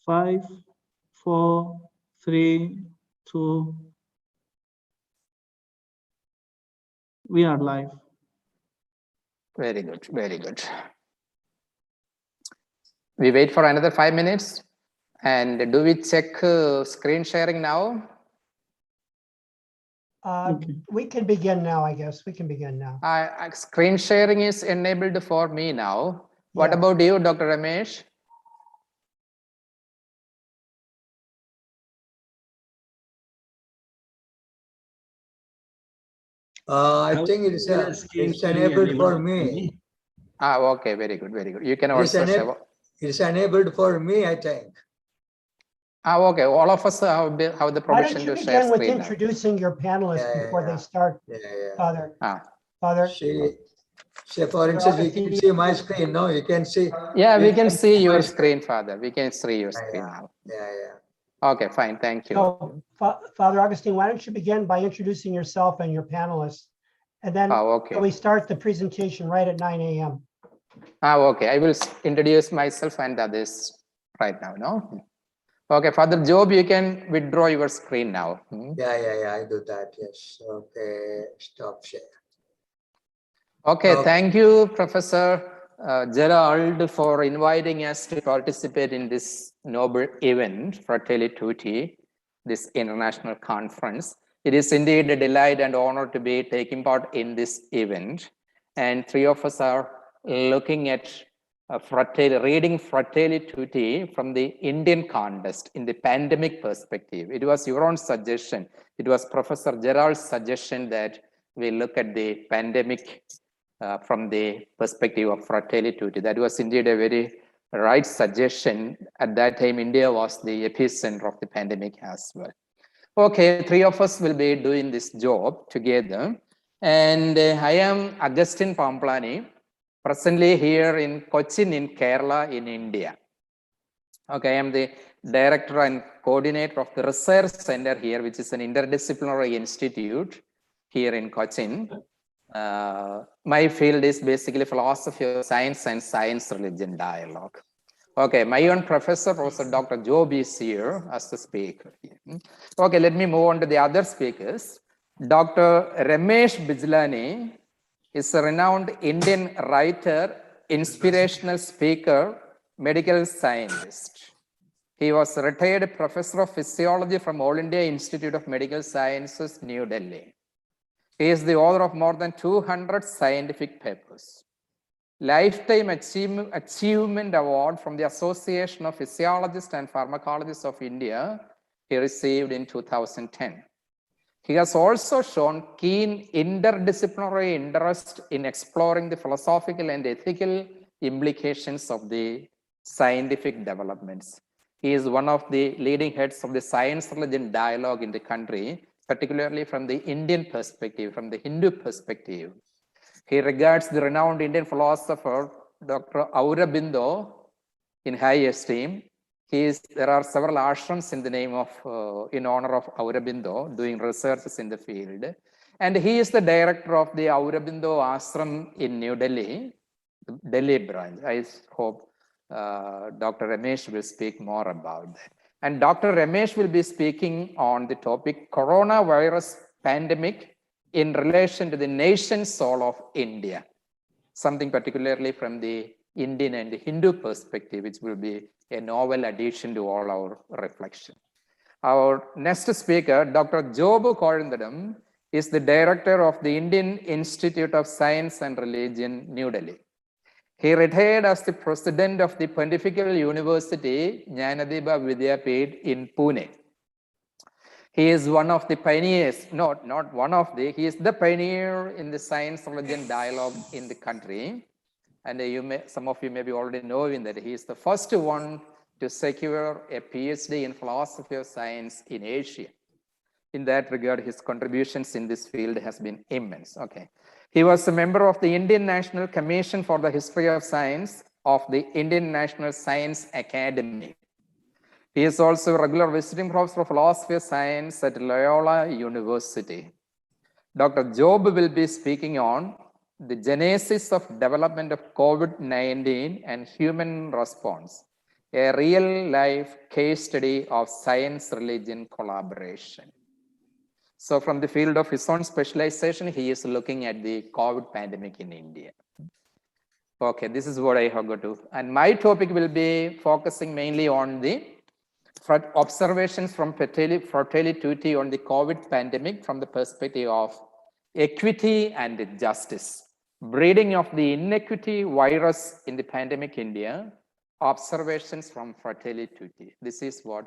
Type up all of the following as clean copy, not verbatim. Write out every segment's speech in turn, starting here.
5, 4, 3, 2. We are live. Very good, very good. We wait for another 5 minutes. And do we check screen sharing now? We can begin now, I guess. We can begin now. Screen sharing is enabled for me now. What Yeah. about you, Dr. Ramesh? I think it's enabled for me. Okay, very good, very good. You can also share. It's enabled for me, I think. Okay, all of us have the Why don't permission you to share begin with screen now. introducing your panelists before they start, Father? Father? For instance, we can see my screen. No, you can see. Yeah, we can see your screen, Father. We can see your screen now. Okay, fine. Thank you. So, Father Augustine, why don't you begin by introducing yourself and your panelists? And then we start the presentation right at 9 a.m. Okay, I will introduce myself and others right now, no? Okay, Father Job, you can withdraw your screen now. Yeah, I do that, yes. Okay, stop share. Okay, thank you, Professor Gerald, for inviting us to participate in this noble event, Fratelli Tutti, this international conference. It is indeed a delight and honor to be taking part in this event. And three of us are looking at reading Fratelli Tutti from the Indian context in the pandemic perspective. It was your own suggestion. It was Professor Gerald's suggestion that we look at the pandemic from the perspective of Fratelli Tutti. That was indeed a very right suggestion. At that time, India was the epicenter of the pandemic as well. Okay, three of us will be doing this job together. And I am Augustine Pamplany, presently here in Cochin in Kerala in India. Okay, I am the director and coordinator of the research center here, which is an interdisciplinary institute here in Cochin. My field is basically philosophy of science and science-religion dialogue. Okay, my own professor, Professor Dr. Job, is here as the speaker. Okay, let me move on to the other speakers. Dr. Ramesh Bijlani is a renowned Indian writer, inspirational speaker, medical scientist. He was a retired professor of physiology from All India Institute of Medical Sciences, New Delhi. He is the author of more than 200 scientific papers. Lifetime Achievement Award from the Association of Physiologists and Pharmacologists of India, he received in 2010. He has also shown keen interdisciplinary interest in exploring the philosophical and ethical implications of the scientific developments. He is one of the leading heads of the science-religion dialogue in the country, particularly from the Indian perspective, from the Hindu perspective. He regards the renowned Indian philosopher, Dr. Aurobindo, in high esteem. There are several ashrams in the name of, in honor of Aurobindo, doing researches in the field. And he is the director of the Aurobindo Ashram in New Delhi, the Delhi branch. I hope Dr. Ramesh will speak more about that. And Dr. Ramesh will be speaking on the topic coronavirus pandemic in relation to the nation soul of India, something particularly from the Indian and the Hindu perspective, which will be a novel addition to all our reflection. Our next speaker, Dr. Job Korindadam, is the director of the Indian Institute of Science and Religion, New Delhi. He retired as the president of the Pontifical University, Jnanadeep Vidyapith in Pune. He is one of the pioneers, not one of the, he is the pioneer in the science-religion dialogue in the country. And some of you may be already knowing that he is the first one to secure a Ph.D. in philosophy of science in Asia. In that regard, his contributions in this field has been immense. Okay. He was a member of the Indian National Commission for the History of Science of the Indian National Science Academy. He is also a regular visiting professor of philosophy of science at Loyola University. Dr. Job will be speaking on the genesis of development of COVID-19 and human response, a real-life case study of science-religion collaboration. So from the field of his own specialization, he is looking at the COVID pandemic in India. Okay, this is what I have got to. And my topic will be focusing mainly on the observations from Fratelli Tutti on the COVID pandemic from the perspective of equity and justice. Breeding of the inequity virus in the pandemic India, observations from Fratelli Tutti. This is what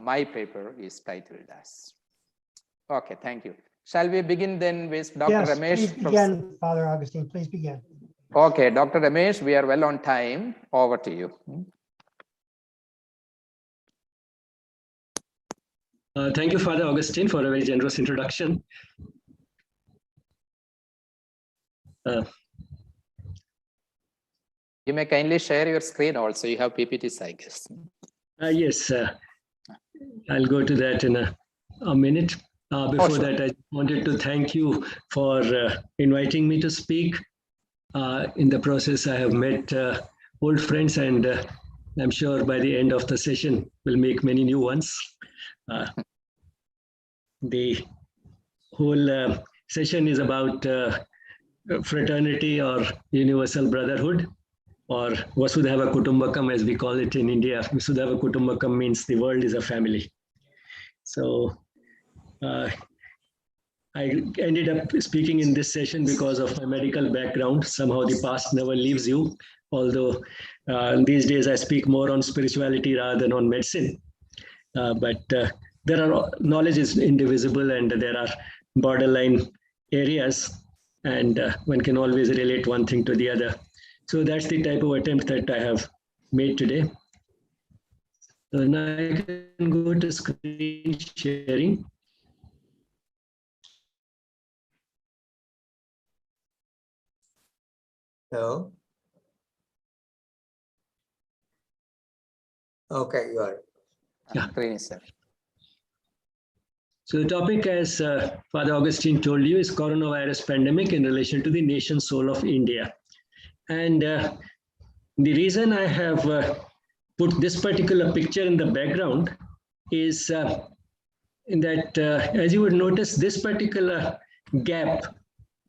my paper is titled as. Okay, thank you. Shall we begin then with Dr. Ramesh? Please begin, Father Augustine, please begin. Okay, Dr. Ramesh, we are well on time. Over to you. Thank you, Father Augustine, for a very generous introduction. You may kindly share your screen also. You have PPTs, I guess. Yes, I'll go to that in a minute. Before that, I wanted to thank you for inviting me to speak. In the process, I have met old friends, and I'm sure by the end of the session, we'll make many new ones. The whole session is about fraternity or universal brotherhood, or Vasudhaiva Kutumbakam, as we call it in India. Vasudhaiva Kutumbakam means the world is a family. So I ended up speaking in this session because of my medical background. Somehow the past never leaves you, although these days I speak more on spirituality rather than on medicine. But there are knowledge is indivisible, and there are borderline areas, and one can always relate one thing to the other. So that's the type of attempt that I have made today. So now I can go to screen sharing. No. Okay, you are. Yeah. Sir. So the topic, as Father Augustine told you, is coronavirus pandemic in relation to the nation soul of India. And the reason I have put this particular picture in the background is in that, as you would notice, this particular gap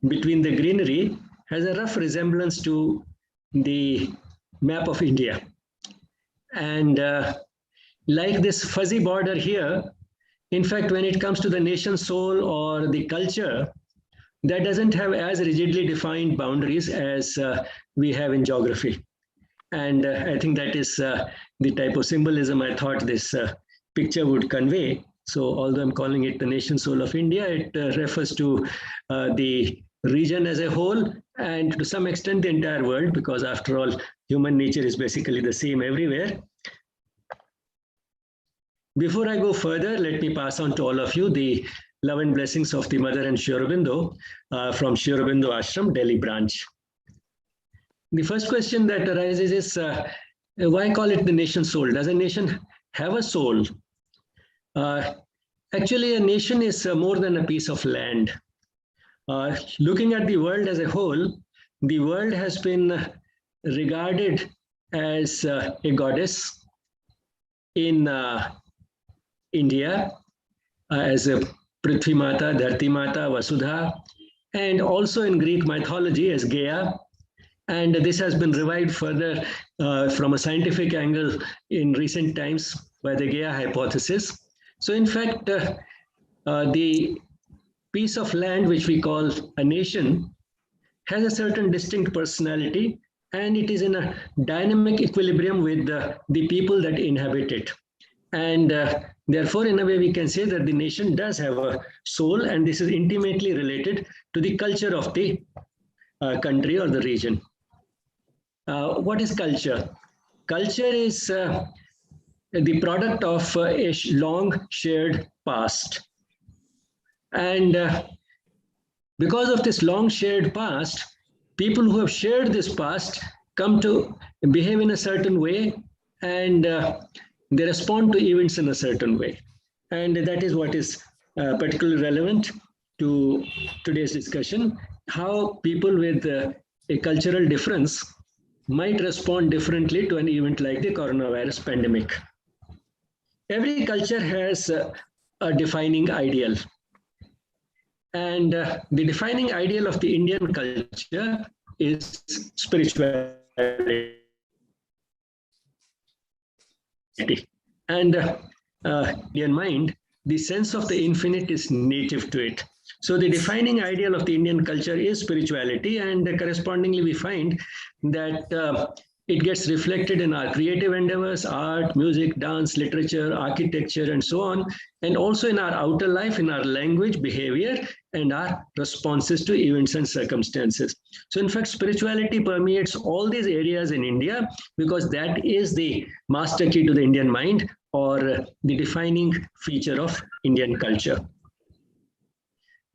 between the greenery has a rough resemblance to the map of India. And like this fuzzy border here, in fact, when it comes to the nation soul or the culture, that doesn't have as rigidly defined boundaries as we have in geography. And I think that is the type of symbolism I thought this picture would convey. So although I'm calling it the nation soul of India, it refers to the region as a whole, and to some extent the entire world, because after all, human nature is basically the same everywhere. Before I go further, let me pass on to all of you the love and blessings of the Mother and Sri Aurobindo from Sri Aurobindo Ashram, Delhi branch. The first question that arises is, why call it the nation soul? Does a nation have a soul? Actually, a nation is more than a piece of land. Looking at the world as a whole, the world has been regarded as a goddess in India, as a Prithvi Mata, Dharti Mata, Vasudha, and also in Greek mythology as Gaia. And this has been revived further from a scientific angle in recent times by the Gaia hypothesis. So in fact, the piece of land which we call a nation has a certain distinct personality, and it is in a dynamic equilibrium with the people that inhabit it. And therefore, in a way, we can say that the nation does have a soul, and this is intimately related to the culture of the country or the region. What is culture? Culture is the product of a long shared past. And because of this long shared past, people who have shared this past come to behave in a certain way, and they respond to events in a certain way. And that is what is particularly relevant to today's discussion, how people with a cultural difference might respond differently to an event like the coronavirus pandemic. Every culture has a defining ideal. And the defining ideal of the Indian culture is spirituality. And Indian mind, the sense of the infinite is native to it. So the defining ideal of the Indian culture is spirituality, and correspondingly we find that it gets reflected in our creative endeavors, art, music, dance, literature, architecture, and so on, and also in our outer life, in our language, behavior, and our responses to events and circumstances. So in fact, spirituality permeates all these areas in India because that is the master key to the Indian mind, or the defining feature of Indian culture.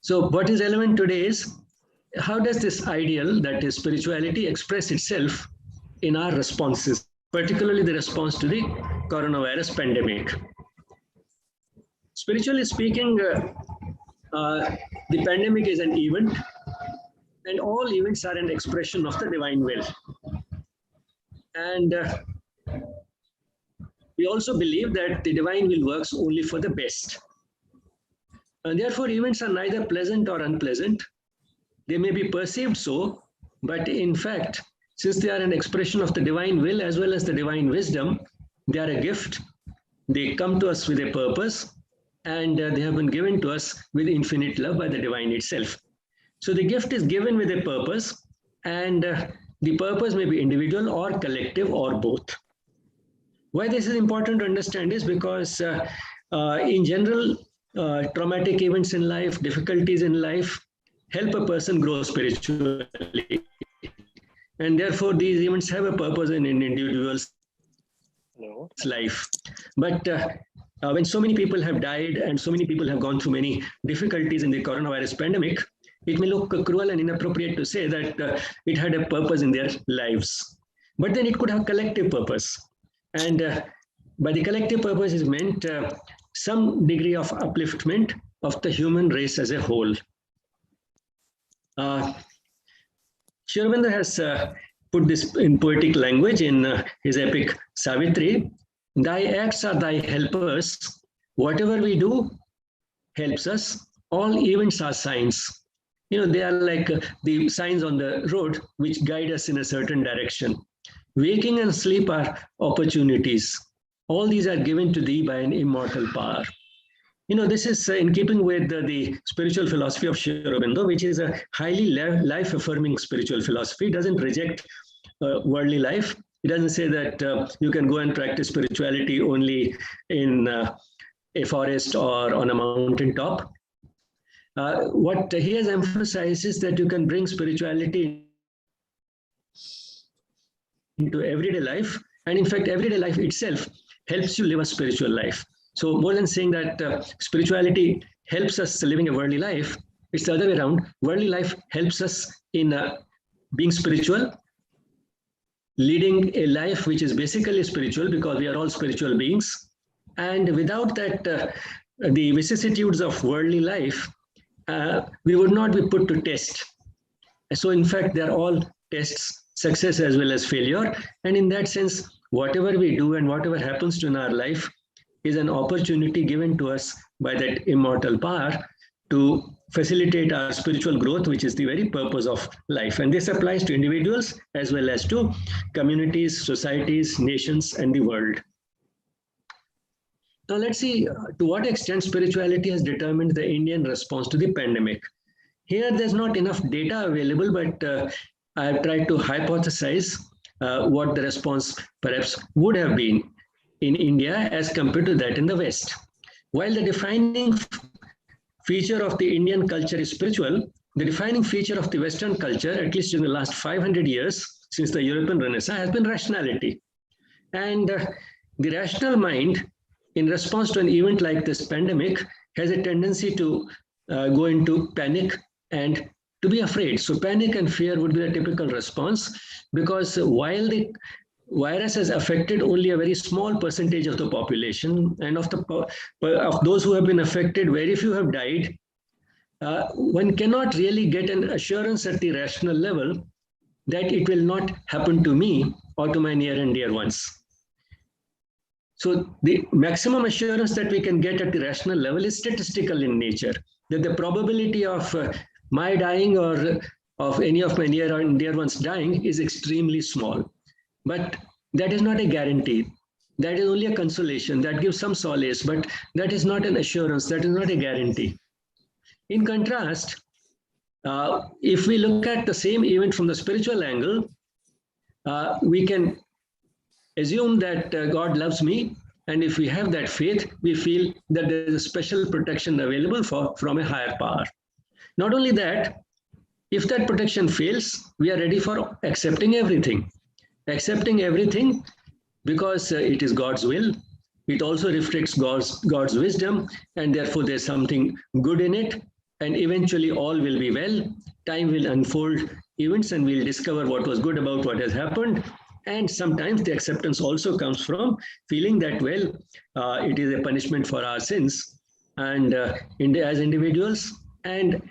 So what is relevant today is, how does this ideal, that is spirituality, express itself in our responses, particularly the response to the coronavirus pandemic? Spiritually speaking, the pandemic is an event, and all events are an expression of the divine will. And we also believe that the divine will works only for the best. And therefore, events are neither pleasant or unpleasant. They may be perceived so, but in fact, since they are an expression of the divine will as well as the divine wisdom, they are a gift. They come to us with a purpose, and they have been given to us with infinite love by the divine itself. So the gift is given with a purpose, and the purpose may be individual or collective or both. Why this is important to understand is because in general, traumatic events in life, difficulties in life, help a person grow spiritually. And therefore, these events have a purpose in an individual's life. But when so many people have died and so many people have gone through many difficulties in the coronavirus pandemic, it may look cruel and inappropriate to say that it had a purpose in their lives. But then it could have collective purpose. And by the collective purpose is meant some degree of upliftment of the human race as a whole. Sri Aurobindo has put this in poetic language in his epic Savitri. Thy acts are thy helpers. Whatever we do helps us. All events are signs. You know, they are like the signs on the road which guide us in a certain direction. Waking and sleep are opportunities. All these are given to thee by an immortal power. You know, this is in keeping with the spiritual philosophy of Sri Aurobindo, which is a highly life-affirming spiritual philosophy. It doesn't reject worldly life. It doesn't say that you can go and practice spirituality only in a forest or on a mountain top. What he has emphasized is that you can bring spirituality into everyday life. And in fact, everyday life itself helps you live a spiritual life. So more than saying that spirituality helps us living a worldly life, it's the other way around. Worldly life helps us in being spiritual, leading a life which is basically spiritual because we are all spiritual beings. And without that, the vicissitudes of worldly life, we would not be put to test. So in fact, they're all tests, success as well as failure. And in that sense, whatever we do and whatever happens to in our life is an opportunity given to us by that immortal power to facilitate our spiritual growth, which is the very purpose of life. And this applies to individuals as well as to communities, societies, nations, and the world. Now let's see to what extent spirituality has determined the Indian response to the pandemic. Here there's not enough data available, but I have tried to hypothesize what the response perhaps would have been in India as compared to that in the West. While the defining feature of the Indian culture is spiritual, the defining feature of the Western culture, at least in the last 500 years, since the European Renaissance, has been rationality. And the rational mind, in response to an event like this pandemic, has a tendency to go into panic and to be afraid. So panic and fear would be a typical response, because while the virus has affected only a very small percentage of the population, and of those who have been affected, very few have died, one cannot really get an assurance at the rational level that it will not happen to me or to my near and dear ones. So the maximum assurance that we can get at the rational level is statistical in nature, that the probability of my dying or of any of my near and dear ones dying is extremely small. But that is not a guarantee. That is only a consolation. That gives some solace, but that is not an assurance. That is not a guarantee. In contrast, if we look at the same event from the spiritual angle, we can assume that God loves me, and if we have that faith, we feel that there is a special protection available from a higher power. Not only that, if that protection fails, we are ready for accepting everything. Accepting everything because it is God's will. It also reflects God's wisdom, and therefore there's something good in it, and eventually all will be well. Time will unfold events and we'll discover what was good about what has happened. And sometimes the acceptance also comes from feeling that, well, it is a punishment for our sins. And as individuals and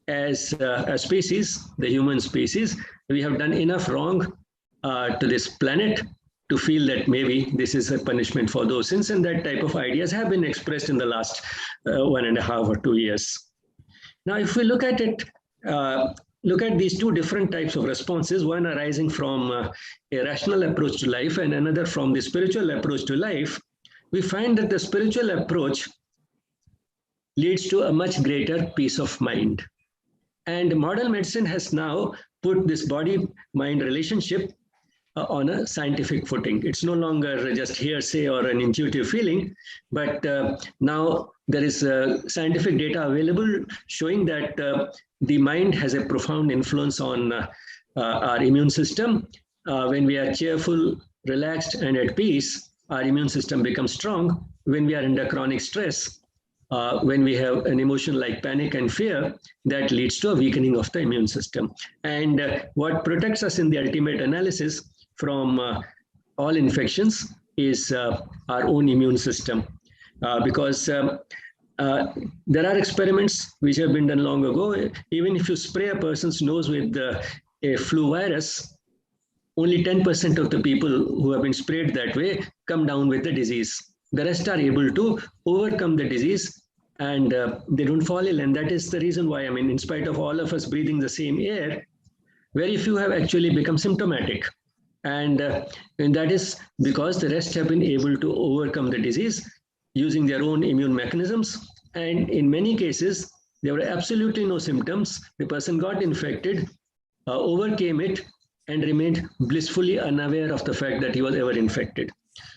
as a species, the human species, we have done enough wrong to this planet to feel that maybe this is a punishment for those sins. And that type of ideas have been expressed in the last 1.5 or 2 years. Now, if we look at it, look at these two different types of responses, one arising from a rational approach to life and another from the spiritual approach to life, we find that the spiritual approach leads to a much greater peace of mind. And modern medicine has now put this body-mind relationship on a scientific footing. It's no longer just hearsay or an intuitive feeling, but now there is scientific data available showing that the mind has a profound influence on our immune system. When we are cheerful, relaxed, and at peace, our immune system becomes strong. When we are under chronic stress, when we have an emotion like panic and fear, that leads to a weakening of the immune system. And what protects us in the ultimate analysis from all infections is our own immune system. Because there are experiments which have been done long ago. Even if you spray a person's nose with a flu virus, only 10% of the people who have been sprayed that way come down with the disease. The rest are able to overcome the disease and they don't fall ill. And that is the reason why, I mean, in spite of all of us breathing the same air, very few have actually become symptomatic. And that is because the rest have been able to overcome the disease using their own immune mechanisms. And in many cases, there were absolutely no symptoms. The person got infected, overcame it, and remained blissfully unaware of the fact that he was ever infected.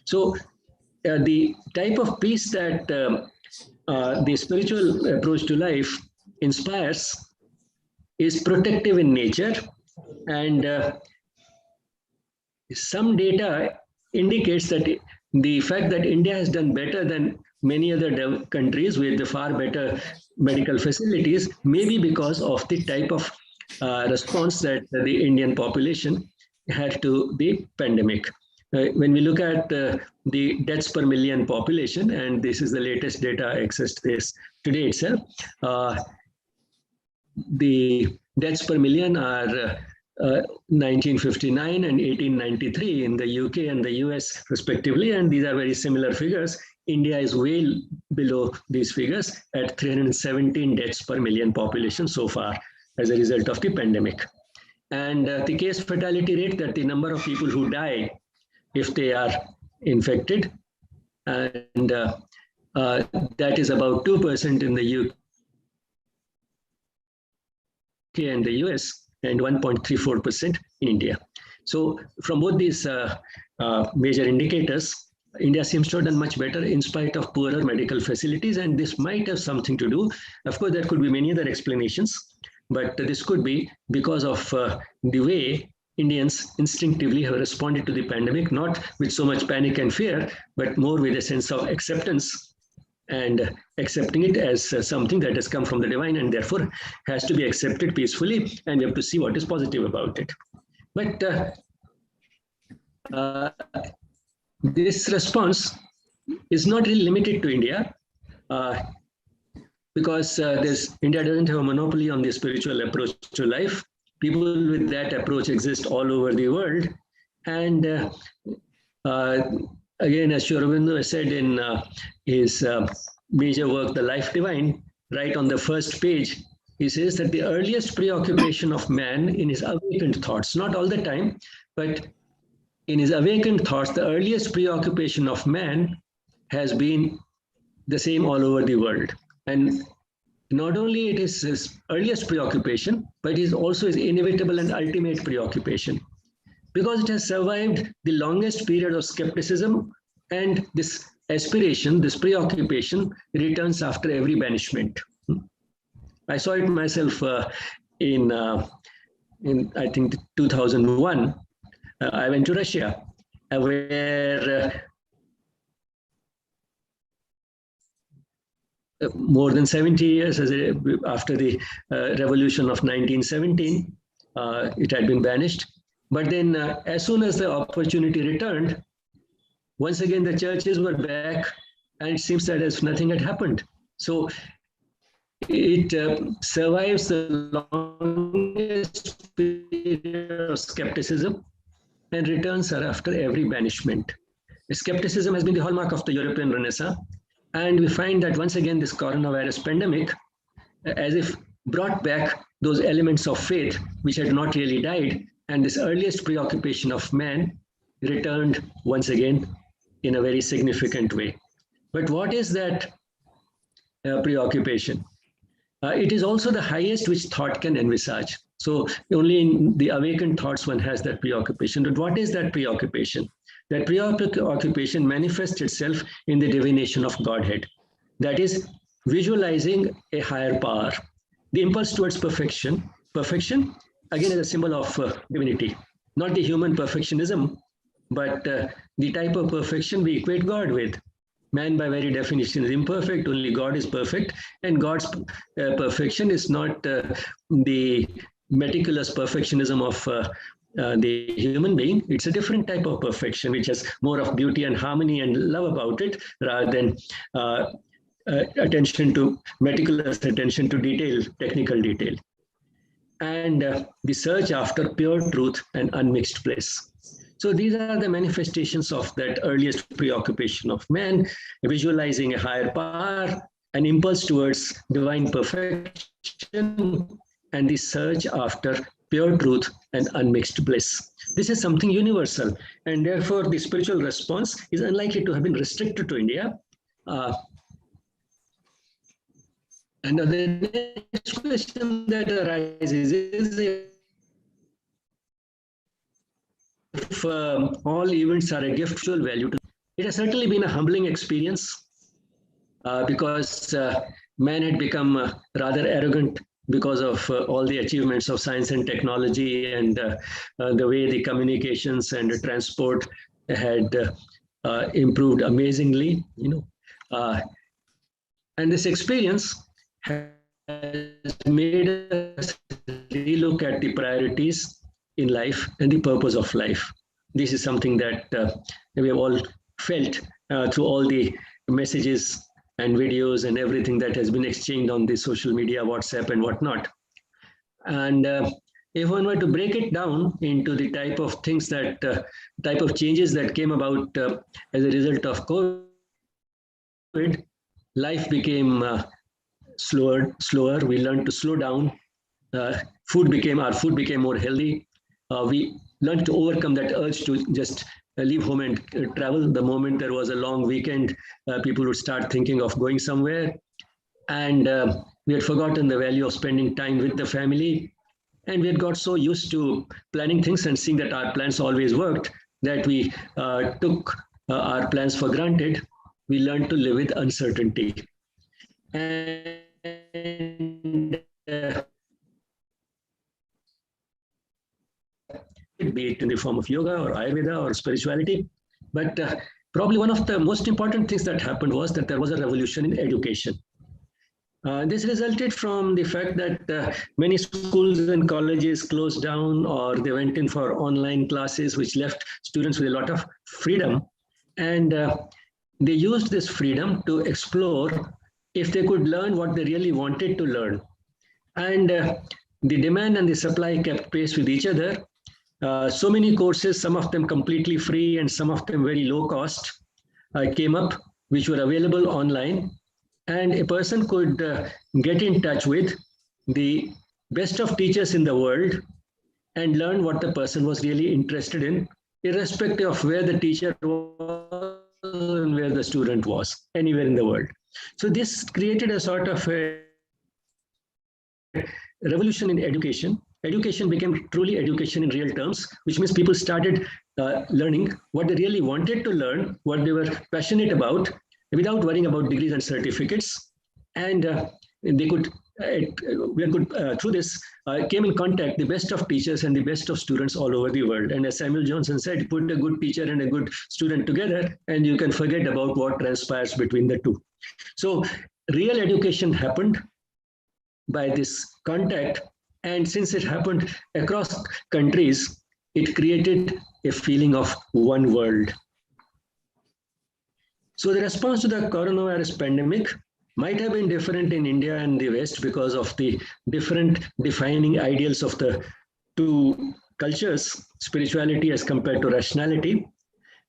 So the type of peace that the spiritual approach to life inspires is protective in nature. And some data indicates that the fact that India has done better than many other countries with the far better medical facilities may be because of the type of response that the Indian population had to the pandemic. When we look at the deaths per million population, and this is the latest data accessed this today itself, the deaths per million are 1959 and 1893 in the UK and the US respectively, and these are very similar figures. India is way below these figures at 317 deaths per million population so far as a result of the pandemic. And the case fatality rate, that the number of people who die if they are infected, and that is about 2% in the UK and the US, and 1.34% in India. So from both these major indicators, India seems to have done much better in spite of poorer medical facilities, and this might have something to do. Of course, there could be many other explanations, but this could be because of the way Indians instinctively have responded to the pandemic, not with so much panic and fear, but more with a sense of acceptance and accepting it as something that has come from the divine and therefore has to be accepted peacefully, and we have to see what is positive about it. But this response is not really limited to India, because India doesn't have a monopoly on the spiritual approach to life. people with that approach exist all over the world. And again, as Sri Aurobindo has said in his major work, The Life Divine, right on the first page, he says that the earliest preoccupation of man in his awakened thoughts, not all the time, but in his awakened thoughts, the earliest preoccupation of man has been the same all over the world. And not only it is his earliest preoccupation, but it is also his inevitable and ultimate preoccupation, because it has survived the longest period of skepticism, and this aspiration, this preoccupation, returns after every banishment. I saw it myself in I think 2001. I went to Russia, where more than 70 years after the revolution of 1917, it had been banished. But then as soon as the opportunity returned, once again the churches were back, and it seems that as nothing had happened. So it survives the longest period of skepticism and returns after every banishment. Skepticism has been the hallmark of the European Renaissance. And we find that once again, this coronavirus pandemic, as if brought back those elements of faith which had not really died, and this earliest preoccupation of man returned once again in a very significant way. But what is that preoccupation? It is also the highest which thought can envisage. So only in the awakened thoughts one has that preoccupation. But what is that preoccupation? That preoccupation manifests itself in the divination of Godhead. That is, visualizing a higher power. The impulse towards perfection, again, is a symbol of divinity. Not the human perfectionism, but the type of perfection we equate God with. Man, by very definition, is imperfect. Only God is perfect. And God's perfection is not the meticulous perfectionism of the human being. It's a different type of perfection, which has more of beauty and harmony and love about it, rather than meticulous attention to detail, technical detail. And the search after pure truth and unmixed bliss. So these are the manifestations of that earliest preoccupation of man, visualizing a higher power, an impulse towards divine perfection, and the search after pure truth and unmixed bliss. This is something universal, and therefore the spiritual response is unlikely to have been restricted to India. And the next question that arises is if all events are a giftful value to it has certainly been a humbling experience because man had become rather arrogant because of all the achievements of science and technology, and the way the communications and the transport had improved amazingly, and this experience has made us relook at the priorities in life and the purpose of life. This is something that we have all felt through all the messages and videos and everything that has been exchanged on the social media, WhatsApp and whatnot. And if one were to break it down into the type of things that, type of changes that came about as a result of COVID, life became slower. We learned to slow down. Our food became more healthy. We learned to overcome that urge to just leave home and travel. The moment there was a long weekend, people would start thinking of going somewhere. And we had forgotten the value of spending time with the family. And we had got so used to planning things and seeing that our plans always worked that we took our plans for granted. We learned to live with uncertainty. And be it in the form of yoga or Ayurveda or spirituality. But probably one of the most important things that happened was that there was a revolution in education. This resulted from the fact that many schools and colleges closed down, or they went in for online classes, which left students with a lot of freedom. And they used this freedom to explore if they could learn what they really wanted to learn. And the demand and the supply kept pace with each other. So many courses, some of them completely free and some of them very low cost, came up, which were available online. And a person could get in touch with the best of teachers in the world and learn what the person was really interested in, irrespective of where the teacher was and where the student was, anywhere in the world. So this created a sort of a revolution in education. Education became truly education in real terms, which means people started learning what they really wanted to learn, what they were passionate about, without worrying about degrees and certificates. And they could, through this, came in contact the best of teachers and the best of students all over the world. And as Samuel Johnson said, put a good teacher and a good student together, and you can forget about what transpires between the two. So real education happened by this contact. And since it happened across countries, it created a feeling of one world. So the response to the coronavirus pandemic might have been different in India and the West because of the different defining ideals of the two cultures, spirituality as compared to rationality.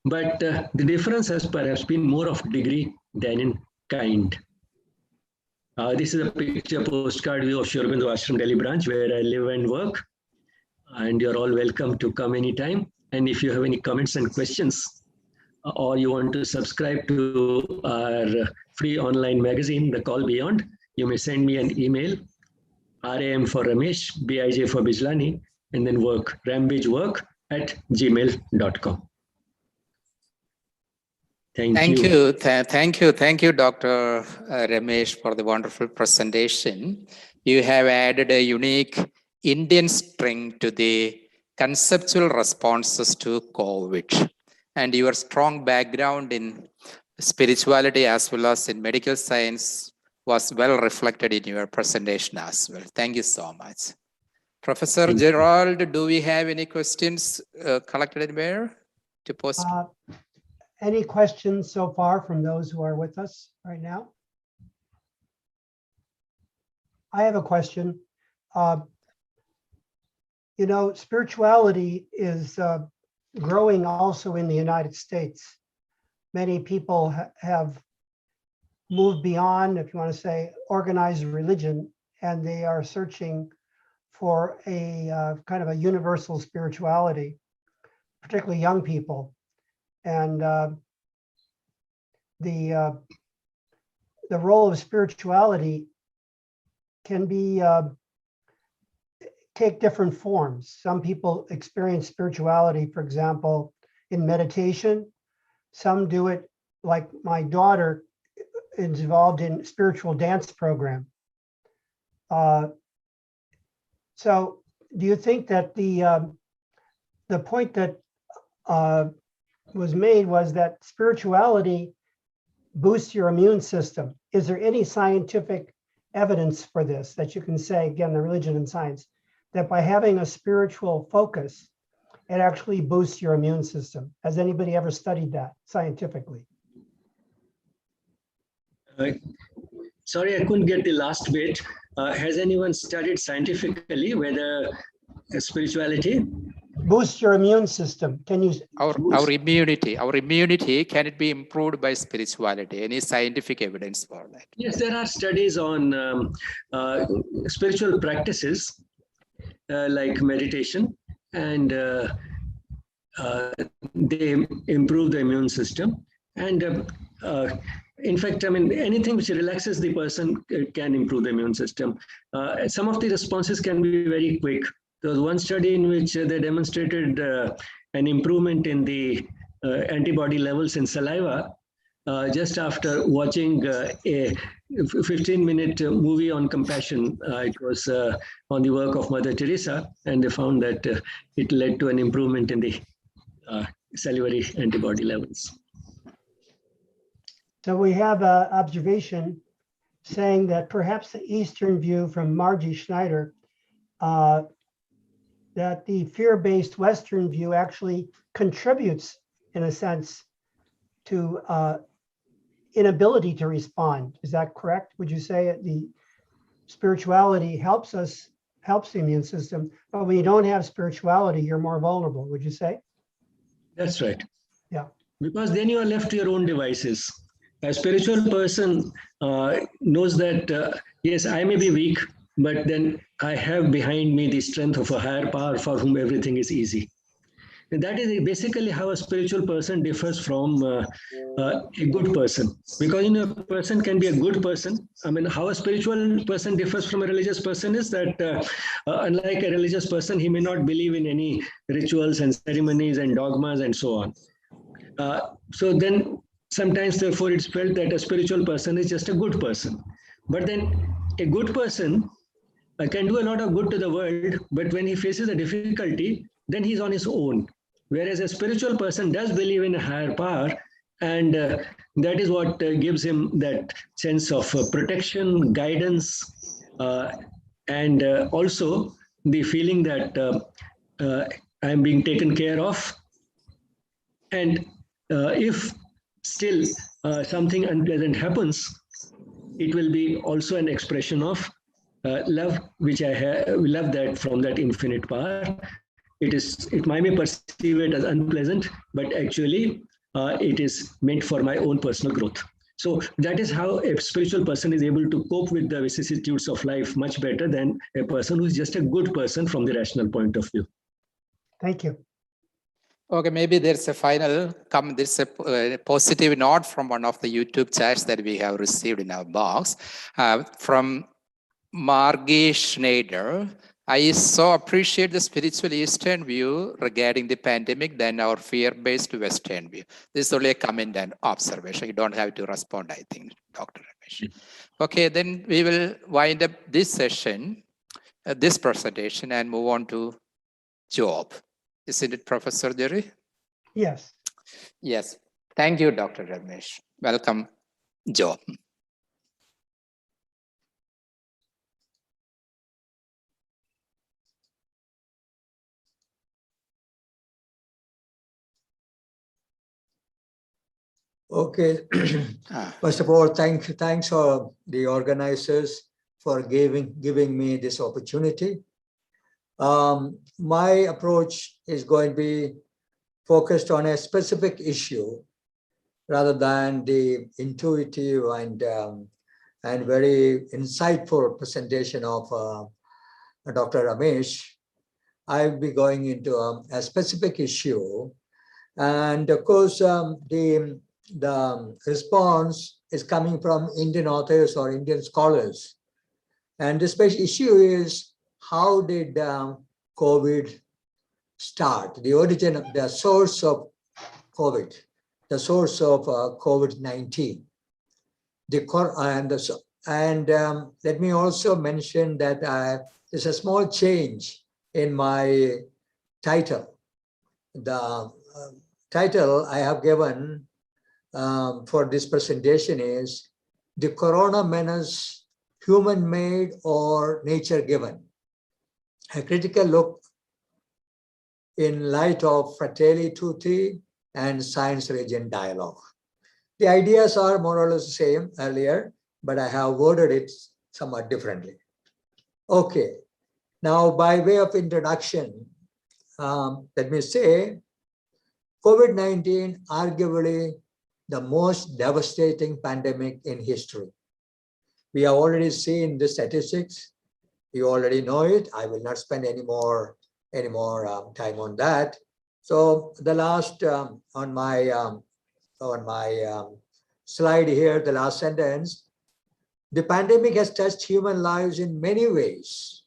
But the difference has perhaps been more of degree than in kind. This is a picture postcard view of Sri Aurobindo Ashram Delhi branch, where I live and work. And you're all welcome to come anytime. And if you have any comments and questions, or you want to subscribe to our free online magazine, The Call Beyond, you may send me an email, RAM for Ramesh, BIJ for Bijlani, and then rambagework@gmail.com. Thank you. Thank you, Dr. Ramesh, for the wonderful presentation. You have added a unique Indian string to the conceptual responses to COVID. And your strong background in spirituality as well as in medical science was well reflected in your presentation as well. Thank you so much. Professor Gerald, do we have any questions collected anywhere to post? Any questions so far from those who are with us right now? I have a question. You know, spirituality is growing also in the United States. Many people have moved beyond, if you want to say, organized religion, and they are searching for a kind of a universal spirituality, particularly young people. And the role of spirituality can be take different forms. Some people experience spirituality, for example, in meditation. Some do it, like my daughter is involved in spiritual dance program. So do you think that the point that was made was that spirituality boosts your immune system? Is there any scientific evidence for this that you can say, again, the religion and science, that by having a spiritual focus, it actually boosts your immune system? Has anybody ever studied that scientifically? Sorry, I couldn't get the last bit. Has anyone studied scientifically whether spirituality boosts your immune system? Can you our immunity, can it be improved by spirituality? Any scientific evidence for that? Yes, there are studies on spiritual practices like meditation, and they improve the immune system. And in fact, I mean, anything which relaxes the person can improve the immune system. Some of the responses can be very quick. There was one study in which they demonstrated an improvement in the antibody levels in saliva just after watching a 15-minute movie on compassion. It was on the work of Mother Teresa, and they found that it led to an improvement in the salivary antibody levels. So we have an observation saying that perhaps the Eastern view from Margie Schneider, that the fear-based Western view actually contributes, in a sense, to inability to respond. Is that correct? Would you say the spirituality helps us helps the immune system. But when you don't have spirituality, you're more vulnerable, would you say? That's right. Yeah. Because then you are left to your own devices. A spiritual person knows that, yes, I may be weak, but then I have behind me the strength of a higher power for whom everything is easy. And that is basically how a spiritual person differs from a good person. Because a person can be a good person. I mean, how a spiritual person differs from a religious person is that unlike a religious person, he may not believe in any rituals and ceremonies and dogmas and so on. So then sometimes, therefore, it's felt that a spiritual person is just a good person. But then a good person can do a lot of good to the world, but when he faces a difficulty, then he's on his own. Whereas a spiritual person does believe in a higher power, and that is what gives him that sense of protection, guidance, and also the feeling that I'm being taken care of. And if still something unpleasant happens, it will be also an expression of love, which I have, love that from that infinite power. It might be perceived as unpleasant, but actually it is meant for my own personal growth. So that is how a spiritual person is able to cope with the vicissitudes of life much better than a person who is just a good person from the rational point of view. Thank you. Okay, maybe there's a final comment. There's a positive note from one of the YouTube chats that we have received in our box from Margie Schneider. I so appreciate the spiritual Eastern view regarding the pandemic than our fear-based Western view. This is only a comment and observation. You don't have to respond, I think, Dr. Ramesh. Okay, then we will wind up this session, this presentation, and move on to Job. Isn't it, Professor Jerry? Yes. Yes. Thank you, Dr. Ramesh. Welcome, Job. Okay. First of all, thanks for the organizers for giving me this opportunity. My approach is going to be focused on a specific issue rather than the intuitive and very insightful presentation of Dr. Ramesh. I'll be going into a specific issue, and of course, the response is coming from Indian authors or Indian scholars, and the special issue is, how did COVID start? The origin of the source of COVID, the source of COVID-19. Let me also mention that there's a small change in my title. The title I have given for this presentation is "The Corona Menace, Human-Made or Nature-Given? A critical look in light of Fratelli Tutti and science-religion dialogue." The ideas are more or less the same earlier, but I have worded it somewhat differently. Okay, now by way of introduction, let me say, COVID-19 arguably the most devastating pandemic in history. We have already seen the statistics. You already know it. I will not spend any more time on that. So the last on my slide here, the last sentence: the pandemic has touched human lives in many ways,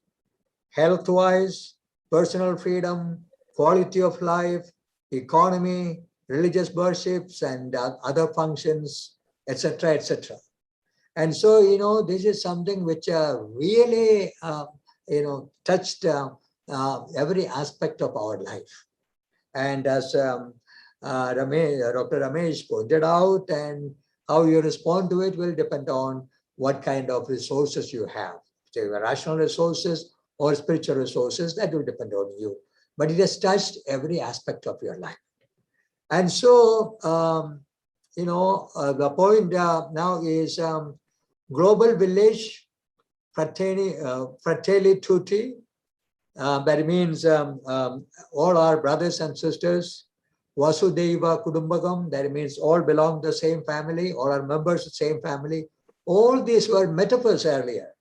health-wise, personal freedom, quality of life, economy, religious worships, and other functions, etc., etc. And so, this is something which really, touched every aspect of our life. And as Dr. Ramesh pointed out, and how you respond to it will depend on what kind of resources you have. So you have rational resources or spiritual resources, that will depend on you. But it has touched every aspect of your life. And so, the point now is global village, Fratelli Tutti, That means all our brothers and sisters. Vasudeva Kudumbakam, that means all belong to the same family, all are members of the same family. All these were metaphors earlier.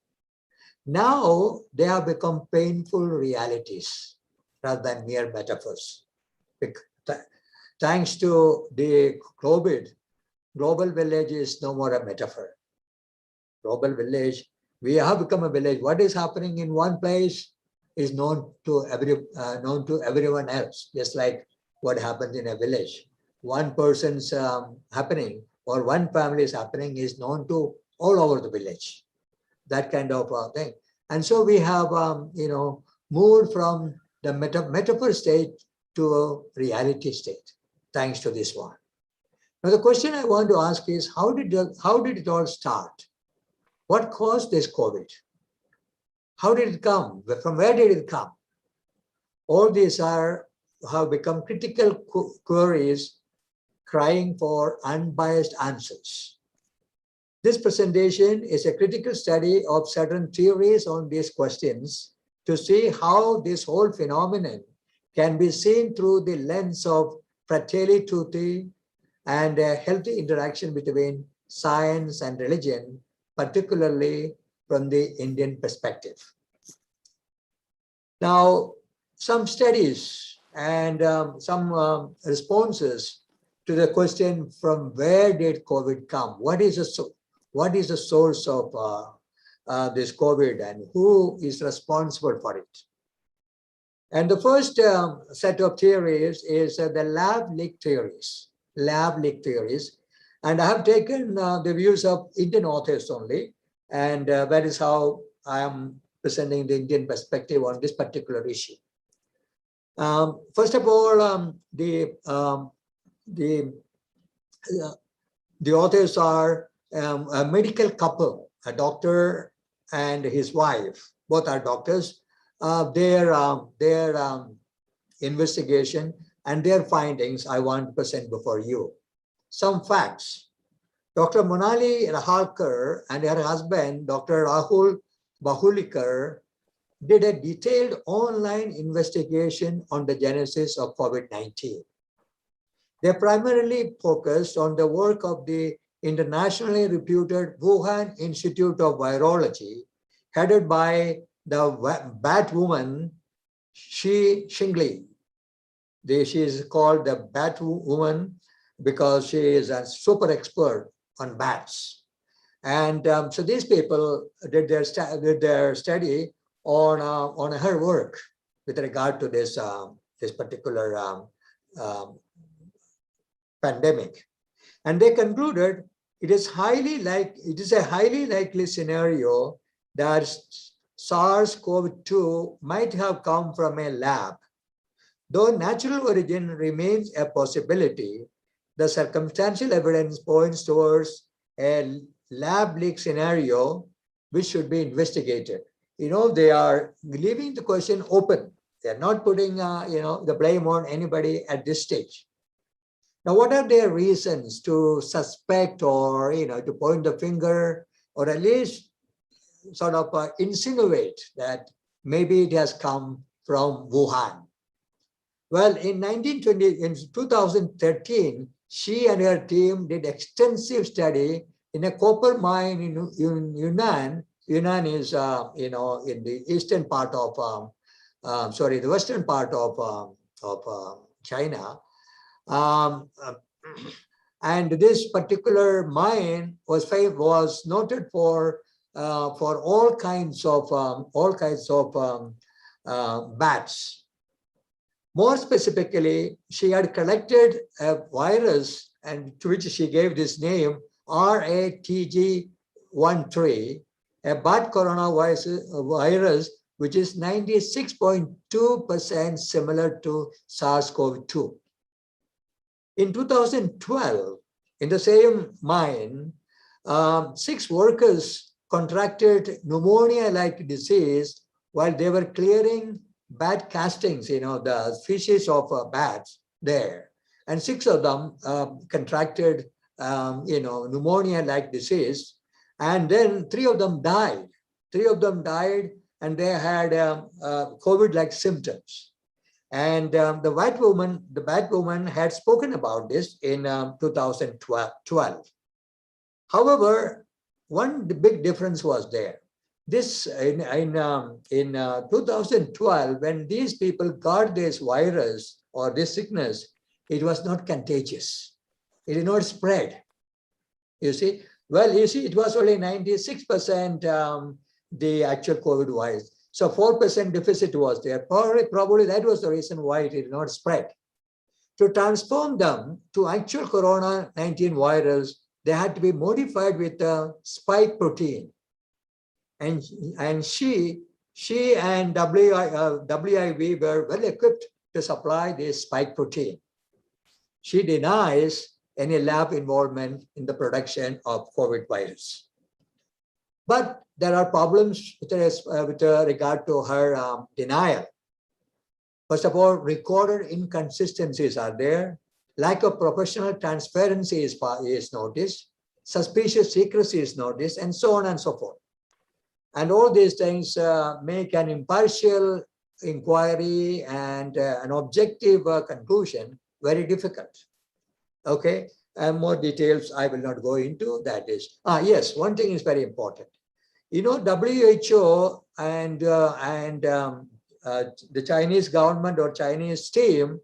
Now they have become painful realities rather than mere metaphors. Thanks to the COVID, global village is no more a metaphor. Global village, we have become a village. What is happening in one place is known to everyone else, just like what happens in a village. One person's happening or one family's happening is known to all over the village. That kind of thing. And so we have, moved from the metaphor state to a reality state, thanks to this one. Now the question I want to ask is, how did it all start? What caused this COVID? How did it come? From where did it come? All these have become critical queries crying for unbiased answers. This presentation is a critical study of certain theories on these questions to see how this whole phenomenon can be seen through the lens of Fratelli Tutti and a healthy interaction between science and religion, particularly from the Indian perspective. Now, some studies and some responses to the question, from where did COVID come? What is the source of this COVID and who is responsible for it? And the first set of theories is the lab leak theories. And I have taken the views of Indian authors only, and that is how I am presenting the Indian perspective on this particular issue. First of all, the authors are a medical couple, a doctor and his wife. Both are doctors. Their investigation and their findings I want to present before you. Some facts. Dr. Monali Rahalkar and her husband, Dr. Rahul Bahulikar, did a detailed online investigation on the genesis of COVID-19. They primarily focused on the work of the internationally reputed Wuhan Institute of Virology, headed by the bat woman, Xing Li. She is called the bat woman because she is a super expert on bats. And so these people did their study on her work with regard to this particular pandemic. And they concluded it is a highly likely scenario that SARS-CoV-2 might have come from a lab. Though natural origin remains a possibility, the circumstantial evidence points towards a lab leak scenario which should be investigated. They are leaving the question open. They're not putting the blame on anybody at this stage. Now, what are their reasons to suspect or to point the finger, or at least sort of insinuate that maybe it has come from Wuhan? Well, in 2013, she and her team did extensive study in a copper mine in Yunnan. Yunnan is, in the eastern part of, the western part of China. And this particular mine was noted for all kinds of bats. More specifically, she had collected a virus, and to which she gave this name, RATG13, a bat coronavirus, which is 96.2% similar to SARS-CoV-2. In 2012, in the same mine, 6 workers contracted pneumonia-like disease while they were clearing bat castings, the feces of bats there. And 6 of them contracted, pneumonia-like disease. And then 3 of them died. 3 of them died, and they had COVID-like symptoms. And the white woman had spoken about this in 2012. However, one big difference was there. This in 2012, when these people got this virus or this sickness, it was not contagious. It did not spread. You see, well, you see, it was only 96% the actual COVID virus. So 4% deficit was there. Probably that was the reason why it did not spread. To transform them to actual corona-19 virus, they had to be modified with a spike protein. And she and WIV were well equipped to supply this spike protein. She denies any lab involvement in the production of COVID virus. But there are problems with regard to her denial. First of all, recorded inconsistencies are there. Lack of professional transparency is noticed. Suspicious secrecy is noticed, and so on and so forth. And all these things make an impartial inquiry and an objective conclusion very difficult. Okay, and more details I will not go into. That is, yes, one thing is very important. You know, WHO and the Chinese government or Chinese team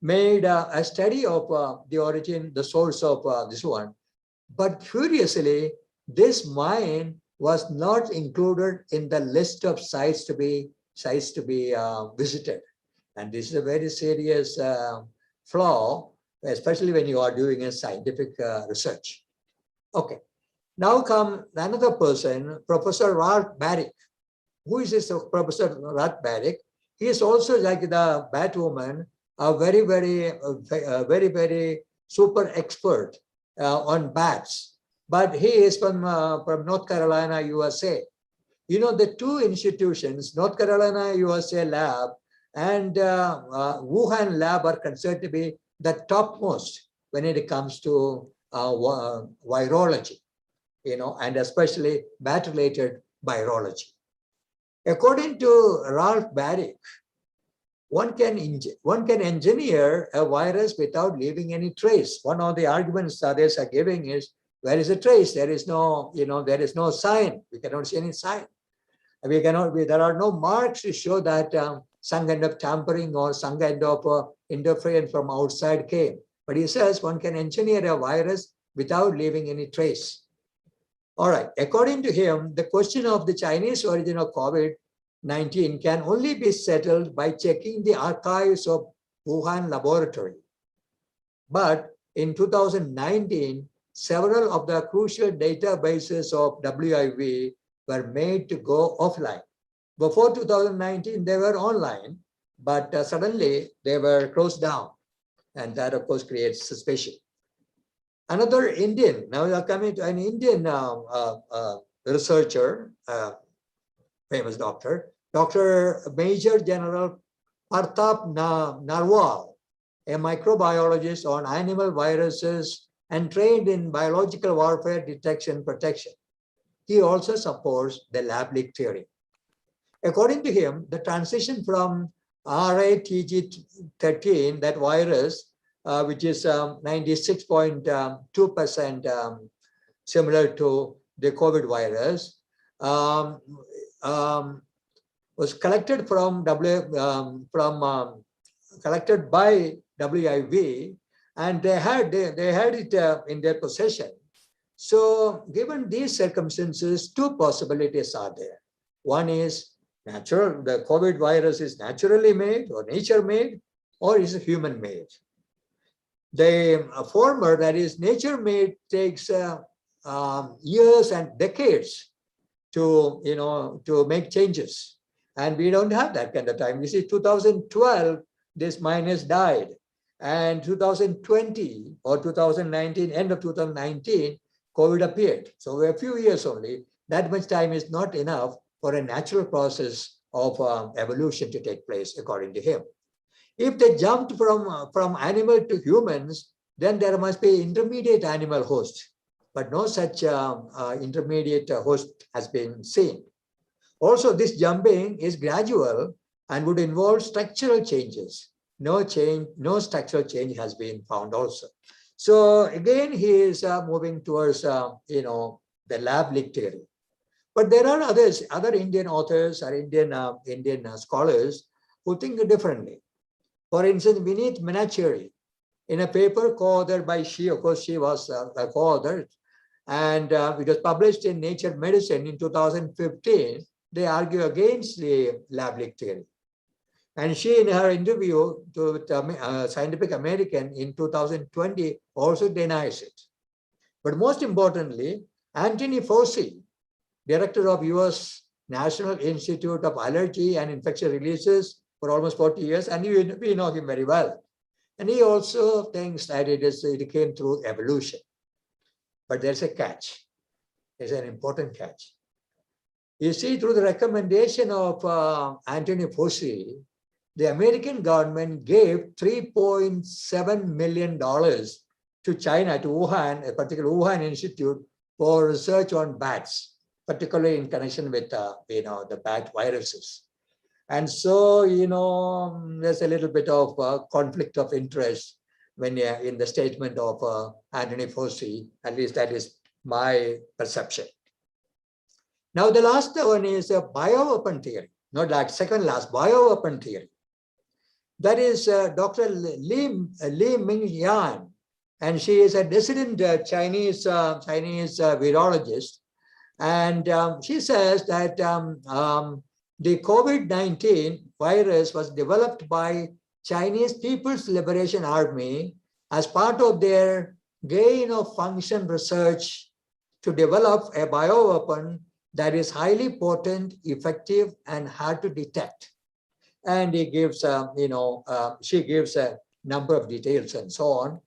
made a study of the origin, the source of this one. But curiously, this mine was not included in the list of sites to be visited. And this is a very serious flaw, especially when you are doing a scientific research. Okay, now come another person, Professor Ralph Barrick. Who is this Professor Ralph Barrick? He is also like the Batwoman, a very, very super expert on bats. But he is from North Carolina, USA. You know, the two institutions, North Carolina, USA lab and Wuhan lab, are considered to be the topmost when it comes to virology, you know, and especially bat-related virology. According to Ralph Barrick, one can engineer a virus without leaving any trace. One of the arguments others are giving is, where is a trace? There is no, you know, there is no sign. We cannot see any sign. There are no marks to show that some kind of tampering or some kind of interference from outside came. But he says one can engineer a virus without leaving any trace. All right, according to him, the question of the Chinese origin of COVID-19 can only be settled by checking the archives of Wuhan laboratory. But in 2019, several of the crucial databases of WIV were made to go offline. Before 2019, they were online, but suddenly they were closed down. And that, of course, creates suspicion. Another Indian, now we are coming to an Indian researcher, famous doctor, Dr. Major General Partap Narwal, a microbiologist on animal viruses and trained in biological warfare detection protection. He also supports the lab leak theory. According to him, the transition from RATG13, that virus, which is 96.2% similar to the COVID virus, was collected collected by WIV, and they had it in their possession. So, given these circumstances, two possibilities are there. One is natural; the COVID virus is naturally made or nature made, or is human made. The former, that is nature made, takes years and decades to make changes, and we don't have that kind of time. You see, 2012, this minus died, and 2020 or 2019, end of 2019, COVID appeared. So a few years only. That much time is not enough for a natural process of evolution to take place, according to him. If they jumped from animal to humans, then there must be intermediate animal host, but no such intermediate host has been seen. Also, this jumping is gradual and would involve structural changes. No structural change has been found also. So again, he is moving towards, the lab-leak theory. But there are other Indian authors or Indian scholars who think differently. For instance, Vineet Menachery, in a paper co-authored by she, of course, she was a co-author, and it was published in Nature Medicine in 2015. They argue against the lab-leak theory. And she, in her interview to Scientific American in 2020, also denies it. But most importantly, Anthony Fauci, director of US National Institute of Allergy and Infectious Diseases for almost 40 years, and we know him very well. And he also thinks that it came through evolution. But there's a catch. There's an important catch. You see, through the recommendation of Anthony Fauci, the American government gave $3.7 million to China, to Wuhan, a particular Wuhan Institute, for research on bats, particularly in connection with the bat viruses. And so, there's a little bit of conflict of interest when in the statement of Anthony Fauci. At least that is my perception. Now, the last one is a bioweapon theory, not like second last, bioweapon theory. That is Dr. Li Ming Yan, and she is a dissident Chinese virologist. And she says that the COVID-19 virus was developed by Chinese People's Liberation Army as part of their gain of function research to develop a bioweapon that is highly potent, effective, and hard to detect. And he gives, she gives a number of details and so on.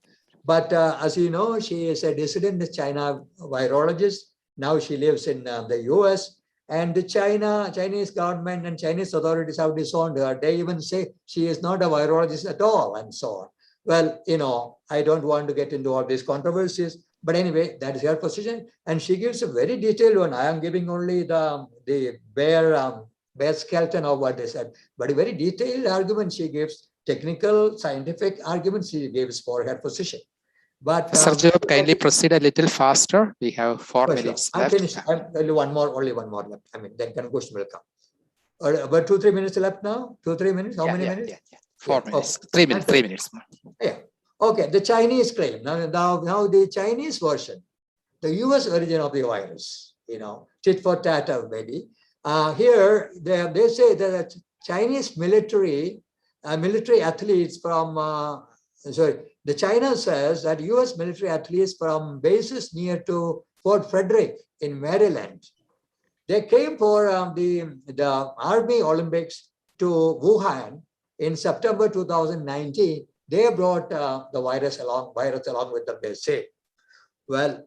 But as you know, she is a dissident China virologist. Now she lives in the US, and the Chinese government and Chinese authorities have disowned her. They even say she is not a virologist at all, and so on. Well, I don't want to get into all these controversies, but anyway, that is her position. And she gives a very detailed one. I am giving only the bare skeleton of what they said, but a very detailed argument she gives, technical, scientific arguments she gives for her position. But Sergio, kindly proceed a little faster. We have 4 sure. minutes I'm left. finished. Only one more left. I mean, then conclusion will come. About 2-3 minutes left now. 2-3 minutes. How many minutes? Yeah. 4 minutes. Okay. 3 minutes. 3 minutes more. Yeah. Okay. The Chinese claim. Now the Chinese version, the US origin of the virus. Tit for tat, maybe. Here they say that Chinese military athletes from the China says that US military athletes from bases near to Fort Frederick in Maryland, they came for the Army Olympics to Wuhan in September 2019. They brought the virus along with them, they say. Well,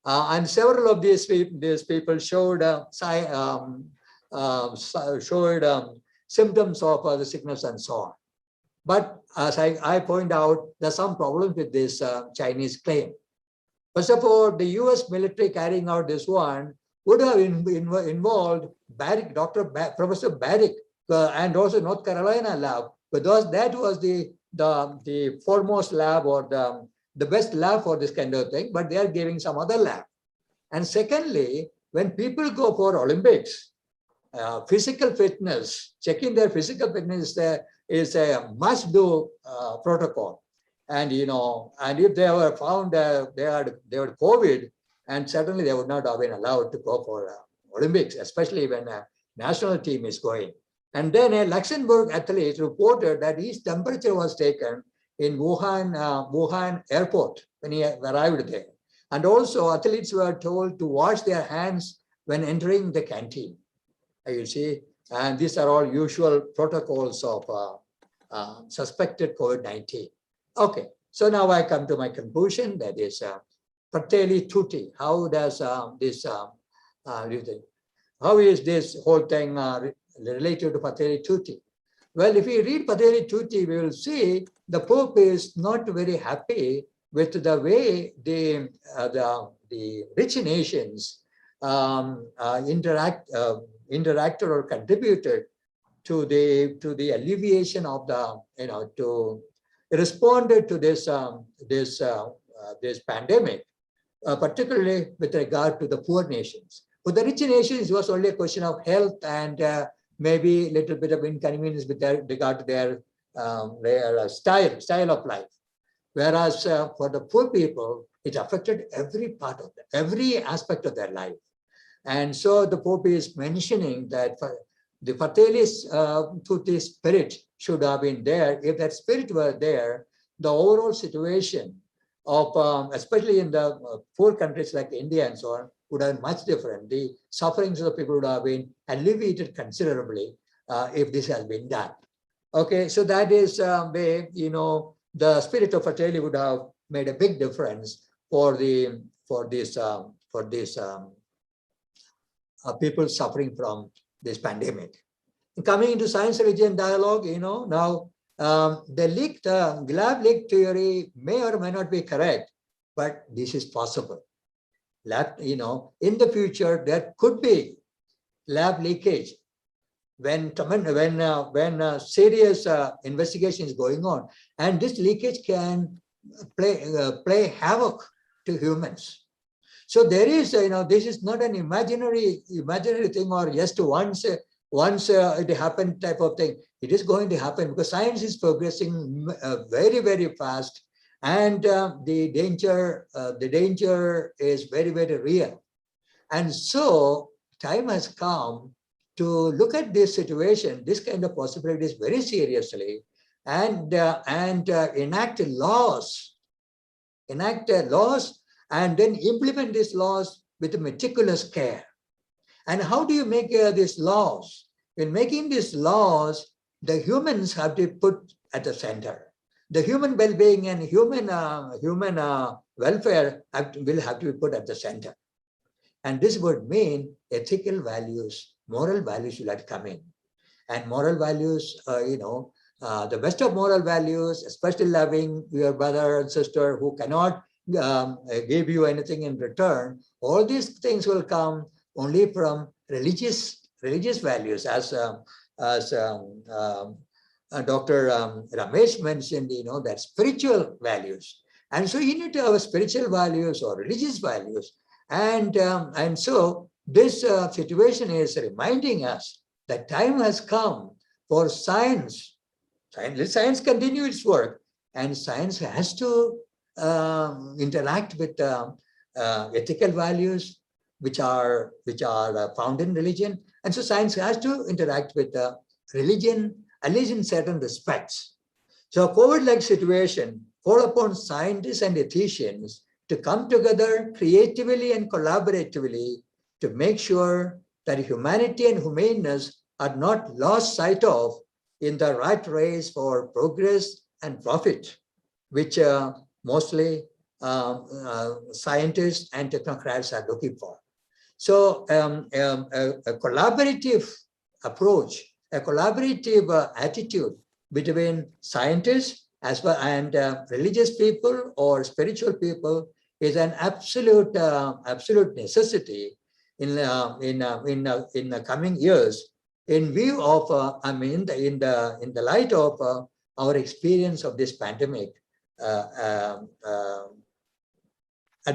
and several of these people showed symptoms of the sickness and so on. But as I point out, there's some problems with this Chinese claim. First of all, the US military carrying out this one would have involved Barrick, Professor Barrick, and also North Carolina lab, because that was the foremost lab or the best lab for this kind of thing, but they are giving some other lab. And secondly, when people go for Olympics, physical fitness, checking their physical fitness is a must-do protocol. And and if they were found they had COVID, and certainly they would not have been allowed to go for Olympics, especially when a national team is going. And then a Luxembourg athlete reported that his temperature was taken in Wuhan airport when he arrived there. And also athletes were told to wash their hands when entering the canteen. You see, and these are all usual protocols of suspected COVID-19. Okay, so now I come to my conclusion, that is Fratelli Tutti. How does how is this whole thing related to Fratelli Tutti? Well, if we read Fratelli Tutti, we will see the Pope is not very happy with the way the rich nations interacted or contributed to the alleviation of the, to responded to this pandemic, particularly with regard to the poor nations. For the rich nations, it was only a question of health and maybe a little bit of inconvenience with regard to their style of life. Whereas for the poor people, it affected every part of them, every aspect of their life. And so the Pope is mentioning that the Fratelli Tutti spirit should have been there. If that spirit were there, the overall situation of, especially in the poor countries like India and so on, would have been much different. The sufferings of the people would have been alleviated considerably if this has been done. Okay, so that is where, the spirit of Fratelli would have made a big difference for these people suffering from this pandemic. Coming into science religion dialogue, now the lab leak theory may or may not be correct, but this is possible. Lab, in the future there could be lab leakage when serious investigation is going on, and this leakage can play havoc to humans. So there is, this is not an imaginary thing or just once it happened type of thing. It is going to happen because science is progressing very, very fast, and the danger is very, very real. And so time has come to look at this situation, this kind of possibilities very seriously, and enact laws, and then implement these laws with meticulous care. And how do you make these laws? In making these laws, the humans have to put at the center. The human well-being and human welfare will have to be put at the center. And this would mean ethical values, moral values will have to come in. And moral values, the best of moral values, especially loving your brother and sister who cannot give you anything in return, all these things will come only from religious values, as Dr. Ramesh mentioned, that spiritual values. And so you need to have spiritual values or religious values. And so this situation is reminding us that time has come for science. Let science continue its work, and science has to interact with ethical values which are found in religion. And so science has to interact with religion, at least in certain respects. So a COVID-like situation call upon scientists and ethicians to come together creatively and collaboratively to make sure that humanity and humaneness are not lost sight of in the rat race for progress and profit, which mostly scientists and technocrats are looking for. So a collaborative approach, a collaborative attitude between scientists as well and religious people or spiritual people is an absolute necessity in the coming years, in view of in the light of our experience of this pandemic at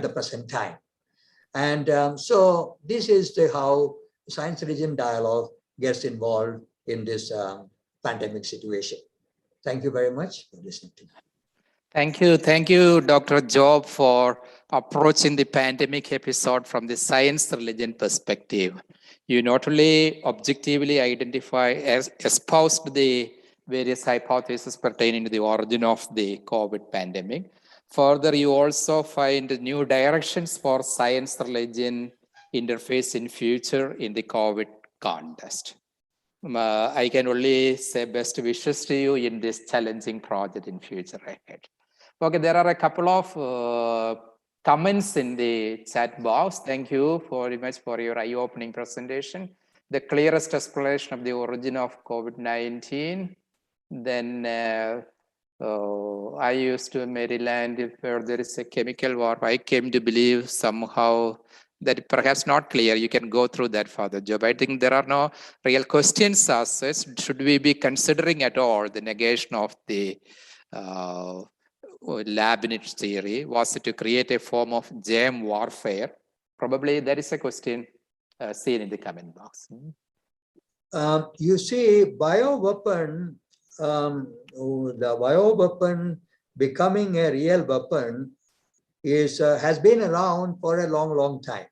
the present time. And so this is how science religion dialogue gets involved in this pandemic situation. Thank you very much for listening to me. Thank you, Dr. Job, for approaching the pandemic episode from the science religion perspective. You not only objectively espoused the various hypotheses pertaining to the origin of the COVID pandemic. Further, you also find new directions for science religion interface in future in the COVID context. I can only say best wishes to you in this challenging project in future ahead. Okay, there are a couple of comments in the chat box. Thank you very much for your eye-opening presentation. The clearest explanation of the origin of COVID-19. Then I used to Maryland where there is a chemical war. I came to believe somehow that perhaps not clear. You can go through that, Father Job. I think there are no real questions asked. Should we be considering at all the negation of the Leibniz theory? Was it to create a form of germ warfare? Probably there is a question seen in the comment box. You see, bioweapon, the bioweapon becoming a real weapon has been around for a long time.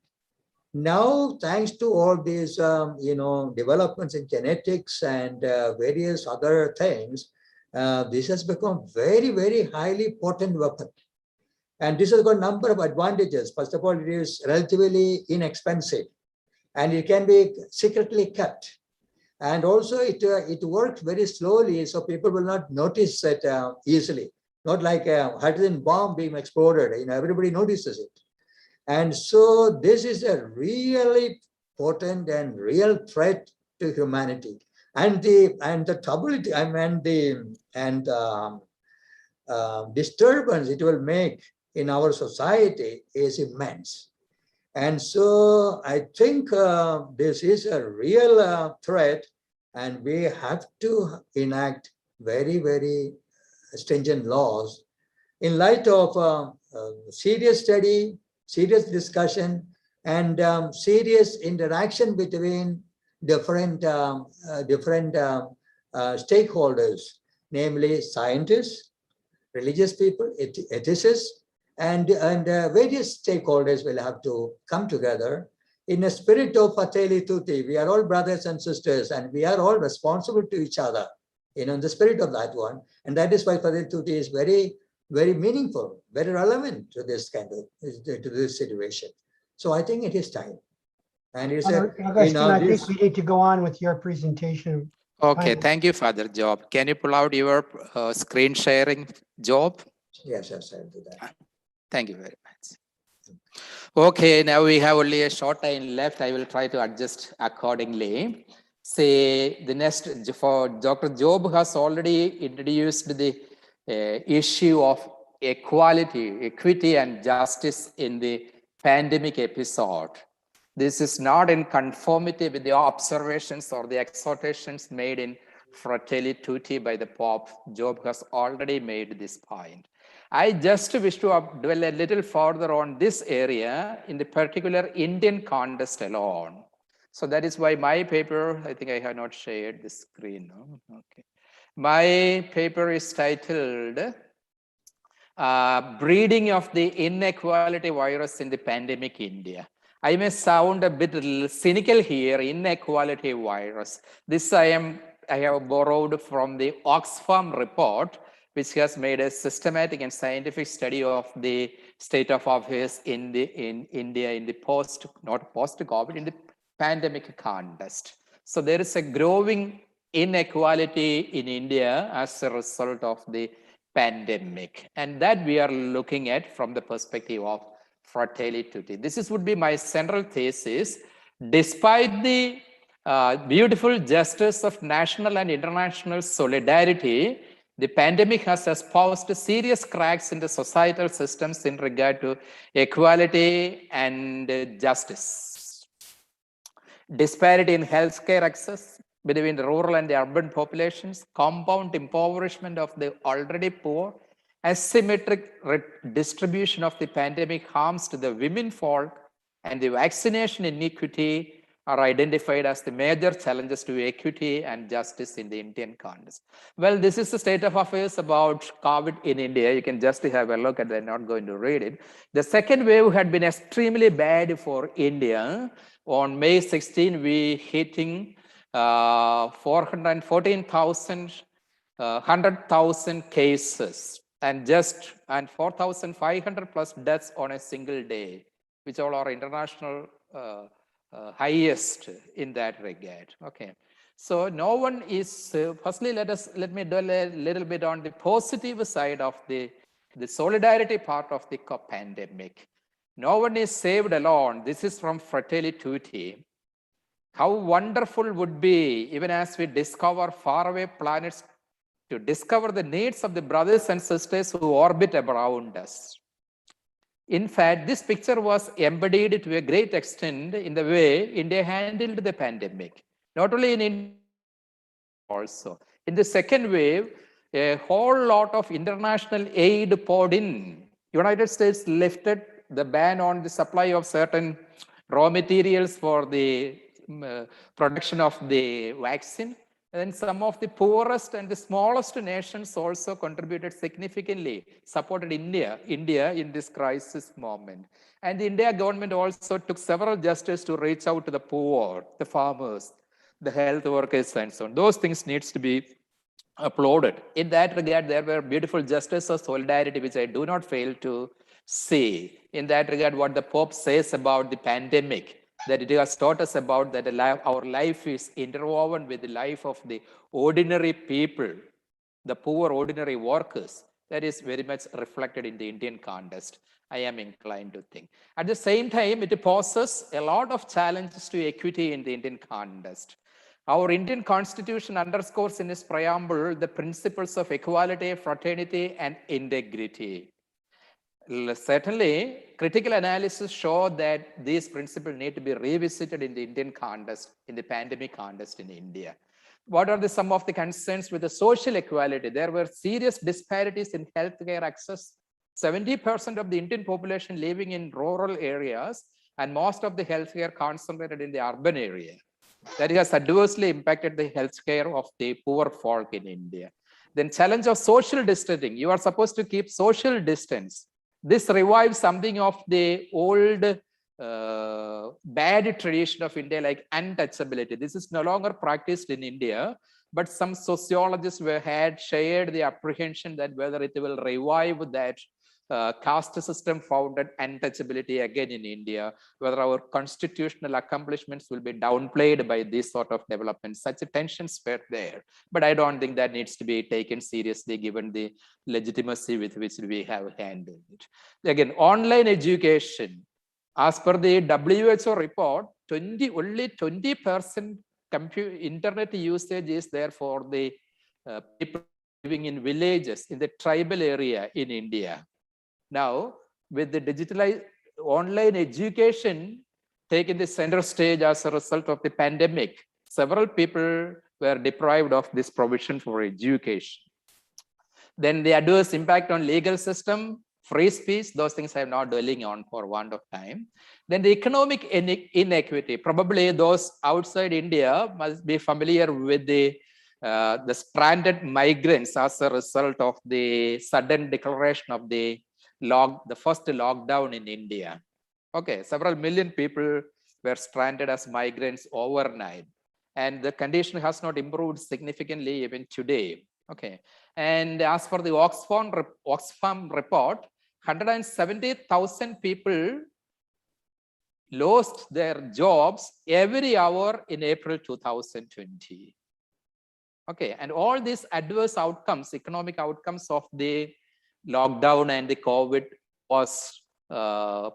Now, thanks to all these, developments in genetics and various other things, this has become very highly potent weapon. And this has got a number of advantages. First of all, it is relatively inexpensive and it can be secretly kept. And also it works very slowly, so people will not notice it easily. Not like a hydrogen bomb being exploded, everybody notices it. And so this is a really potent and real threat to humanity. And the trouble, disturbance it will make in our society is immense. And so I think this is a real threat, and we have to enact very stringent laws in light of serious study, serious discussion, and serious interaction between different stakeholders, namely scientists, religious people, ethicists, and various stakeholders will have to come together in a spirit of Fratelli Tutti. We are all brothers and sisters, and we are all responsible to each other, in the spirit of that one. And that is why Fratelli Tutti is very meaningful, very relevant to this to this situation. So I think it is time. And it's Augustine, I think we need to go on with your presentation. Okay, thank you, Father Job. Can you pull out your screen sharing, Job? Yes, I'll do that. Thank you very much. Okay, now we have only a short time left. I will try to adjust accordingly. Say the next, for Dr. Job has already introduced the issue of equity and justice in the pandemic episode. This is not in conformity with the observations or the exhortations made in Fratelli Tutti by the Pope. Job has already made this point. I just wish to dwell a little further on this area in the particular Indian context alone. So that is why my paper, I think I have not shared the screen. No? Okay. My paper is titled Breeding of the Inequality Virus in the Pandemic India. I may sound a bit cynical here, inequality virus. This I have borrowed from the Oxfam report, which has made a systematic and scientific study of the state of affairs in India in the not post-COVID, in the pandemic context. So there is a growing inequality in India as a result of the pandemic, and that we are looking at from the perspective of Fratelli Tutti. This would be my central thesis. Despite the beautiful gestures of national and international solidarity, the pandemic has exposed serious cracks in the societal systems in regard to equality and justice. Disparity in healthcare access between the rural and the urban populations, compound impoverishment of the already poor, asymmetric distribution of the pandemic harms to the women folk, and the vaccination inequity are identified as the major challenges to equity and justice in the Indian context. Well, this is the state of affairs about COVID in India. You can just have a look at it. I'm not going to read it. The second wave had been extremely bad for India. On May 16, we hitting 414,000, 100,000 cases and 4,500 plus deaths on a single day, which all are international highest in that regard. Okay, so no one is firstly let me dwell a little bit on the positive side of the solidarity part of the pandemic. No one is saved alone. This is from Fratelli Tutti. How wonderful would be, even as we discover faraway planets, to discover the needs of the brothers and sisters who orbit around us. In fact, this picture was embodied to a great extent in the way India handled the pandemic. Not only in India, also. In the second wave, a whole lot of international aid poured in. United States lifted the ban on the supply of certain raw materials for the production of the vaccine. And some of the poorest and the smallest nations also contributed significantly, supported India in this crisis moment. And the India government also took several gestures to reach out to the poor, the farmers, the health workers, and so on. Those things needs to be applauded. In that regard, there were beautiful gestures of solidarity, which I do not fail to see. In that regard, what the Pope says about the pandemic, that it has taught us about that our life is interwoven with the life of the ordinary people, the poor ordinary workers. That is very much reflected in the Indian context, I am inclined to think. At the same time, it poses a lot of challenges to equity in the Indian context. Our Indian Constitution underscores in its preamble the principles of equality, fraternity, and integrity. Certainly, critical analysis show that these principles need to be revisited in the Indian context, in the pandemic context in India. What are some of the concerns with the social equality? There were serious disparities in healthcare access. 70% of the Indian population living in rural areas, and most of the healthcare concentrated in the urban area. That has adversely impacted the healthcare of the poor folk in India. Then challenge of social distancing. You are supposed to keep social distance. This revives something of the old bad tradition of India, like untouchability. This is no longer practiced in India, but some sociologists had shared the apprehension that whether it will revive that caste system founded untouchability again in India, whether our constitutional accomplishments will be downplayed by this sort of development. Such tensions were there, but I don't think that needs to be taken seriously given the legitimacy with which we have handled it. Again, online education, as per the WHO report, only 20% internet usage is there for the people living in villages, in the tribal area in India. Now, with the digitalized online education taking the center stage as a result of the pandemic, several people were deprived of this provision for education. Then the adverse impact on legal system, free speech, those things I'm not dwelling on for want of time. Then the economic inequity, probably those outside India must be familiar with the stranded migrants as a result of the sudden declaration of the first lockdown in India. Okay, several million people were stranded as migrants overnight, and the condition has not improved significantly even today. Okay, and as for the Oxfam report, 170,000 people lost their jobs every hour in April 2020. Okay, and all these adverse outcomes, economic outcomes of the lockdown and the COVID was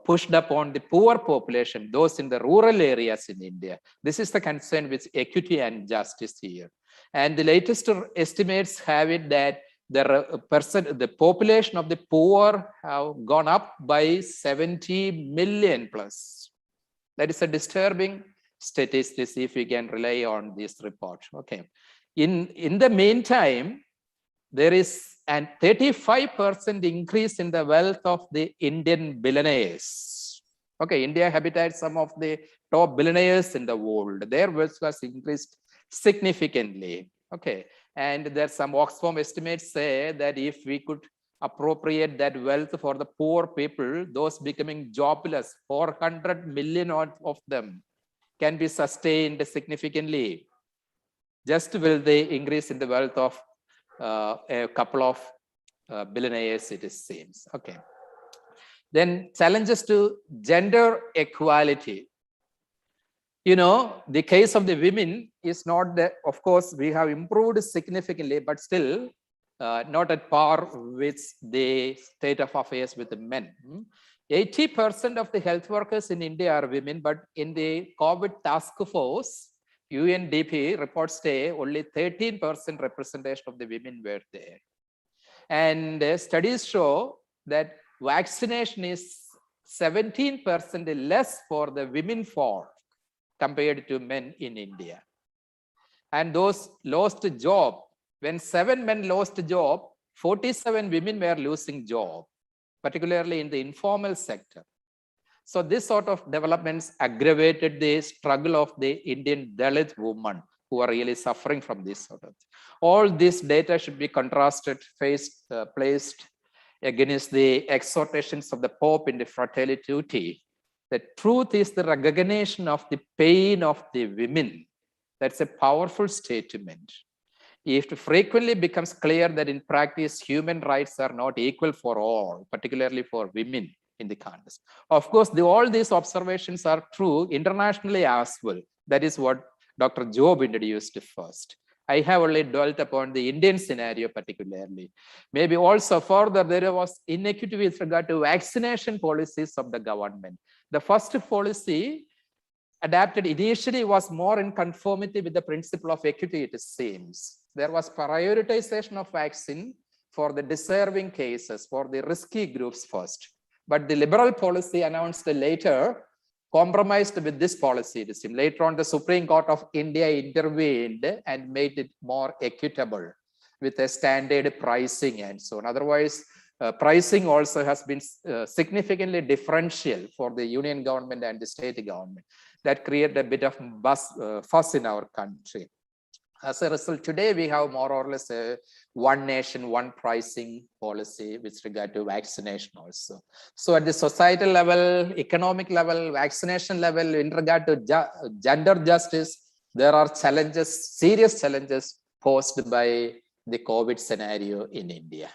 pushed upon the poor population, those in the rural areas in India. This is the concern with equity and justice here. And the latest estimates have it that the population of the poor have gone up by 70 million plus. That is a disturbing statistic if we can rely on this report. Okay. In the meantime, there is a 35% increase in the wealth of the Indian billionaires. Okay, India habitates some of the top billionaires in the world. Their wealth was increased significantly. Okay, and there's some Oxfam estimates say that if we could appropriate that wealth for the poor people, those becoming jobless, 400 million of them can be sustained significantly. Just will they increase in the wealth of a couple of billionaires, it seems. Okay. Then challenges to gender equality. You know, the case of the women is not that, of course, we have improved significantly, but still not at par with the state of affairs with the men. 80% of the health workers in India are women, but in the COVID task force, UNDP reports say only 13% representation of the women were there. And studies show that vaccination is 17% less for the women folk compared to men in India. And those lost job, when 7 men lost job, 47 women were losing job, particularly in the informal sector. So this sort of developments aggravated the struggle of the Indian Dalit women who are really suffering from this sort of thing. All this data should be contrasted, placed against the exhortations of the Pope in the Fratelli Tutti. The truth is the recognition of the pain of the women. That's a powerful statement. It frequently becomes clear that in practice, human rights are not equal for all, particularly for women in the context. Of course, all these observations are true internationally as well. That is what Dr. Job introduced first. I have only dwelt upon the Indian scenario particularly. Maybe also further, there was inequity with regard to vaccination policies of the government. The first policy adapted initially was more in conformity with the principle of equity, it seems. There was prioritization of vaccine for the deserving cases, for the risky groups first. But the liberal policy announced later compromised with this policy. It seems. Later on, the Supreme Court of India intervened and made it more equitable with a standard pricing and so on. Otherwise, pricing also has been significantly differential for the union government and the state government. That created a bit of fuss in our country. As a result, today we have more or less a one nation, one pricing policy with regard to vaccination also. So at the societal level, economic level, vaccination level, in regard to gender justice, there are challenges, serious challenges posed by the COVID scenario in India.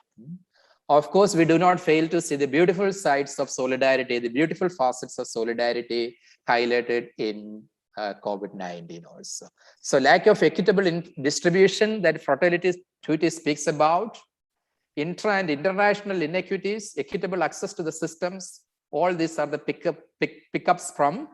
Of course, we do not fail to see the beautiful sides of solidarity, the beautiful facets of solidarity highlighted in COVID-19 also. So lack of equitable distribution that Fratelli Tutti speaks about, intra and international inequities, equitable access to the systems, all these are the pickups from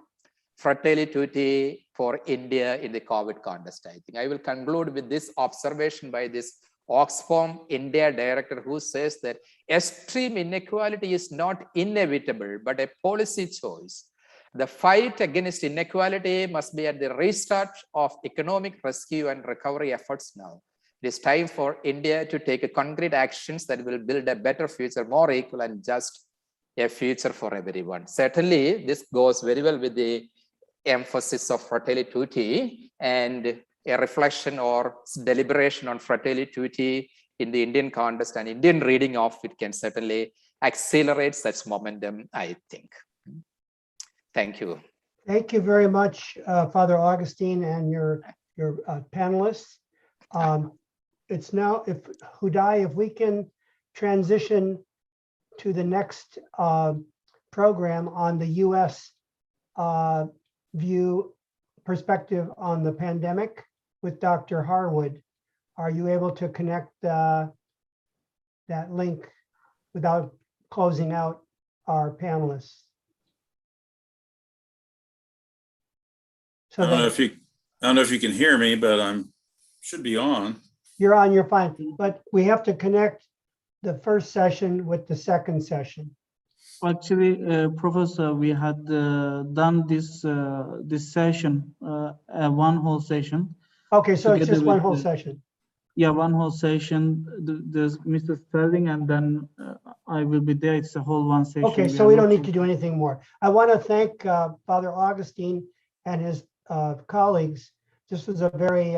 Fratelli Tutti for India in the COVID context. I think I will conclude with this observation by this Oxfam India director who says that extreme inequality is not inevitable, but a policy choice. The fight against inequality must be at the restart of economic rescue and recovery efforts now. It is time for India to take concrete actions that will build a better future, more equal and just a future for everyone. Certainly, this goes very well with the emphasis of Fratelli Tutti and a reflection or deliberation on Fratelli Tutti in the Indian context and Indian reading of it can certainly accelerate such momentum, I think. Thank you. Thank you very much, Father Augustine and your panelists. It's now, Hudai, if we can transition to the next program on the U.S. view perspective on the pandemic with Dr. Harwood. Are you able to connect that link without closing out our panelists? So I don't know if you can hear me, but I'm should be on. You're on, you're fine. But we have to connect the first session with the second session. Actually, Professor, we had done this session, one whole session. Okay, so it's just one whole the, session. Yeah, one whole session. There's Mr. Sterling, and then I will be there. It's a whole one session. Okay, so we don't need to do anything more. I want to thank Father Augustine and his colleagues. This was a very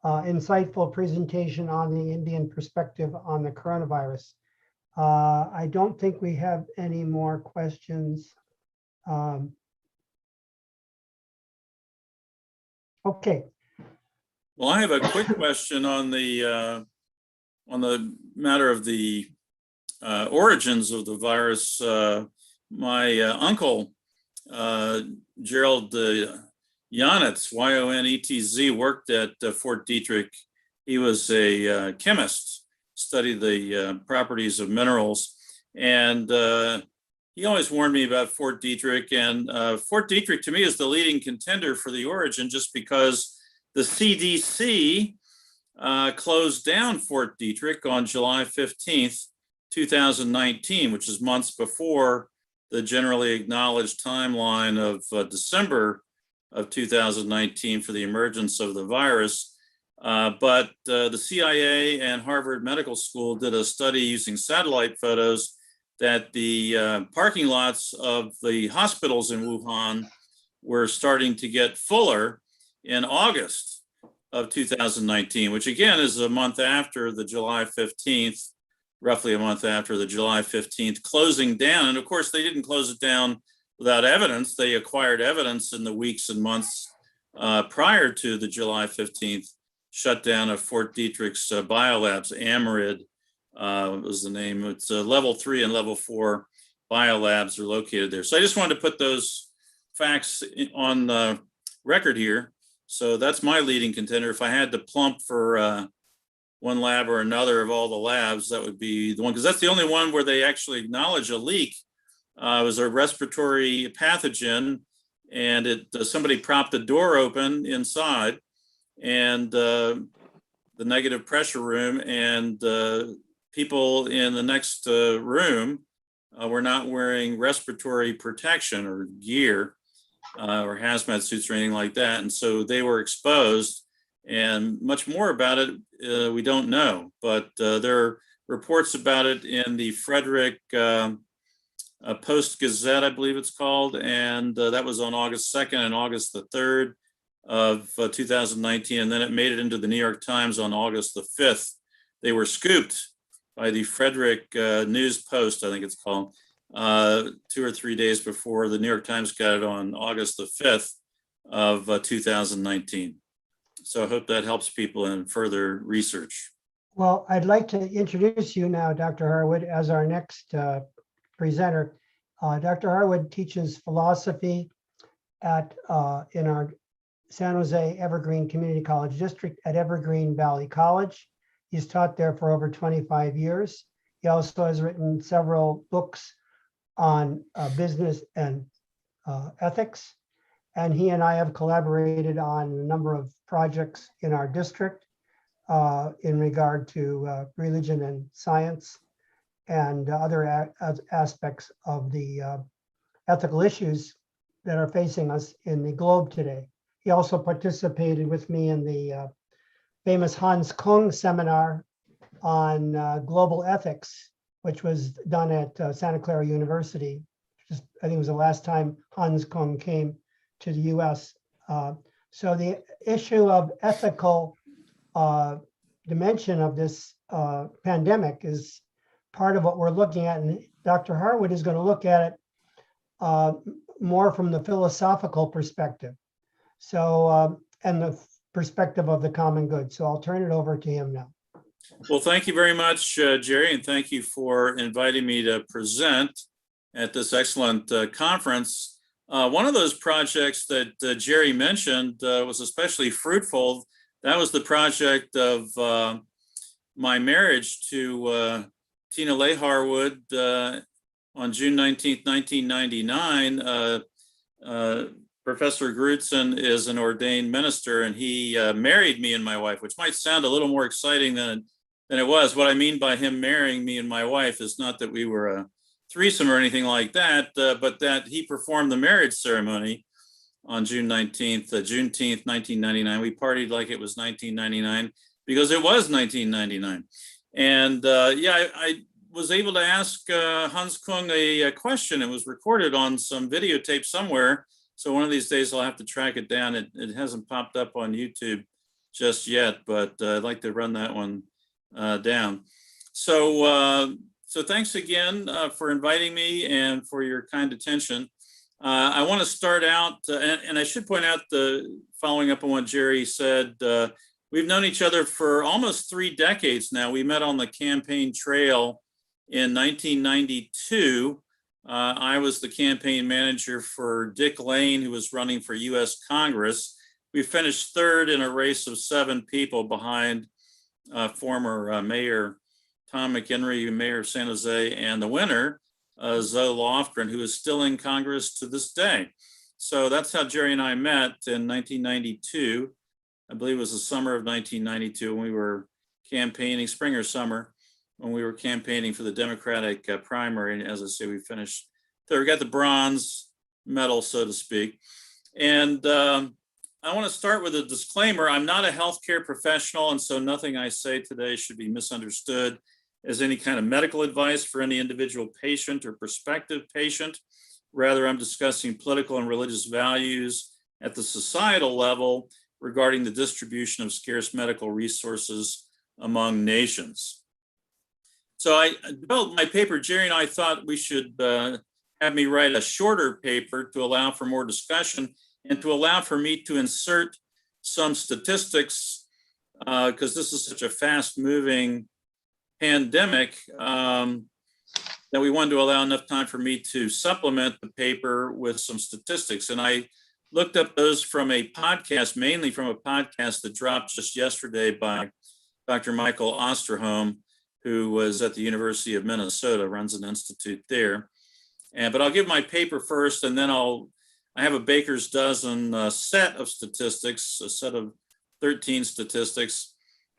insightful presentation on the Indian perspective on the coronavirus. I don't think we have any more questions. Okay. Well, I have a quick question on the matter of the origins of the virus. My uncle, Gerald Yonetz, Y-O-N-E-T-Z, worked at Fort Detrick. He was a chemist, studied the properties of minerals, and he always warned me about Fort Detrick. And Fort Detrick, to me, is the leading contender for the origin, just because the CDC closed down Fort Detrick on July 15th, 2019, which is months before the generally acknowledged timeline of December of 2019 for the emergence of the virus. But the CIA and Harvard Medical School did a study using satellite photos that the parking lots of the hospitals in Wuhan were starting to get fuller in August of 2019, which again is a month after the July 15th, roughly a month after the July 15th closing down. And of course, they didn't close it down without evidence. They acquired evidence in the weeks and months prior to the July 15th shutdown of Fort Detrick's biolabs. Amarid was the name. It's level 3 and level 4 biolabs are located there. So I just wanted to put those facts on record here. So that's my leading contender. If I had to plump for one lab or another of all the labs, that would be the one, because that's the only one where they actually acknowledge a leak. It was a respiratory pathogen, and somebody propped the door open inside, and the negative pressure room, and people in the next room were not wearing respiratory protection or gear or hazmat suits or anything like that. And so they were exposed, and much more about it, we don't know, but there are reports about it in the Frederick Post Gazette, I believe it's called. And that was on August 2nd and August the 3rd of 2019. And then it made it into the New York Times on August the 5th. They were scooped by the Frederick News Post, I think it's called, 2 or 3 days before the New York Times got it on August the 5th of 2019. So I hope that helps people in further research. Well, I'd like to introduce you now, Dr. Harwood, as our next presenter. Dr. Harwood teaches philosophy in our San Jose Evergreen Community College District at Evergreen Valley College. He's taught there for over 25 years. He also has written several books on business and ethics. And he and I have collaborated on a number of projects in our district in regard to religion and science and other aspects of the ethical issues that are facing us in the globe today. He also participated with me in the famous Hans Kung seminar on global ethics, which was done at Santa Clara University. I think it was the last time Hans Kung came to the US. So the issue of ethical dimension of this pandemic is part of what we're looking at. And Dr. Harwood is going to look at it more from the philosophical perspective. So, and the perspective of the common good. So I'll turn it over to him now. Well, thank you very much, Jerry, and thank you for inviting me to present at this excellent conference. One of those projects that Jerry mentioned was especially fruitful. That was the project of my marriage to Tina Leigh Harwood on June 19th, 1999. Professor Grutson is an ordained minister, and he married me and my wife, which might sound a little more exciting than it was. What I mean by him marrying me and my wife is not that we were a threesome or anything like that, but that he performed the marriage ceremony on June 19th, Juneteenth, 1999. We partied like it was 1999 because it was 1999. And I was able to ask Hans Kung a question. It was recorded on some videotape somewhere. So one of these days I'll have to track it down. It hasn't popped up on YouTube just yet, but I'd like to run that one down. So thanks again for inviting me and for your kind attention. I want to start out, and I should point out, following up on what Jerry said, we've known each other for almost 3 decades now. We met on the campaign trail in 1992. I was the campaign manager for Dick Lane, who was running for US Congress. We finished 3rd in a race of 7 people behind former Mayor Tom McHenry, Mayor of San Jose, and the winner, Zoe Lofgren, who is still in Congress to this day. So that's how Jerry and I met in 1992. I believe it was the summer of 1992 when we were campaigning, spring or summer, when we were campaigning for the Democratic primary. And as I say, we finished So we got the bronze medal, so to speak. And I want to start with a disclaimer. I'm not a healthcare professional, and so nothing I say today should be misunderstood as any kind of medical advice for any individual patient or prospective patient. Rather, I'm discussing political and religious values at the societal level regarding the distribution of scarce medical resources among nations. So I developed my paper. Jerry and I thought we should have me write a shorter paper to allow for more discussion and to allow for me to insert some statistics, because this is such a fast-moving pandemic, that we wanted to allow enough time for me to supplement the paper with some statistics. And I looked up those from a podcast, mainly from a podcast that dropped just yesterday by Dr. Michael Osterholm, who was at the University of Minnesota, runs an institute there. But I'll give my paper first, and then I have a baker's dozen set of statistics, a set of 13 statistics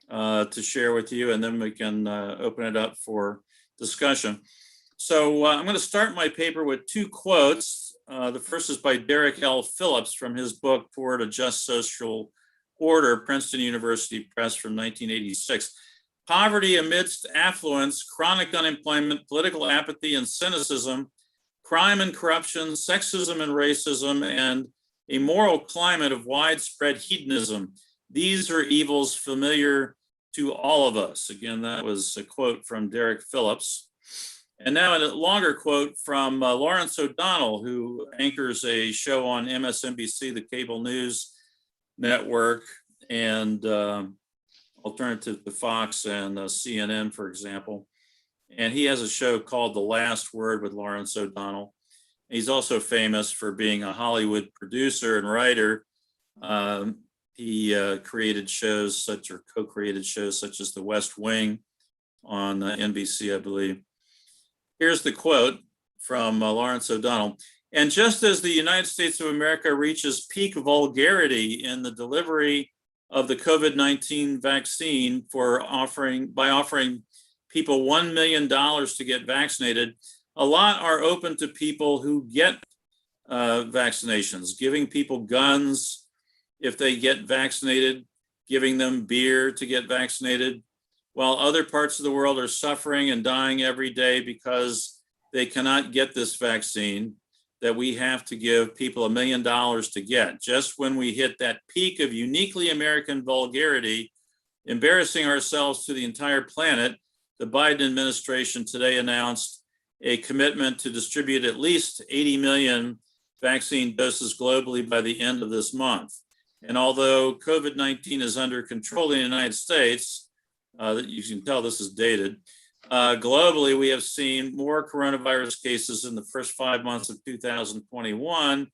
to share with you, and then we can open it up for discussion. So I'm going to start my paper with two quotes. The first is by Derek L. Phillips from his book, Toward a Just Social Order, Princeton University Press from 1986. Poverty amidst affluence, chronic unemployment, political apathy and cynicism, crime and corruption, sexism and racism, and a moral climate of widespread hedonism. These are evils familiar to all of us. Again, that was a quote from Derek Phillips. And now a longer quote from Lawrence O'Donnell, who anchors a show on MSNBC, the cable news network, and alternative to Fox and CNN, for example. And he has a show called The Last Word with Lawrence O'Donnell. He's also famous for being a Hollywood producer and writer. He created shows co-created shows such as The West Wing on NBC, I believe. Here's the quote from Lawrence O'Donnell. And just as the United States of America reaches peak vulgarity in the delivery of the COVID-19 vaccine by offering people $1 million to get vaccinated, a lot are open to people who get vaccinations, giving people guns if they get vaccinated, giving them beer to get vaccinated, while other parts of the world are suffering and dying every day because they cannot get this vaccine that we have to give people $1 million to get. Just when we hit that peak of uniquely American vulgarity, embarrassing ourselves to the entire planet, the Biden administration today announced a commitment to distribute at least 80 million vaccine doses globally by the end of this month. And although COVID-19 is under control in the United States, you can tell this is dated, globally, we have seen more coronavirus cases in the first 5 months of 2021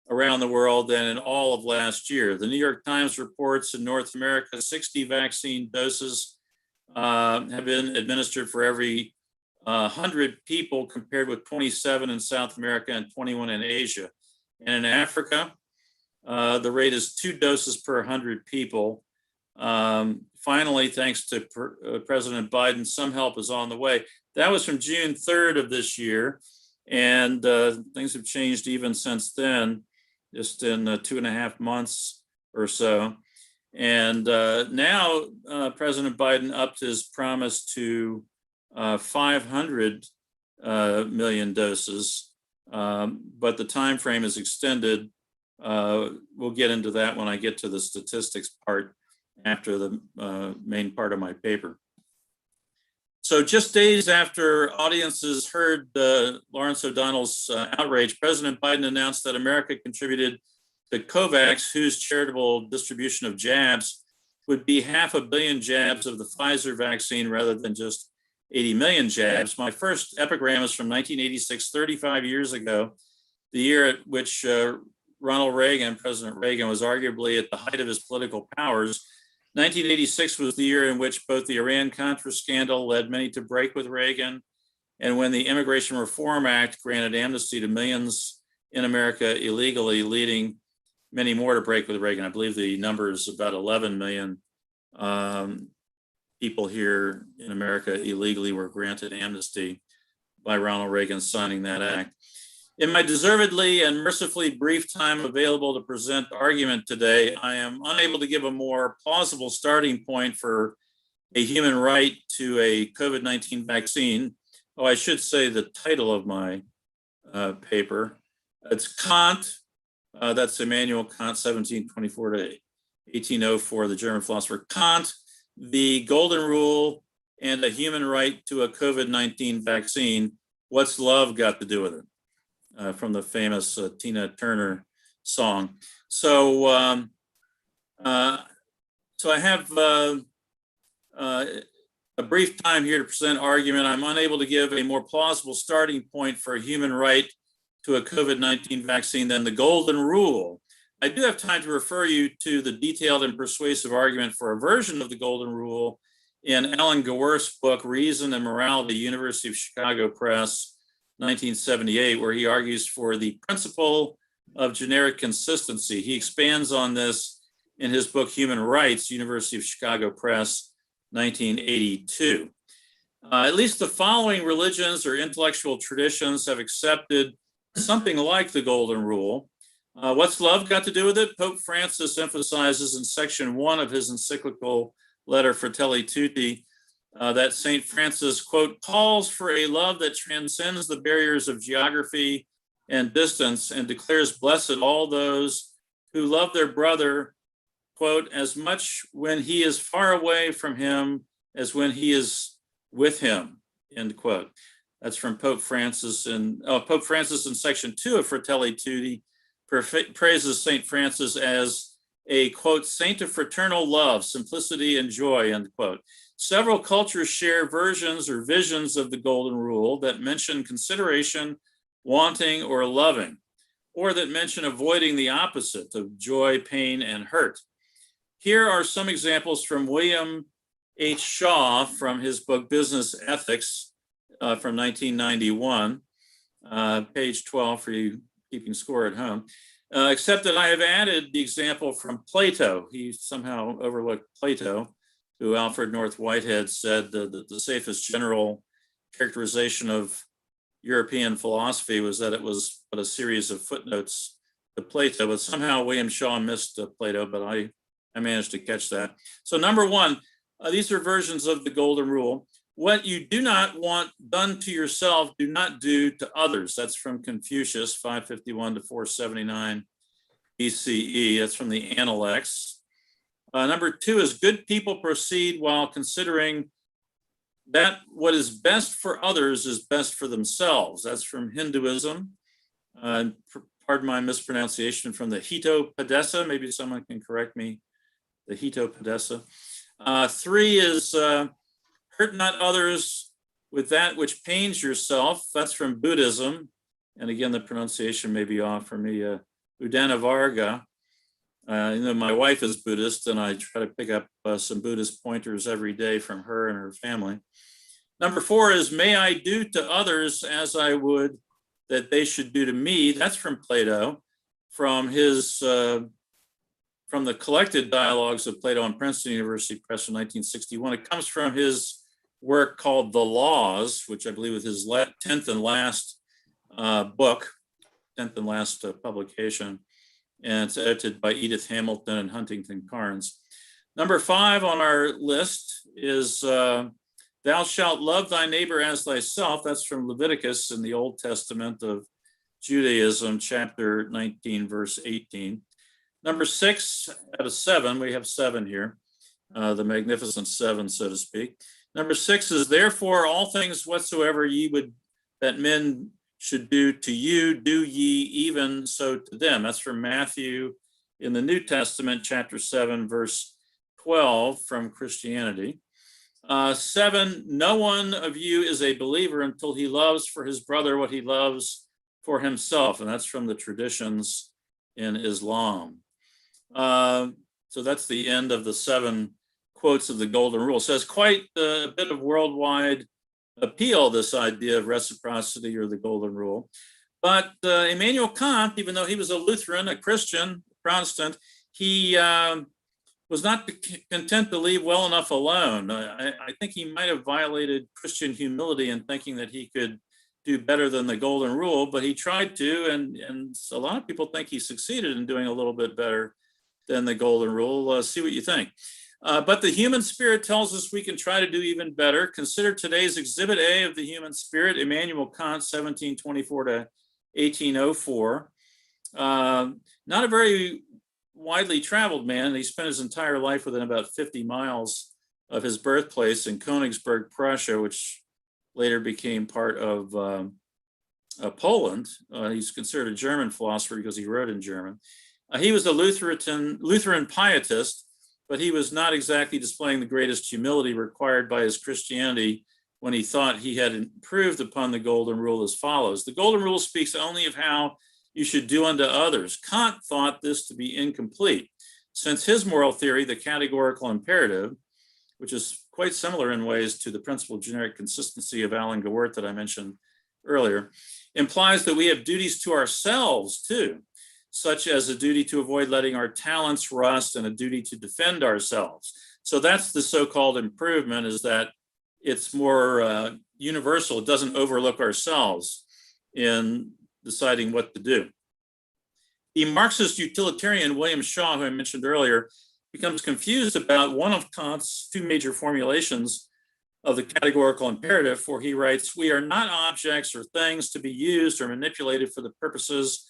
around the world than in all of last year. The New York Times reports in North America, 60 vaccine doses have been administered for every 100 people, compared with 27 in South America and 21 in Asia. And in Africa, the rate is 2 doses per 100 people. Finally, thanks to President Biden, some help is on the way. That was from June 3rd of this year, and things have changed even since then, just in 2.5 months or so. And now President Biden upped his promise to 500 million doses, but the time frame is extended. We'll get into that when I get to the statistics part after the main part of my paper. So just days after audiences heard Lawrence O'Donnell's outrage, President Biden announced that America contributed to COVAX, whose charitable distribution of jabs would be 500 million jabs of the Pfizer vaccine rather than just 80 million jabs. My first epigram is from 1986, 35 years ago, the year at which Ronald Reagan, President Reagan, was arguably at the height of his political powers. 1986 was the year in which both the Iran-Contra scandal led many to break with Reagan, and when the Immigration Reform Act granted amnesty to millions in America illegally, leading many more to break with Reagan. I believe the number is about 11 million people here in America illegally were granted amnesty by Ronald Reagan signing that act. In my deservedly and mercifully brief time available to present argument today, I am unable to give a more plausible starting point for a human right to a COVID-19 vaccine. Oh, I should say the title of my paper. It's Kant, that's Immanuel Kant, 1724 to 1804, the German philosopher. Kant, the Golden Rule, and a human right to a COVID-19 vaccine. What's love got to do with it? From the famous Tina Turner song. So, I have a brief time here to present argument. I'm unable to give a more plausible starting point for a human right to a COVID-19 vaccine than the Golden Rule. I do have time to refer you to the detailed and persuasive argument for a version of the Golden Rule in Alan Gewerf's book, Reason and Morality, University of Chicago Press, 1978, where he argues for the principle of generic consistency. He expands on this in his book, Human Rights, University of Chicago Press, 1982. At least the following religions or intellectual traditions have accepted something like the Golden Rule. What's love got to do with it? Pope Francis emphasizes in section 1 of his encyclical letter Fratelli Tutti that St. Francis, quote, calls for a love that transcends the barriers of geography and distance and declares blessed all those who love their brother, quote, as much when he is far away from him as when he is with him, end quote. That's from Pope Francis. And Pope Francis in section 2 of Fratelli Tutti praises St. Francis as a, quote, saint of fraternal love, simplicity, and joy, end quote. Several cultures share versions or visions of the Golden Rule that mention consideration, wanting, or loving, or that mention avoiding the opposite of joy, pain, and hurt. Here are some examples from William H. Shaw from his book, Business Ethics, from 1991, page 12 for you keeping score at home. Except that I have added the example from Plato. He somehow overlooked Plato, who Alfred North Whitehead said that the safest general characterization of European philosophy was that it was but a series of footnotes to Plato, but somehow William Shaw missed Plato, but I managed to catch that. So number one, these are versions of the Golden Rule. What you do not want done to yourself, do not do to others. That's from Confucius, 551 to 479 BCE. That's from the Analects. Number two is good people proceed while considering that what is best for others is best for themselves. That's from Hinduism. Pardon my mispronunciation, from the Hitopadesa. Maybe someone can correct me. The Hitopadesa. Three is hurt not others with that which pains yourself. That's from Buddhism. And again, the pronunciation may be off for me. Udana. My wife is Buddhist, and I try to pick up some Buddhist pointers every day from her and her family. Number four is, may I do to others as I would that they should do to me. That's from Plato, from his, from the collected dialogues of Plato on Princeton University Press in 1961. It comes from his work called The Laws, which I believe is his 10th and last book, 10th and last publication. And it's edited by Edith Hamilton and Huntington Carnes. Number five on our list is thou shalt love thy neighbor as thyself. That's from Leviticus in the Old Testament of Judaism, chapter 19, verse 18. Number six out of seven, we have seven here, the magnificent seven, so to speak. Number six is, therefore all things whatsoever ye would that men should do to you, do ye even so to them. That's from Matthew in the New Testament, chapter 7, verse 12 from Christianity. Seven, no one of you is a believer until he loves for his brother what he loves for himself. And that's from the traditions in Islam. So that's the end of the seven quotes of the Golden Rule. So it's quite a bit of worldwide appeal, this idea of reciprocity or the Golden Rule. But Immanuel Kant, even though he was a Lutheran, a Christian, Protestant, he was not content to leave well enough alone. I think he might have violated Christian humility in thinking that he could do better than the golden rule, but he tried to, and a lot of people think he succeeded in doing a little bit better than the golden rule. See what you think. But the human spirit tells us we can try to do even better. Consider today's Exhibit A of the human spirit, Immanuel Kant, 1724 to 1804. Not a very widely traveled man. He spent his entire life within about 50 miles of his birthplace in Königsberg, Prussia, which later became part of Poland. He's considered a German philosopher because he wrote in German. He was a Lutheran pietist, but he was not exactly displaying the greatest humility required by his Christianity when he thought he had improved upon the golden rule as follows. The golden rule speaks only of how you should do unto others. Kant thought this to be incomplete, since his moral theory, the categorical imperative, which is quite similar in ways to the principle of generic consistency of Alan Gewirth that I mentioned earlier, implies that we have duties to ourselves too, such as a duty to avoid letting our talents rust and a duty to defend ourselves. So that's the so-called improvement, is that it's more universal. It doesn't overlook ourselves in deciding what to do. The Marxist utilitarian William Shaw, who I mentioned earlier, becomes confused about one of Kant's two major formulations of the categorical imperative, for he writes, "We are not objects or things to be used or manipulated for the purposes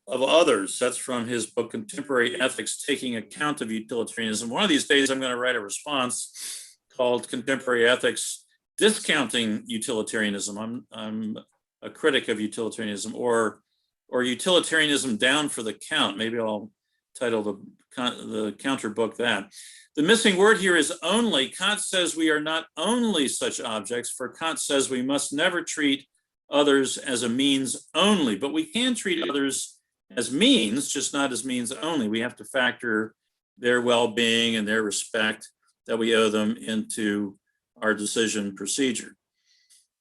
of others." That's from his book, Contemporary Ethics, Taking Account of Utilitarianism. One of these days, I'm going to write a response called Contemporary Ethics, Discounting Utilitarianism. I'm a critic of utilitarianism, or utilitarianism down for the count. Maybe I'll title the counter book that. The missing word here is only. Kant says we are not only such objects, for Kant says we must never treat others as a means only, but we can treat others as means, just not as means only. We have to factor their well-being and their respect that we owe them into our decision procedure.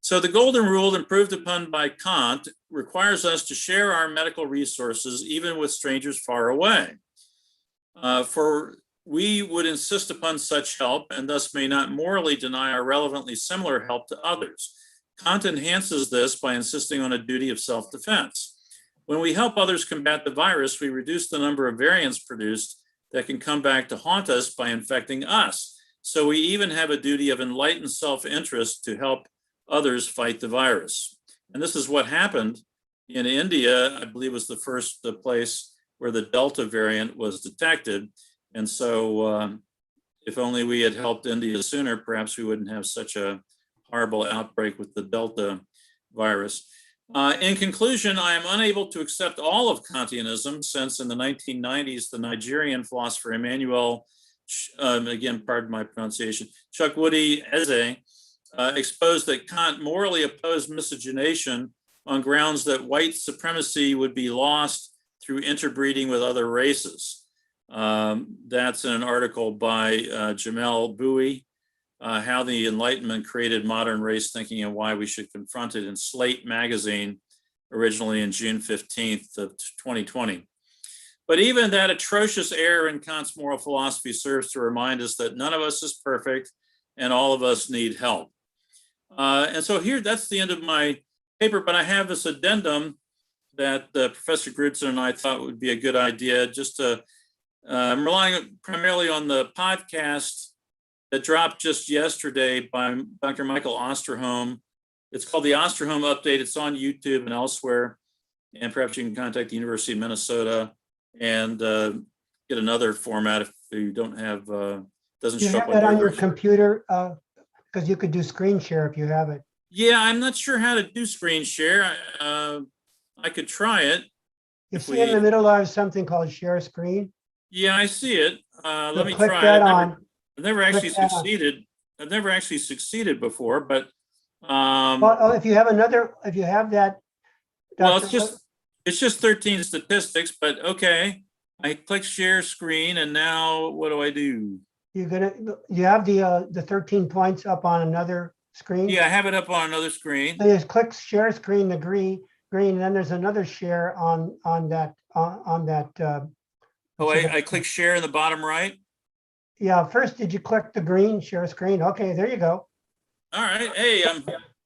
So the golden rule, improved upon by Kant, requires us to share our medical resources even with strangers far away. For we would insist upon such help and thus may not morally deny our relevantly similar help to others. Kant enhances this by insisting on a duty of self-defense. When we help others combat the virus, we reduce the number of variants produced that can come back to haunt us by infecting us. So we even have a duty of enlightened self-interest to help others fight the virus. And this is what happened in India. I believe was the first place where the Delta variant was detected. And so if only we had helped India sooner, perhaps we wouldn't have such a horrible outbreak with the Delta virus. In conclusion, I am unable to accept all of Kantianism, since in the 1990s, the Nigerian philosopher Immanuel, again, pardon my pronunciation, Chukwudi Eze, exposed that Kant morally opposed miscegenation on grounds that white supremacy would be lost through interbreeding with other races. That's in an article by Jamel Bowie, How the Enlightenment Created Modern Race Thinking and Why We Should Confront It, in Slate magazine, originally in June 15th of 2020. But even that atrocious error in Kant's moral philosophy serves to remind us that none of us is perfect and all of us need help. And so here, that's the end of my paper, but I have this addendum that Professor Grudson and I thought would be a good idea, just to, I'm relying primarily on the podcast that dropped just yesterday by Dr. Michael Osterholm. It's called the Osterholm Update. It's on YouTube and elsewhere. And perhaps you can contact the University of Minnesota and get another format if you don't have, doesn't Do you show have up that on your version. computer? Because you could do screen share if you have it. Yeah, I'm not sure how to do screen share. I could try it. You If see in the we- middle, I have something called share screen. Yeah, I see it. So Let me click try. that I've on. never actually Click that on. succeeded. I've never actually succeeded before, but Well, if you have that. well, Dr. it's just 13 statistics, but okay. I click share screen and now what do I do? You have the 13 points up on another screen. Yeah, I have it up on another screen. So you just click share screen, the green, and then there's another share on that. Oh, I click share in the bottom right. Yeah, first, did you click the green share screen? Okay, there you go. All right. Hey,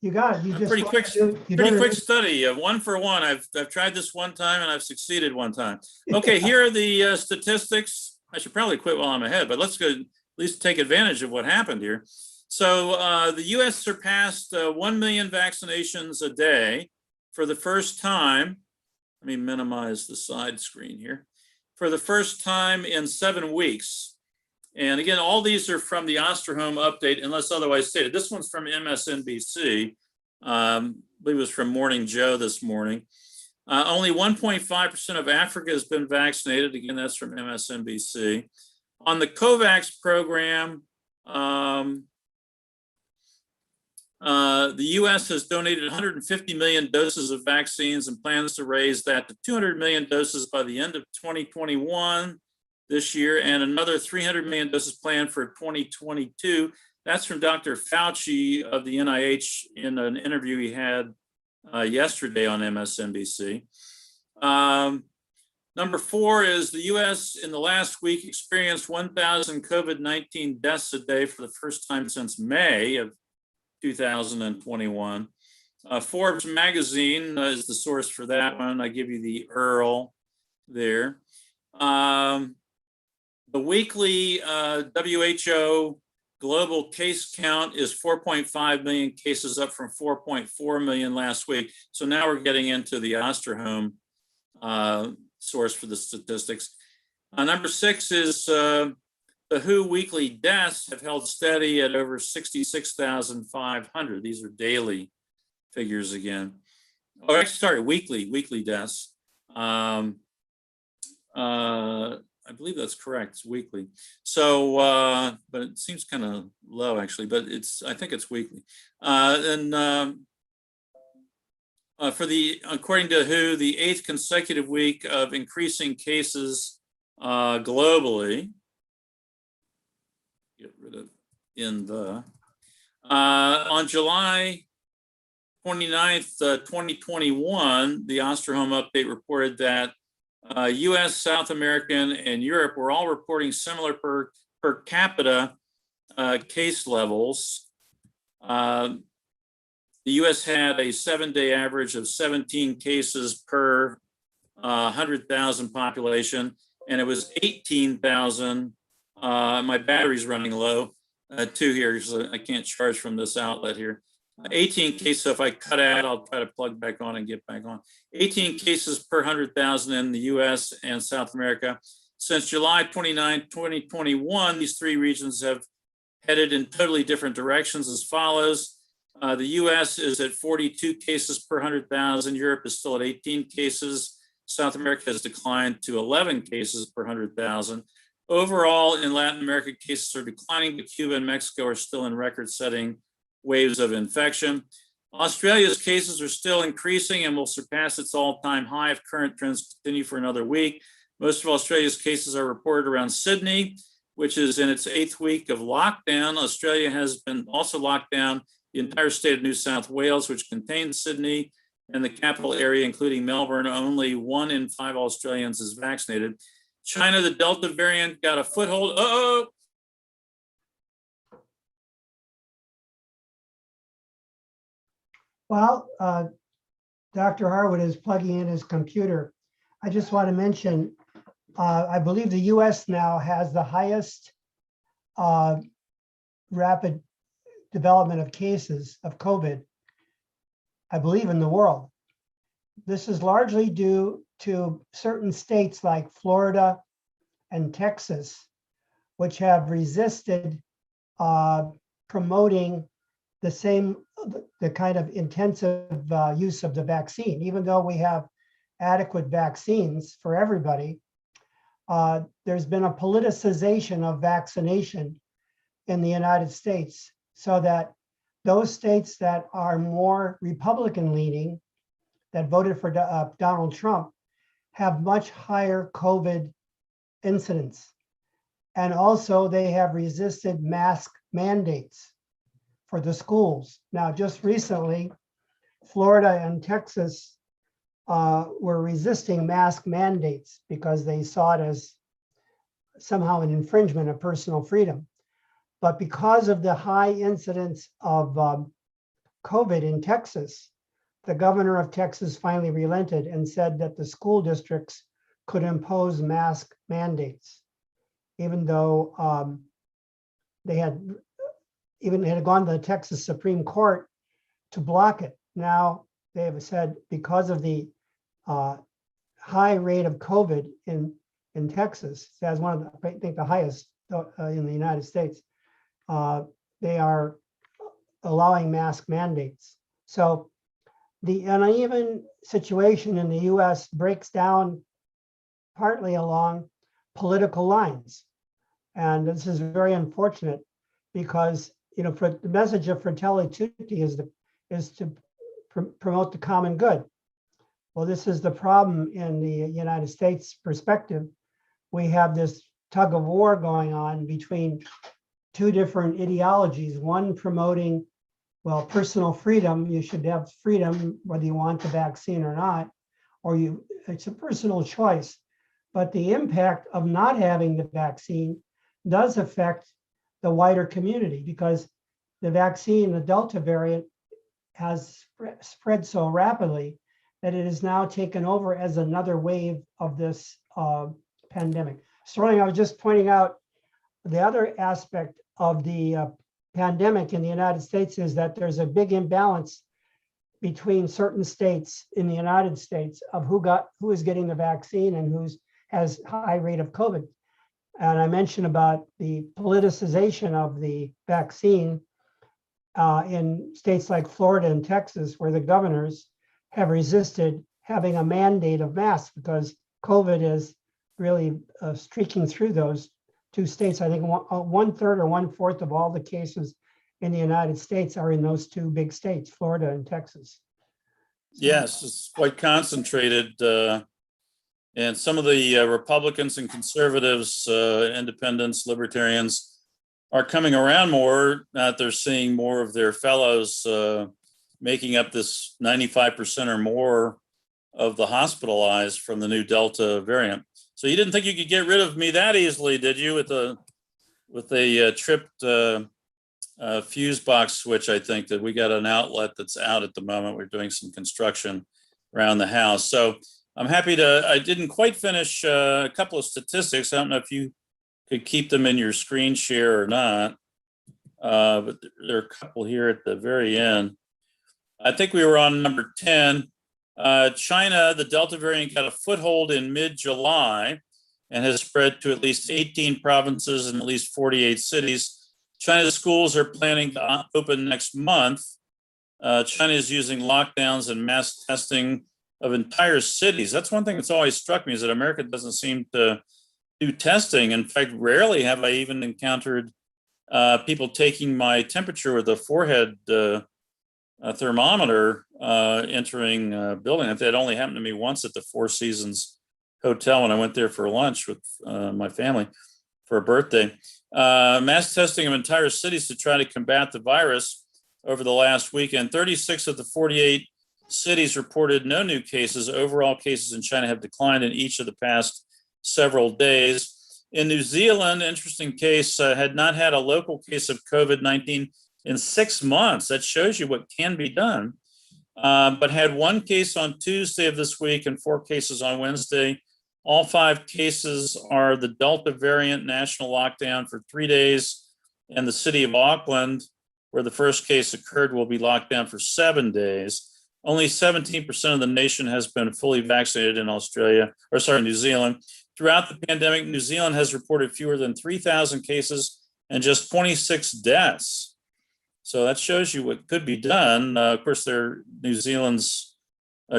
You got it. You just Pretty quick, you pretty don't- quick study. 1 for 1. I've tried this one time and I've succeeded one time. Okay, here are the statistics. I should probably quit while I'm ahead, but let's go at least take advantage of what happened here. So the US surpassed 1 million vaccinations a day for the first time. Let me minimize the side screen here. For the first time in 7 weeks. And again, all these are from the Osterholm update, unless otherwise stated. This one's from MSNBC. I believe it was from Morning Joe this morning. Only 1.5% of Africa has been vaccinated. Again, that's from MSNBC. On the COVAX program, the US has donated 150 million doses of vaccines and plans to raise that to 200 million doses by the end of 2021 this year, and another 300 million doses planned for 2022. That's from Dr. Fauci of the NIH in an interview he had yesterday on MSNBC. Number 4 is the US in the last week experienced 1,000 COVID-19 deaths a day for the first time since May of 2021. Forbes magazine is the source for that one. I give you the URL there. The weekly WHO global case count is 4.5 million cases, up from 4.4 million last week. So now we're getting into the Osterholm source for the statistics. Number 6 is the WHO weekly deaths have held steady at over 66,500. These are daily figures again. Oh, actually, sorry, weekly deaths. I believe that's correct. It's weekly. So, but it seems kind of low actually. But I think it's weekly. For according to WHO, the 8th consecutive week of increasing cases globally. Get rid of on July 29th, 2021, the Osterholm update reported that US, South American, and Europe were all reporting similar per capita case levels. The US had a 7-day average of 17 cases per 100,000 population, and it was 18,000. My battery's running low, 2 here, so I can't charge from this outlet here. 18 cases, so if I cut out, I'll try to plug back on and get back on. 18 cases per 100,000 in the US and South America. Since July 29, 2021, these 3 regions have headed in totally different directions as follows. The US is at 42 cases per 100,000. Europe is still at 18 cases. South America has declined to 11 cases per 100,000. Overall, in Latin America, cases are declining, but Cuba and Mexico are still in record-setting waves of infection. Australia's cases are still increasing and will surpass its all-time high if current trends continue for another week. Most of Australia's cases are reported around Sydney, which is in its 8th week of lockdown. Australia has been also locked down the entire state of New South Wales, which contains Sydney, and the capital area, including Melbourne. Only 1 in 5 Australians is vaccinated. China, the Delta variant got a foothold. Well, Dr. Harwood is plugging in his computer. I just want to mention, I believe the US now has the highest rapid development of cases of COVID, I believe, in the world. This is largely due to certain states like Florida and Texas, which have resisted promoting the kind of intensive use of the vaccine. Even though we have adequate vaccines for everybody, there's been a politicization of vaccination in the United States, so that those states that are more Republican leaning, that voted for Donald Trump, have much higher COVID incidence. And also they have resisted mask mandates for the schools. Now, just recently, Florida and Texas were resisting mask mandates because they saw it as somehow an infringement of personal freedom. But because of the high incidence of COVID in Texas, the governor of Texas finally relented and said that the school districts could impose mask mandates, even though they had gone to the Texas Supreme Court to block it. Now they have said, because of the high rate of COVID in Texas, it has one of the, I think the highest in the United States, they are allowing mask mandates. So the uneven situation in the US breaks down partly along political lines. And this is very unfortunate because, you know, for the message of Fratelli Tutti is to promote the common good. Well, this is the problem in the United States perspective. We have this tug of war going on between two different ideologies, one promoting, well, personal freedom. You should have freedom whether you want the vaccine or not, or it's a personal choice. But the impact of not having the vaccine does affect the wider community, because the vaccine, the Delta variant, has spread so rapidly that it is now taken over as another wave of this pandemic. Sterling, I was just pointing out the other aspect of the pandemic in the United States is that there's a big imbalance between certain states in the United States of who is getting the vaccine and has high rate of COVID. And I mentioned about the politicization of the vaccine in states like Florida and Texas, where the governors have resisted having a mandate of masks because COVID is really streaking through those two states. I think 1/3 or 1/4 of all the cases in the United States are in those two big states, Florida and Texas. Yes, it's quite concentrated. And some of the Republicans and conservatives, independents, libertarians are coming around more, that they're seeing more of their fellows making up this 95% or more of the hospitalized from the new Delta variant. So you didn't think you could get rid of me that easily, did you, with a tripped fuse box switch? I think that we got an outlet that's out at the moment. We're doing some construction around the house. So I'm happy I didn't quite finish a couple of statistics. I don't know if you could keep them in your screen share or not, but there are a couple here at the very end. I think we were on number 10. China, the Delta variant got a foothold in mid-July and has spread to at least 18 provinces and at least 48 cities. China's schools are planning to open next month. China is using lockdowns and mass testing of entire cities. That's one thing that's always struck me, is that America doesn't seem to do testing. In fact, rarely have I even encountered people taking my temperature with a forehead thermometer entering a building. That only happened to me once at the Four Seasons Hotel when I went there for lunch with my family for a birthday. Mass testing of entire cities to try to combat the virus over the last weekend. 36 of the 48 cities reported no new cases. Overall cases in China have declined in each of the past several days. In New Zealand, interesting case, had not had a local case of COVID-19 in 6 months. That shows you what can be done. But had one case on Tuesday of this week and 4 cases on Wednesday. All 5 cases are the Delta variant. National lockdown for 3 days. And the city of Auckland, where the first case occurred, will be locked down for 7 days. Only 17% of the nation has been fully vaccinated in New Zealand. Throughout the pandemic, New Zealand has reported fewer than 3,000 cases and just 26 deaths. So that shows you what could be done. Of course, New Zealand's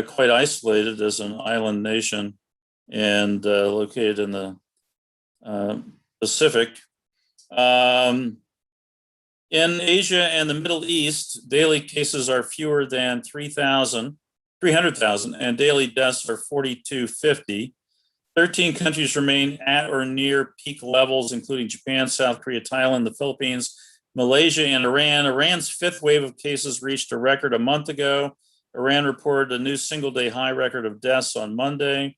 quite isolated as an island nation and located in the Pacific. In Asia and the Middle East, daily cases are fewer than 300,000, and daily deaths are 4,250. 13 countries remain at or near peak levels, including Japan, South Korea, Thailand, the Philippines, Malaysia, and Iran. Iran's 5th wave of cases reached a record a month ago. Iran reported a new single-day high record of deaths on Monday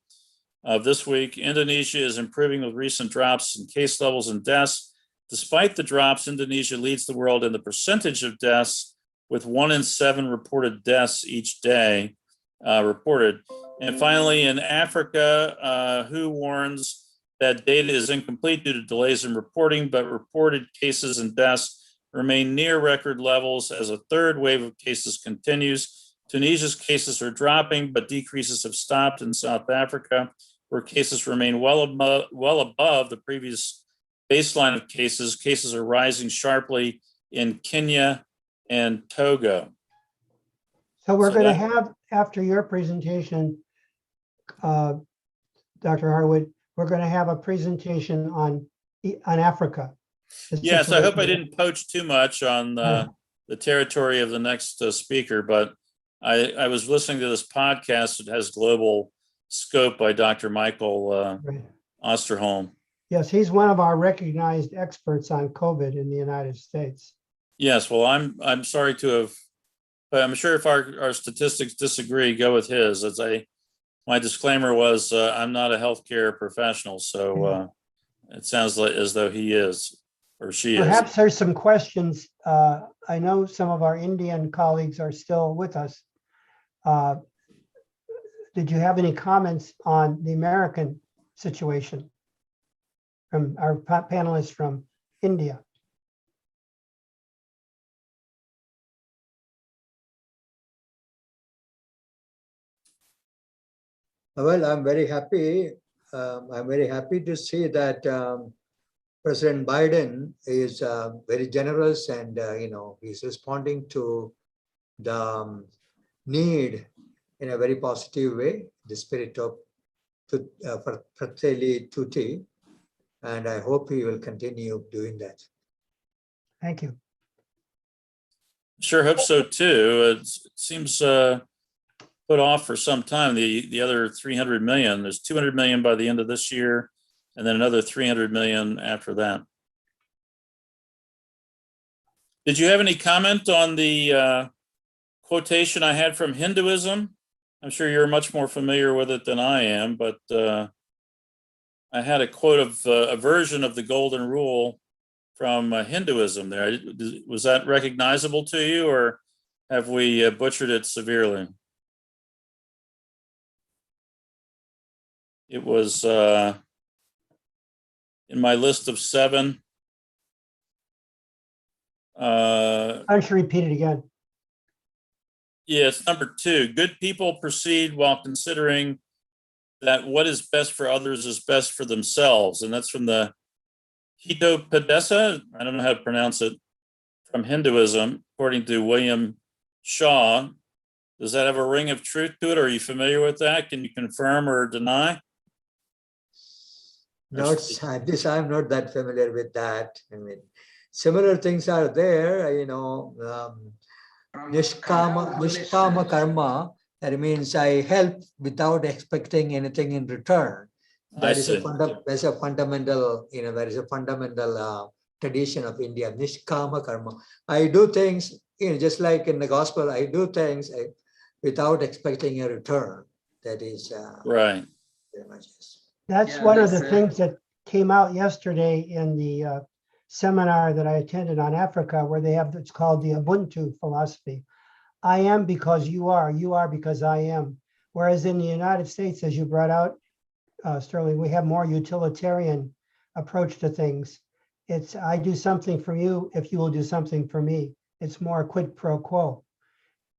of this week. Indonesia is improving with recent drops in case levels and deaths. Despite the drops, Indonesia leads the world in the percentage of deaths with 1 in 7 reported deaths each day reported. And finally, in Africa, WHO warns that data is incomplete due to delays in reporting, but reported cases and deaths remain near record levels as a third wave of cases continues. Tunisia's cases are dropping, but decreases have stopped in South Africa, where cases remain well above the previous baseline of cases. Cases are rising sharply in Kenya and Togo. So we're So going to that- have, after your presentation, Dr. Harwood, we're going to have a presentation on Africa. The Yes, I hope I situation. didn't poach too much on the territory of the next speaker, but I was listening to this podcast. It has global scope by Dr. Michael Right. Osterholm. Yes, he's one of our recognized experts on COVID in the United States. Yes, well, I'm sorry to have, but I'm sure if our statistics disagree, go with his. My disclaimer was I'm not a healthcare professional, so it sounds like as though he is or she is. Perhaps there's some questions. I know some of our Indian colleagues are still with us. Did you have any comments on the American situation from our panelists from India? Well, I'm very happy. I'm very happy to see that President Biden is very generous and he's responding to the need in a very positive way, the spirit of Fratelli Tutti, and I hope he will continue doing that. Thank you. Sure hope so too. It seems put off for some time. The other 300 million, there's 200 million by the end of this year, and then another 300 million after that. Did you have any comment on the quotation I had from Hinduism? I'm sure you're much more familiar with it than I am, but I had a quote of a version of the Golden Rule from Hinduism there. Was that recognizable to you, or have we butchered it severely? It was in my list of 7. I should repeat it again. Yeah, it's number 2. Good people proceed while considering that what is best for others is best for themselves. And that's from the Hitopadesa, I don't know how to pronounce it, from Hinduism, according to William Shaw. Does that have a ring of truth to it? Are you familiar with that? Can you confirm or deny? No, I'm not that familiar with that. I mean, similar things are there, Nishkama karma, that means I help without expecting anything in return. That is a fundamental, that is a fundamental tradition of India, Nishkama karma. I do things, just like in the gospel, I do things without expecting a return. That is right. Very much yes. That's one of the things that came out yesterday in the seminar that I attended on Africa, where they have, it's called the Ubuntu philosophy. I am because you are because I am. Whereas in the United States, as you brought out, Sterling, we have more utilitarian approach to things. It's I do something for you if you will do something for me. It's more quid pro quo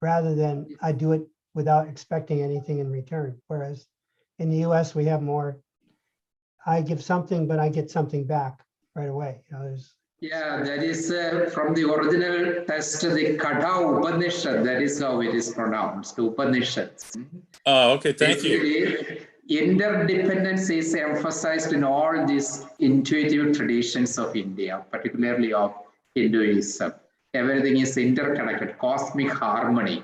rather than I do it without expecting anything in return. Whereas in the US, we have more, I give something, but I get something back right away. That is from the original text, the Katha Upanishad, that is how it is pronounced, Upanishads. Oh, okay, thank you. Interdependence is emphasized in all these intuitive traditions of India, particularly of Hinduism. Everything is interconnected, cosmic harmony.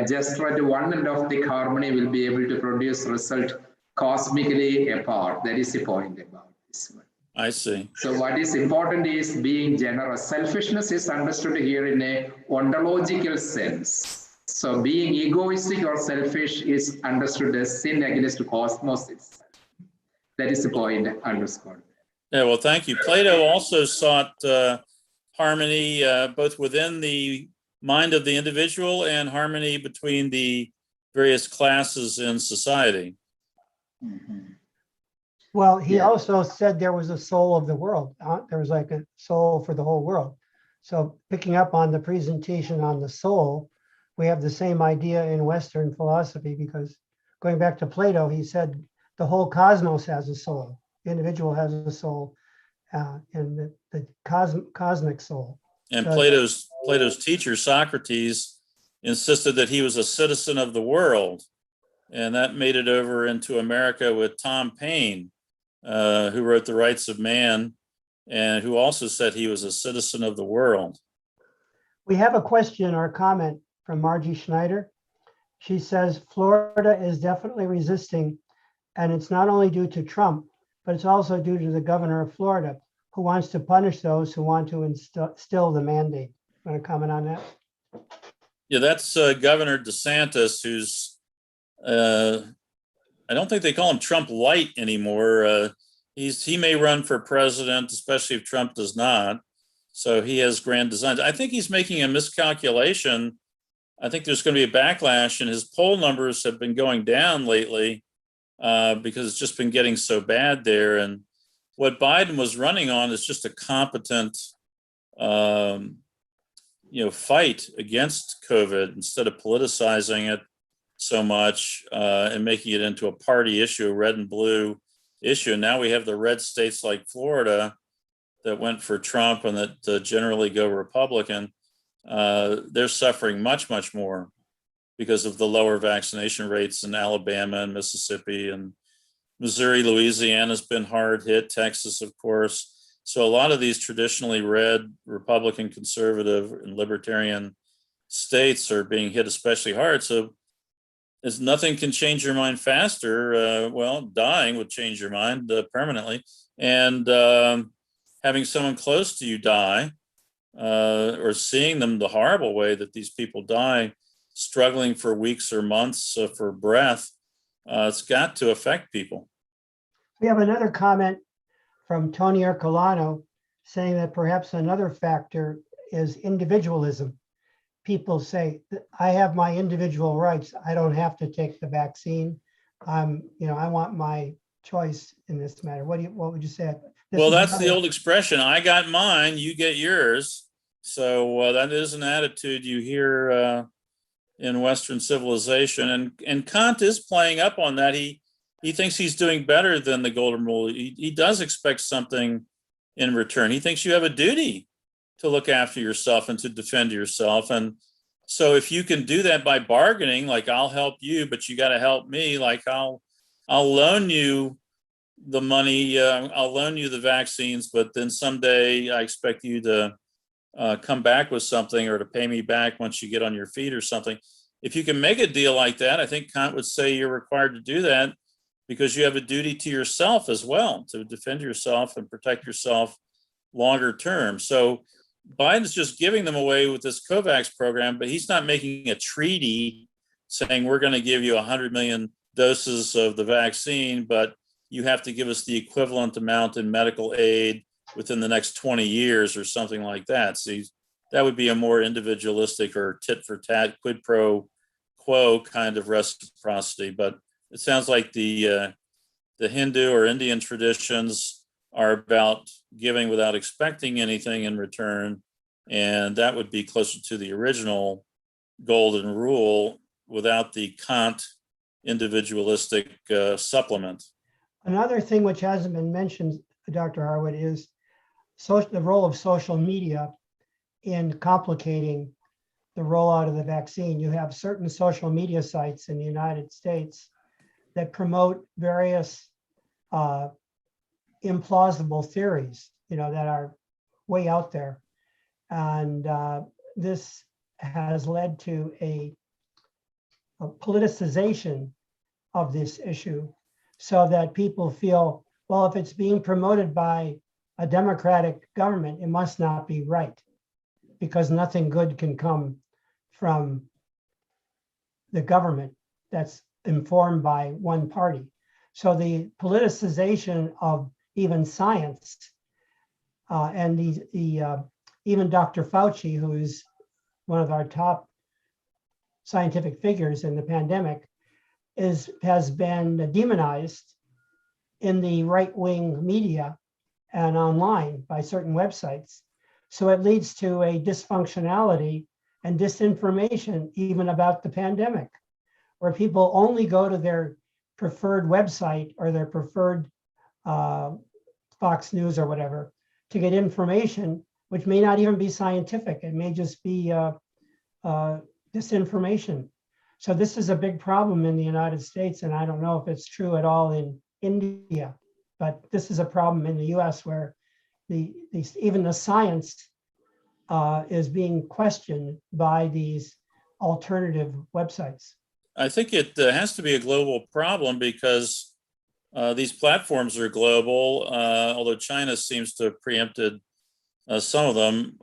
Just at one end of the harmony will be able to produce result cosmically apart. That is the point about this one. I see. So what is important is being generous. Selfishness is understood here in a ontological sense. So being egoistic or selfish is understood as sin against the cosmos itself. That is the point underscored. Yeah, well, thank you. Plato also sought harmony both within the mind of the individual and harmony between the various classes in society. Well, he Yeah. also said there was a soul of the world. There was like a soul for the whole world. So picking up on the presentation on the soul, we have the same idea in Western philosophy, because going back to Plato, he said the whole cosmos has a soul. The individual has a soul, and the cosmic soul. And So- Plato's teacher, Socrates, insisted that he was a citizen of the world. And that made it over into America with Tom Paine, who wrote The Rights of Man, and who also said he was a citizen of the world. We have a question or comment from Margie Schneider. She says, Florida is definitely resisting, and it's not only due to Trump, but it's also due to the governor of Florida, who wants to punish those who want to instill the mandate. Want to comment on that? Yeah, that's Governor DeSantis, who's, I don't think they call him Trump light anymore. He may run for president, especially if Trump does not. So he has grand designs. I think he's making a miscalculation. I think there's going to be a backlash, and his poll numbers have been going down lately because it's just been getting so bad there. And what Biden was running on is just a competent, fight against COVID instead of politicizing it so much and making it into a party issue, a red and blue issue. And now we have the red states like Florida that went for Trump and that generally go Republican. They're suffering much, much more because of the lower vaccination rates in Alabama and Mississippi and Missouri. Louisiana's been hard hit, Texas, of course. So a lot of these traditionally red Republican, conservative, and libertarian states are being hit especially hard. So as nothing can change your mind faster, dying would change your mind permanently. And having someone close to you die, or seeing them the horrible way that these people die, struggling for weeks or months for breath, it's got to affect people. We have another comment from Tony Ercolano saying that perhaps another factor is individualism. People say, I have my individual rights. I don't have to take the vaccine. I want my choice in this matter. What would you say? Well, that's the old expression. I got mine, you get yours. So that is an attitude you hear in Western civilization. And Kant is playing up on that. He thinks he's doing better than the golden rule. He does expect something in return. He thinks you have a duty to look after yourself and to defend yourself. And so if you can do that by bargaining, like I'll help you, but you got to help me, like I'll loan you the money, I'll loan you the vaccines, but then someday I expect you to come back with something or to pay me back once you get on your feet or something. If you can make a deal like that, I think Kant would say you're required to do that because you have a duty to yourself as well, to defend yourself and protect yourself longer term. So Biden's just giving them away with this COVAX program, but he's not making a treaty saying we're going to give you 100 million doses of the vaccine, but you have to give us the equivalent amount in medical aid within the next 20 years or something like that. So that would be a more individualistic or tit for tat, quid pro quo kind of reciprocity. But it sounds like the Hindu or Indian traditions are about giving without expecting anything in return. And that would be closer to the original golden rule without the Kant individualistic supplement. Another thing which hasn't been mentioned, Dr. Harwood, is the role of social media in complicating the rollout of the vaccine. You have certain social media sites in the United States that promote various implausible theories, that are way out there. And this has led to a politicization of this issue so that people feel, well, if it's being promoted by a democratic government, it must not be right because nothing good can come from the government that's informed by one party. So the politicization of even science and even Dr. Fauci, who is one of our top scientific figures in the pandemic, has been demonized in the right-wing media and online by certain websites. So it leads to a dysfunctionality and disinformation even about the pandemic, where people only go to their preferred website or their preferred Fox News or whatever to get information, which may not even be scientific. It may just be disinformation. So this is a big problem in the United States, and I don't know if it's true at all in India, but this is a problem in the US where even the science is being questioned by these alternative websites. I think it has to be a global problem because these platforms are global, although China seems to have preempted some of them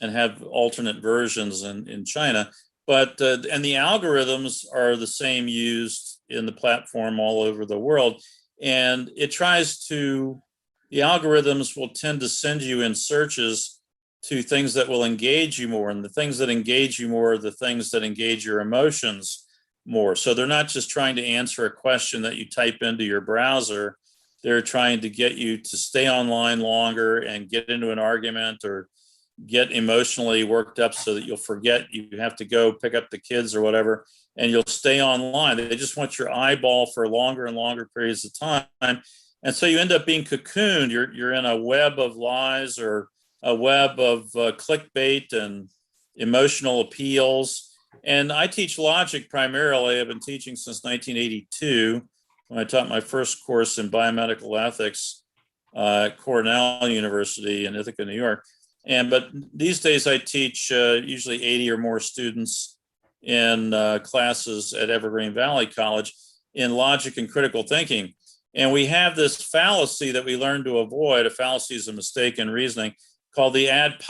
and have alternate versions in China. But and the algorithms are the same used in the platform all over the world. And it tries to, the algorithms will tend to send you in searches to things that will engage you more. And the things that engage you more are the things that engage your emotions more. So they're not just trying to answer a question that you type into your browser. They're trying to get you to stay online longer and get into an argument or get emotionally worked up so that you'll forget you have to go pick up the kids or whatever, and you'll stay online. They just want your eyeball for longer and longer periods of time. And so you end up being cocooned. You're in a web of lies or a web of clickbait and emotional appeals. And I teach logic primarily. I've been teaching since 1982 when I taught my first course in biomedical ethics at Cornell University in Ithaca, New York. But these days I teach usually 80 or more students in classes at Evergreen Valley College in logic and critical thinking. And we have this fallacy that we learn to avoid. A fallacy is a mistake in reasoning called the ad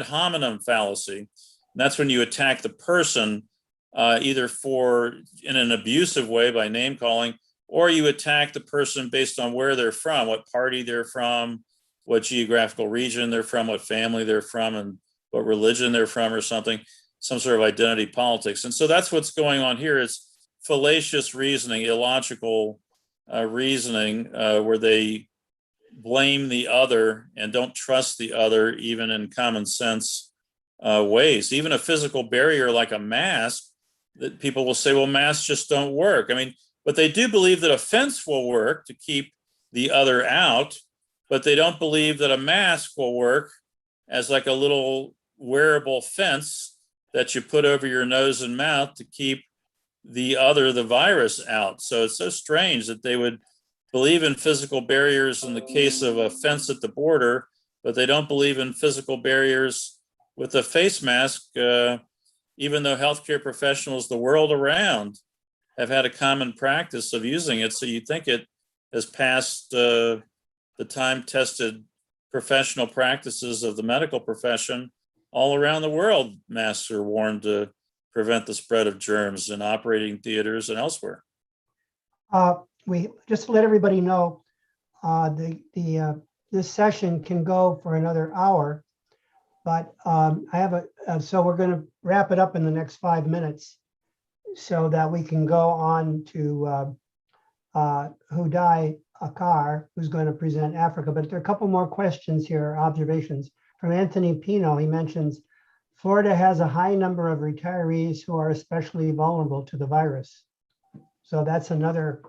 hominem fallacy. And that's when you attack the person either in an abusive way by name calling, or you attack the person based on where they're from, what party they're from, what geographical region they're from, what family they're from, and what religion they're from or something, some sort of identity politics. And so that's what's going on here. It's fallacious reasoning, illogical reasoning, where they blame the other and don't trust the other, even in common sense ways. Even a physical barrier like a mask, that people will say, well, masks just don't work. I mean, but they do believe that a fence will work to keep the other out, but they don't believe that a mask will work as like a little wearable fence that you put over your nose and mouth to keep the virus out. So it's so strange that they would believe in physical barriers in the case of a fence at the border, but they don't believe in physical barriers with a face mask, even though healthcare professionals the world around have had a common practice of using it. So you think it has passed the time-tested professional practices of the medical profession. All around the world, masks are worn to prevent the spread of germs in operating theaters and elsewhere. We just to let everybody know, this session can go for another hour, but so we're going to wrap it up in the next 5 minutes so that we can go on to Hudai Akar, who's going to present Africa. But there are a couple more questions here, observations. From Anthony Pino, he mentions, Florida has a high number of retirees who are especially vulnerable to the virus. So that's another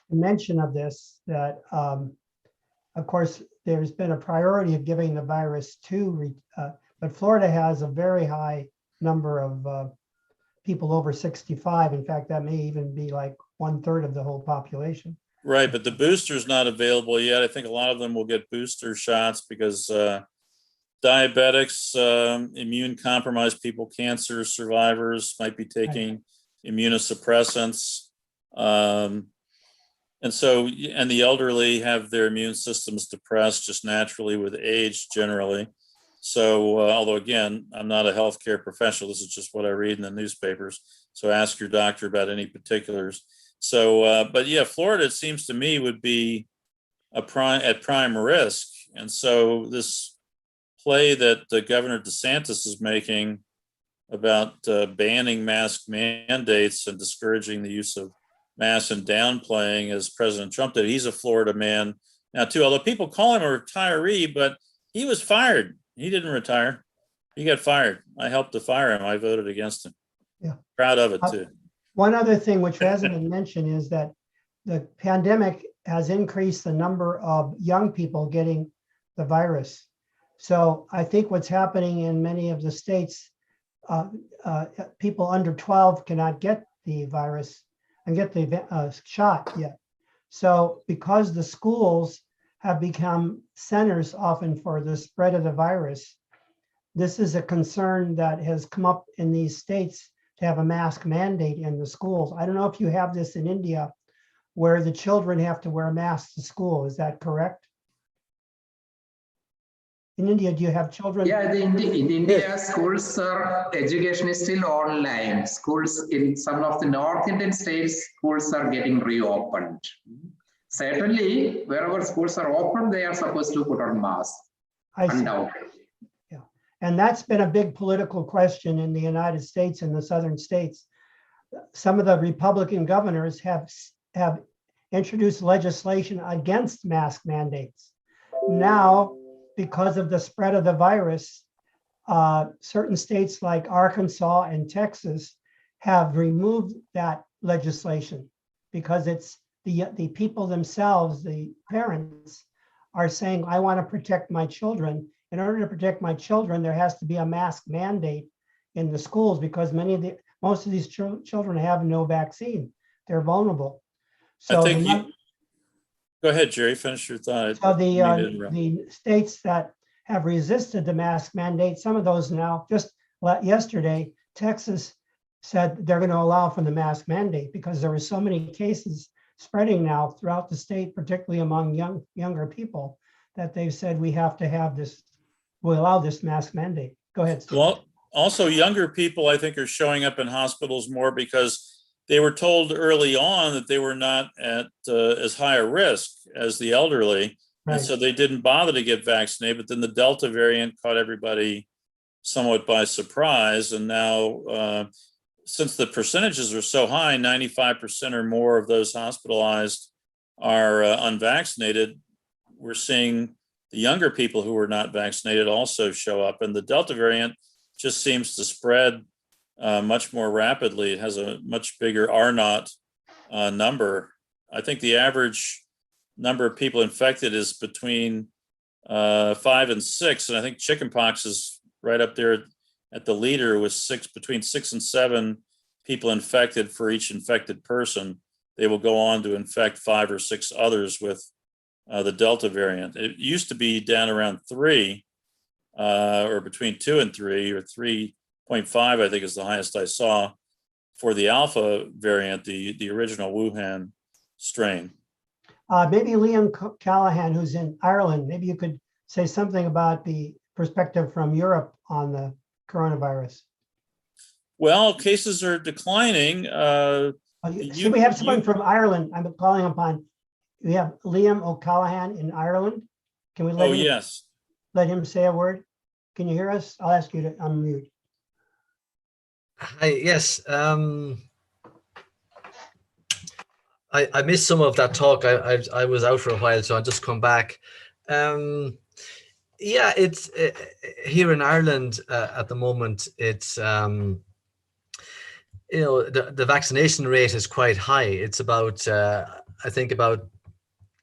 dimension of this, that of course, there's been a priority of giving the virus to, but Florida has a very high number of people over 65. In fact, that may even be like 1/3 of the whole population. Right, but the booster's not available yet. I think a lot of them will get booster shots because diabetics, immune compromised people, cancer survivors might be taking immunosuppressants. And the elderly have their immune systems depressed just naturally with age generally. So, although again, I'm not a healthcare professional, this is just what I read in the newspapers. So ask your doctor about any particulars. So, but yeah, Florida, it seems to me, would be at prime risk. And so this play that Governor DeSantis is making about banning mask mandates and discouraging the use of masks and downplaying, as President Trump did. He's a Florida man now too, although people call him a retiree, but he was fired. He didn't retire. He got fired. I helped to fire him. I voted against him. Yeah. Proud of it too. One other thing which hasn't been mentioned is that the pandemic has increased the number of young people getting the virus. So I think what's happening in many of the states, people under 12 cannot get the virus and get the shot yet. So because the schools have become centers often for the spread of the virus, this is a concern that has come up in these states to have a mask mandate in the schools. I don't know if you have this in India, where the children have to wear masks to school. Is that correct? In India, do you have children? Yeah, in India, schools education is still online. Schools in some of the North Indian states, schools are getting reopened. Certainly, wherever schools are open, they are supposed to put on masks. Undoubtedly. Yeah, and that's been a big political question in the United States and the southern states. Some of the Republican governors have introduced legislation against mask mandates. Now, because of the spread of the virus, certain states like Arkansas and Texas have removed that legislation because it's the people themselves, the parents, are saying, I want to protect my children. In order to protect my children, there has to be a mask mandate in the schools because most of these children have no vaccine. They're vulnerable. So I think go ahead, Jerry, finish your thought. So the states that have resisted the mask mandate, some of those now, just yesterday, Texas said they're going to allow for the mask mandate because there were so many cases spreading now throughout the state, particularly among younger people, that they've said we have to have this, we'll allow this mask mandate. Go ahead, Steve. Well, also younger people, I think, are showing up in hospitals more because they were told early on that they were not at as high a risk as the elderly. Right. And so they didn't bother to get vaccinated, but then the Delta variant caught everybody somewhat by surprise. And now, since the percentages are so high, 95% or more of those hospitalized are unvaccinated, we're seeing the younger people who were not vaccinated also show up. And the Delta variant just seems to spread much more rapidly. It has a much bigger R-naught number. I think the average number of people infected is between 5 and 6. And I think chickenpox is right up there at the leader with between 6 and 7 people infected for each infected person. They will go on to infect 5 or 6 others with the Delta variant. It used to be down around 3 or between 2 and 3 or 3.5, I think is the highest I saw for the Alpha variant, the original Wuhan strain. Maybe Liam Callahan, who's in Ireland, maybe you could say something about the perspective from Europe on the coronavirus. Well, cases are declining. So we have someone from Ireland. I'm calling upon. We have Liam O'Callahan in Ireland. Can we let him say a word? Can you hear us? I'll ask you to unmute. Hi, yes. I missed some of that talk. I was out for a while, so I'll just come back. Yeah, it's here in Ireland at the moment. It's the vaccination rate is quite high. It's about I think about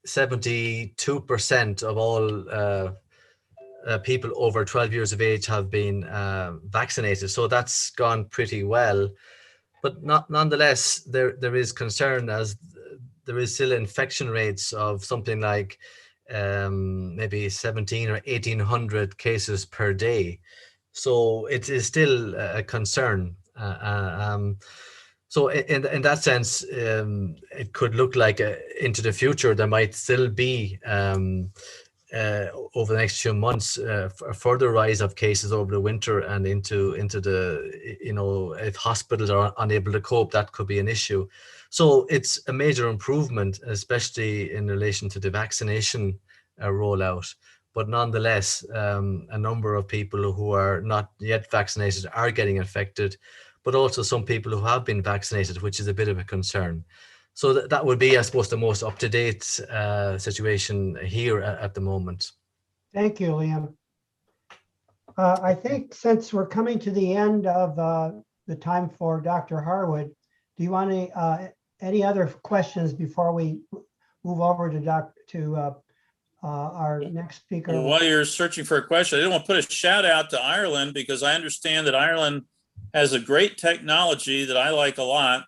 72% of all people over 12 years of age have been vaccinated. So that's gone pretty well. But nonetheless, there is concern as there is still infection rates of something like maybe 17 or 1800 cases per day. So it is still a concern. So in that sense, it could look like into the future there might still be over the next few months a further rise of cases over the winter and into the if hospitals are unable to cope, that could be an issue. So it's a major improvement, especially in relation to the vaccination rollout. but nonetheless, a number of people who are not yet vaccinated are getting infected, but also some people who have been vaccinated, which is a bit of a concern. So that would be, I suppose, the most up-to-date situation here at the moment. Thank you, Liam. I think since we're coming to the end of the time for Dr. Harwood, do you want any other questions before we move over to our next speaker? Well, while you're searching for a question, I didn't want to put a shout out to Ireland, because I understand that Ireland has a great technology that I like a lot,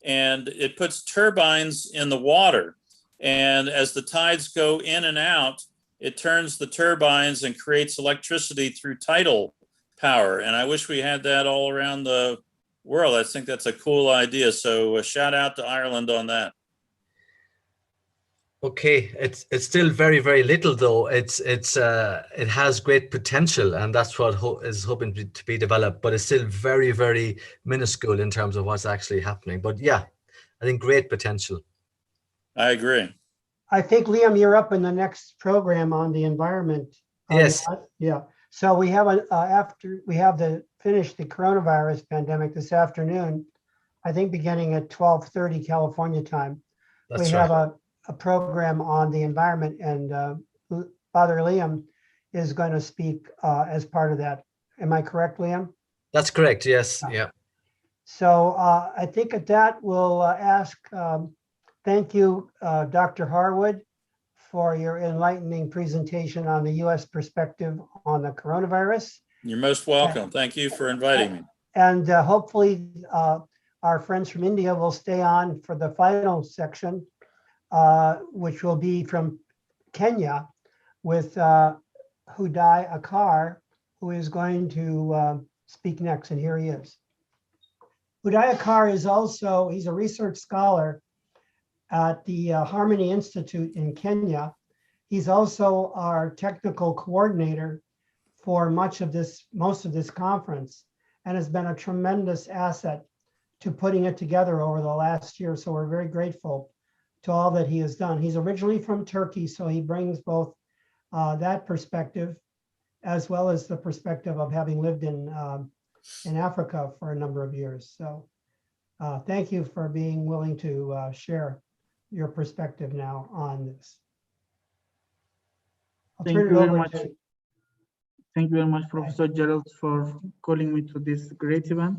and it puts turbines in the water. And as the tides go in and out, it turns the turbines and creates electricity through tidal power. And I wish we had that all around the world. I think that's a cool idea. So a shout out to Ireland on that. Okay, it's still very, very little though. It has great potential, and that's what is hoping to be developed, but it's still very, very minuscule in terms of what's actually happening. But yeah, I think great potential. I agree. I think, Liam, you're up in the next program on the environment. Yes. Yeah. So we have after we have finish the coronavirus pandemic this afternoon, I think beginning at 12:30 California time. That's we right. have a program on the environment, and Father Liam is going to speak as part of that. Am I correct, Liam? That's correct. Yes. Yeah. So I think at that we'll ask, thank you, Dr. Harwood, for your enlightening presentation on the U.S. perspective on the coronavirus. You're most welcome. Thank you for inviting me. And hopefully our friends from India will stay on for the final section, which will be from Kenya with Hudai Akar, who is going to speak next. And here he is. Hudai Akar is also, he's a research scholar at the Harmony Institute in Kenya. He's also our technical coordinator for most of this conference, and has been a tremendous asset to putting it together over the last year. So we're very grateful to all that he has done. He's originally from Turkey, so he brings both that perspective as well as the perspective of having lived in Africa for a number of years. So thank you for being willing to share your perspective now on this. Thank you very much. Thank you very much, Professor Gerald, for calling me to this great event.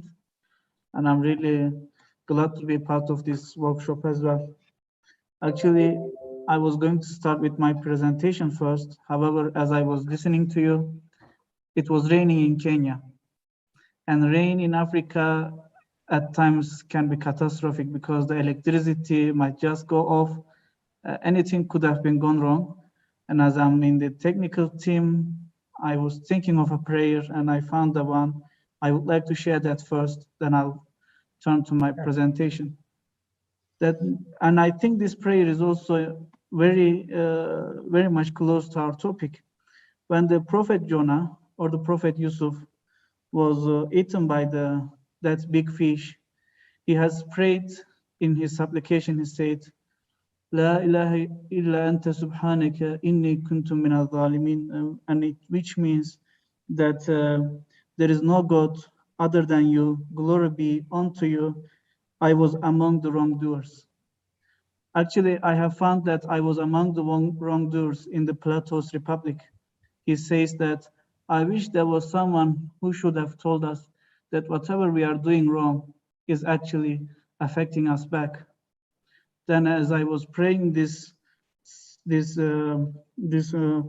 And I'm really glad to be part of this workshop as well. Actually, I was going to start with my presentation first. However, as I was listening to you, it was raining in Kenya. And rain in Africa at times can be catastrophic because the electricity might just go off. Anything could have been gone wrong. And as I'm in the technical team, I was thinking of a prayer and I found the one. I would like to share that first, then I'll turn to my presentation. And I think this prayer is also very much close to our topic. When the prophet Jonah or the prophet Yusuf was eaten by that big fish, he has prayed in his supplication. He said, La ilaha illa anta subhanaka inni kuntu min al-zalimin, which means that there is no God other than you. Glory be unto you. I was among the wrongdoers. Actually, I have found that I was among the wrongdoers in the Plato's Republic. He says that I wish there was someone who should have told us that whatever we are doing wrong is actually affecting us back. Then as I was praying this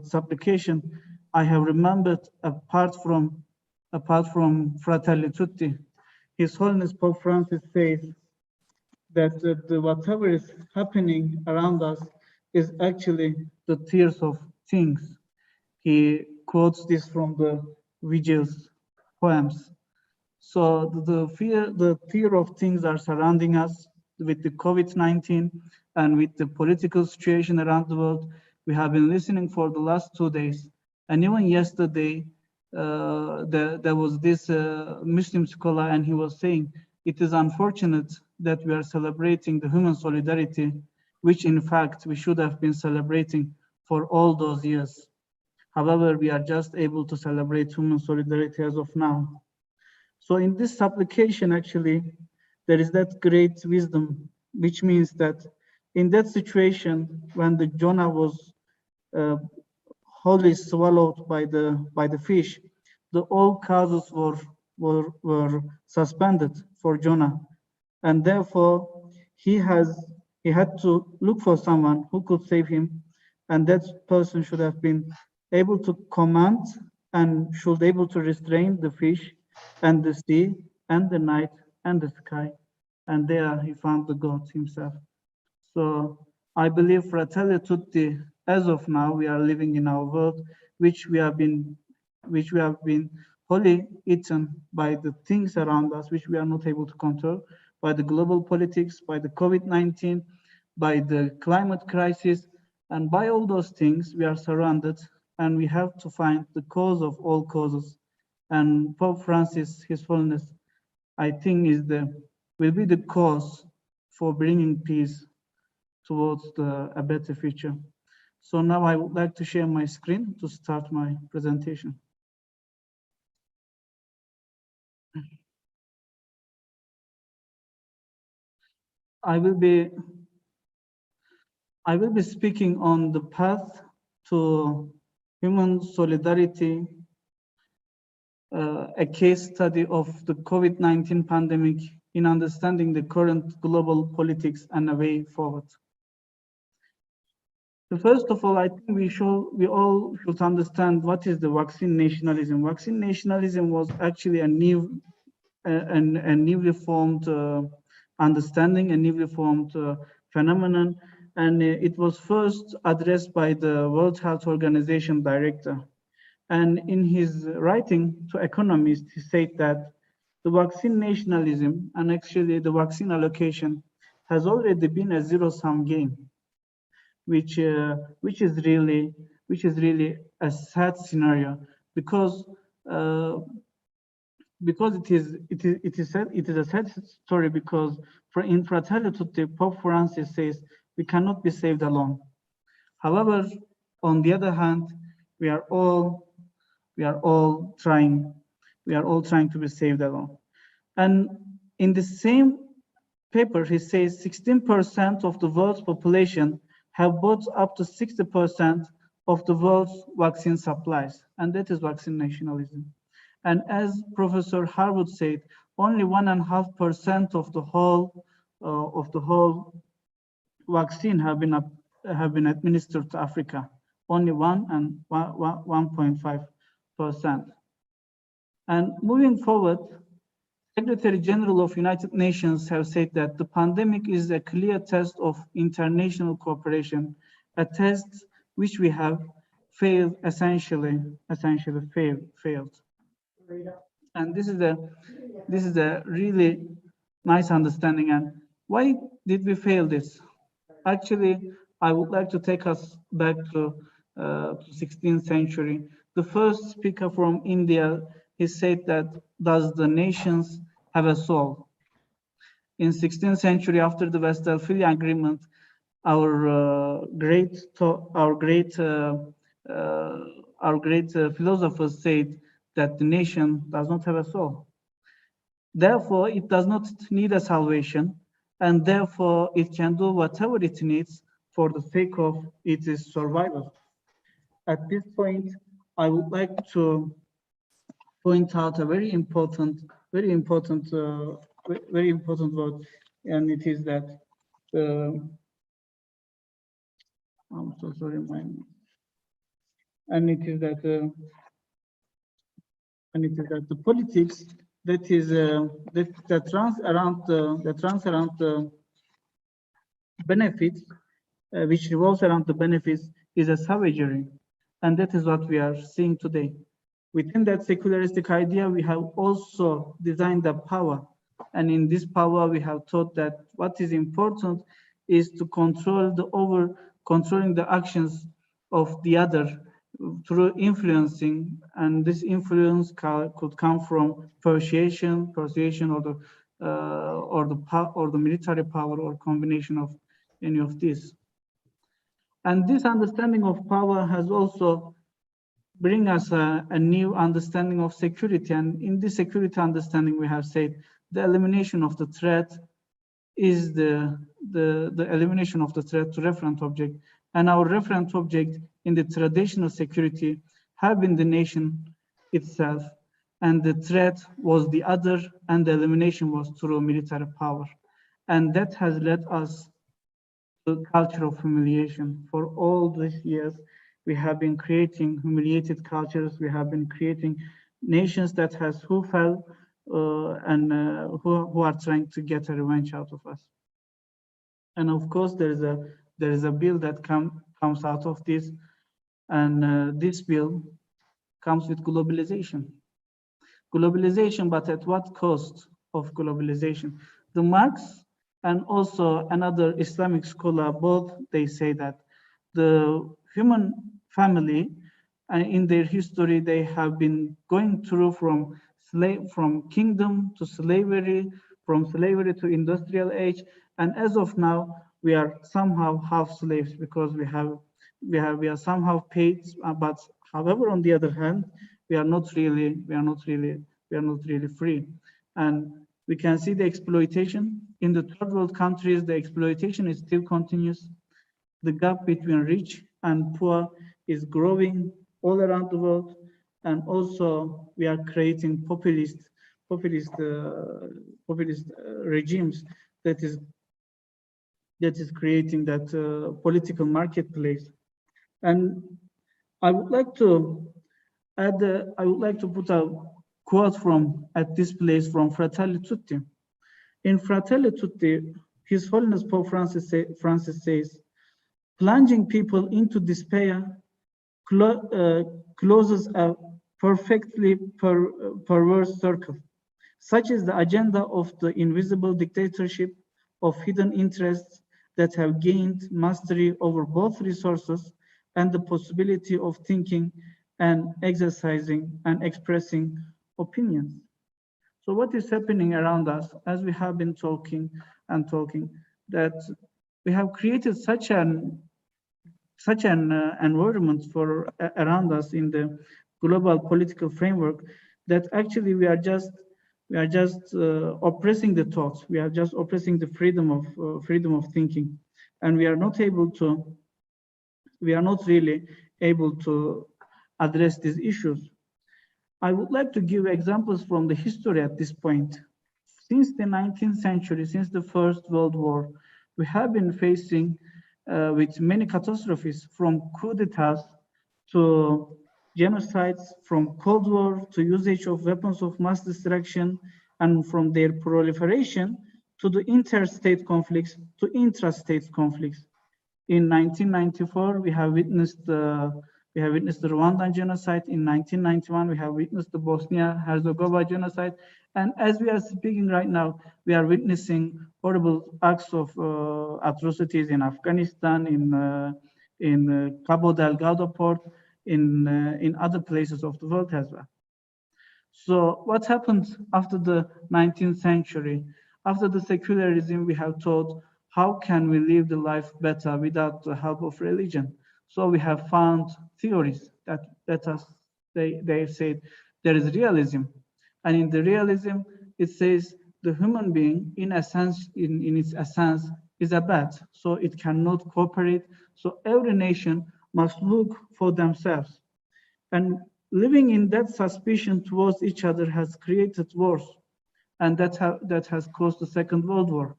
supplication, I have remembered apart from Fratelli Tutti, His Holiness Pope Francis says that whatever is happening around us is actually the tears of things. He quotes this from the Vigil's poems. So the fear of things are surrounding us with the COVID-19 and with the political situation around the world. We have been listening for the last 2 days. And even yesterday, there was this Muslim scholar, and he was saying, it is unfortunate that we are celebrating the human solidarity, which in fact we should have been celebrating for all those years. However, we are just able to celebrate human solidarity as of now. So in this supplication, actually, there is that great wisdom, which means that in that situation, when the Jonah was wholly swallowed by the fish, the all causes were suspended for Jonah, and therefore he had to look for someone who could save him, and that person should have been able to command and should able to restrain the fish and the sea and the night and the sky, and there he found the God himself. So I believe, Fratelli Tutti, as of now, we are living in our world, which we have been wholly eaten by the things around us, which we are not able to control, by the global politics, by the COVID-19, by the climate crisis, and by all those things we are surrounded, and we have to find the cause of all causes. And Pope Francis, His Holiness, I think will be the cause for bringing peace towards a better future. So now I would like to share my screen to start my presentation. I will be speaking on the path to human solidarity, a case study of the COVID-19 pandemic in understanding the current global politics and a way forward. So first of all, I think we all should understand what is the vaccine nationalism. Vaccine nationalism was actually a newly formed understanding, a newly formed phenomenon, and it was first addressed by the World Health Organization director. And in his writing to economists, he said that the vaccine nationalism and actually the vaccine allocation has already been a zero-sum game, which is really a sad scenario, because it is a sad story, because in Fratelli Tutti, Pope Francis says we cannot be saved alone. However, on the other hand, we are all trying to be saved alone. And in the same paper, he says 16% of the world's population have bought up to 60% of the world's vaccine supplies, and that is vaccine nationalism. And as Professor Harwood said, only 1.5% of the whole vaccine have been administered to Africa. Only 1.5%. And moving forward, Secretary General of United Nations have said that the pandemic is a clear test of international cooperation, a test which we have failed, essentially failed. And this is a really nice understanding. And why did we fail this? Actually, I would like to take us back to 16th century. The first speaker from India, he said that, does the nations have a soul? In 16th century, after the Westphalia Agreement, our great philosophers said that the nation does not have a soul. Therefore, it does not need a salvation, and therefore it can do whatever it needs for the sake of its survival. At this point, I would like to point out a very important word, and it is that I'm so sorry, and it is that the politics that runs around the benefits, which revolves around the benefits, is a savagery, and that is what we are seeing today. Within that secularistic idea, we have also designed the power, and in this power, we have taught that what is important is to controlling the actions of the other through influencing, and this influence could come from persuasion, or the military power, or combination of any of these. And this understanding of power has also bring us a new understanding of security. And in this security understanding, we have said the elimination of the threat is the elimination of the threat to referent object. And our referent object in the traditional security have been the nation itself. And the threat was the other, and the elimination was through military power. And that has led us to a culture of humiliation. For all these years, we have been creating humiliated cultures. We have been creating nations that who fell and who are trying to get a revenge out of us. And of course, there is a bill that comes out of this, and this bill comes with globalization. Globalization, but at what cost of globalization? The Marx and also another Islamic scholar, both they say that the human family, in their history, they have been going through from kingdom to slavery, from slavery to industrial age, and as of now, we are somehow half slaves because we are somehow paid, but however, on the other hand, we are not really free. And we can see the exploitation in the third world countries. The exploitation is still continuous. The gap between rich and poor is growing all around the world, and also we are creating populist regimes that is creating that political marketplace. And I would like to put a quote at this place from Fratelli Tutti. In Fratelli Tutti, His Holiness Pope Francis says, plunging people into despair closes a perfectly perverse circle. Such is the agenda of the invisible dictatorship of hidden interests that have gained mastery over both resources and the possibility of thinking and exercising and expressing opinions. So what is happening around us, as we have been talking, that we have created such an environment for around us in the global political framework that actually we are just oppressing the thoughts. We are just oppressing the freedom of thinking, and we are not really able to address these issues. I would like to give examples from the history at this point. Since the 19th century, since the First World War, we have been facing with many catastrophes, from coup d'etats to genocides, from Cold War to usage of weapons of mass destruction, and from their proliferation to the interstate conflicts to intrastate conflicts. In 1994, we have witnessed the Rwandan genocide. In 1991, we have witnessed the Bosnia-Herzegovina genocide. And as we are speaking right now, we are witnessing horrible acts of atrocities in Afghanistan, in Cabo Delgado port, in other places of the world as well. So what happened after the 19th century? After the secularism, we have thought, how can we live the life better without the help of religion? So we have found theories that they said there is realism. And in the realism, it says the human being, in its essence, is a bat, so it cannot cooperate. So every nation must look for themselves. And living in that suspicion towards each other has created wars. And that has caused the Second World War.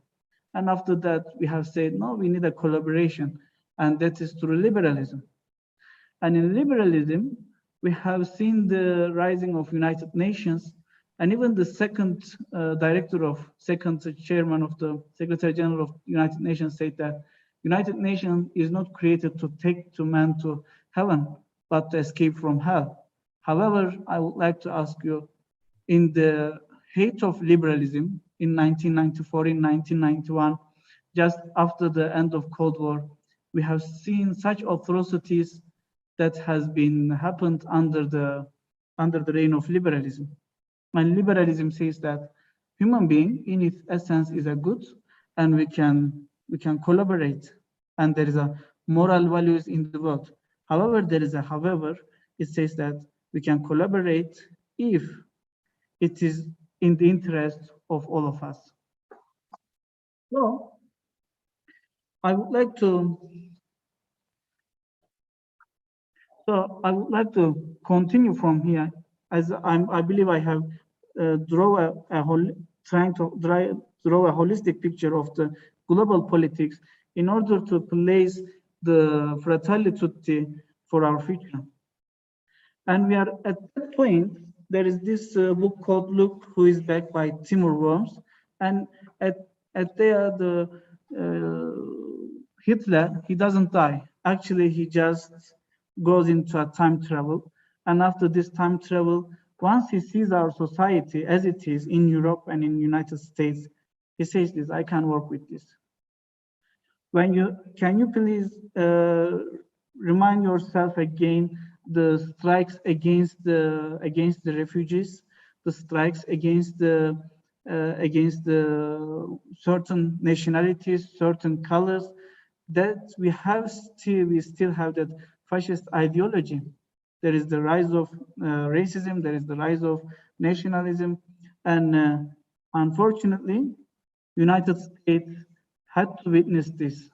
And after that, we have said, no, we need a collaboration. And that is through liberalism. And in liberalism, we have seen the rising of United Nations, and even the second chairman of the Secretary General of United Nations said that United Nations is not created to take man to heaven, but to escape from hell. However, I would like to ask you, in the height of liberalism in 1994, in 1991, just after the end of Cold War, we have seen such atrocities that has been happened under the reign of liberalism. And liberalism says that human being in its essence is a good, and we can collaborate, and there is a moral values in the world. However, there is a however, it says that we can collaborate if it is in the interest of all of us. So I would like to continue from here, as I believe I have trying to draw a holistic picture of the global politics in order to place the Fratelli Tutti for our future. And we are at that point. There is this book called "Look Who Is Back" by Timur Worms, and at there the Hitler, he doesn't die. Actually, he just goes into a time travel, and after this time travel, once he sees our society as it is in Europe and in the United States, he says this: I can work with this. Can you please remind yourself again the strikes against the refugees, the strikes against the certain nationalities, certain colors, that we still have that fascist ideology. There is the rise of racism, there is the rise of nationalism, and unfortunately, United States had to witness this.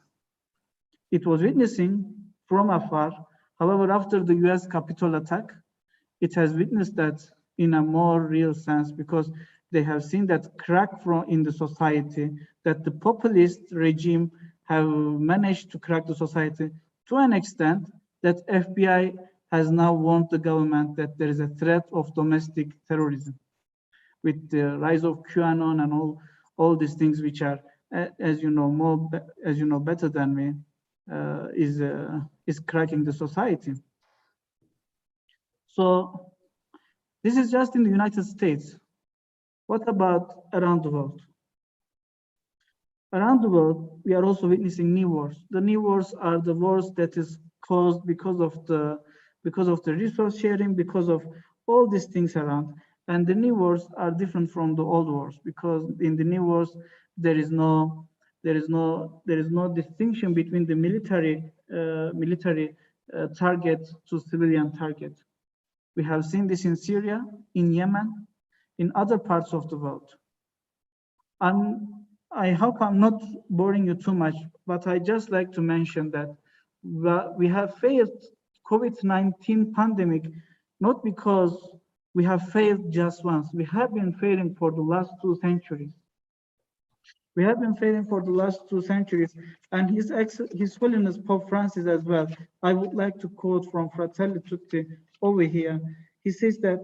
It was witnessing from afar. However, after the US Capitol attack, it has witnessed that in a more real sense, because they have seen that crack in the society, that the populist regime have managed to crack the society to an extent that FBI has now warned the government that there is a threat of domestic terrorism. With the rise of QAnon and all these things, which are, as you know better than me, is cracking the society. So this is just in the United States. What about around the world? Around the world, we are also witnessing new wars. The new wars are the wars that is caused because of the resource sharing, because of all these things around. And the new wars are different from the old wars, because in the new wars there is no distinction between the military target to civilian target. We have seen this in Syria, in Yemen, in other parts of the world. I hope I'm not boring you too much, but I just like to mention that we have faced COVID-19 pandemic not because we have failed just once. We have been failing for the last 2 centuries. We have been failing for the last 2 centuries, and His Holiness Pope Francis as well. I would like to quote from Fratelli Tutti over here. He says that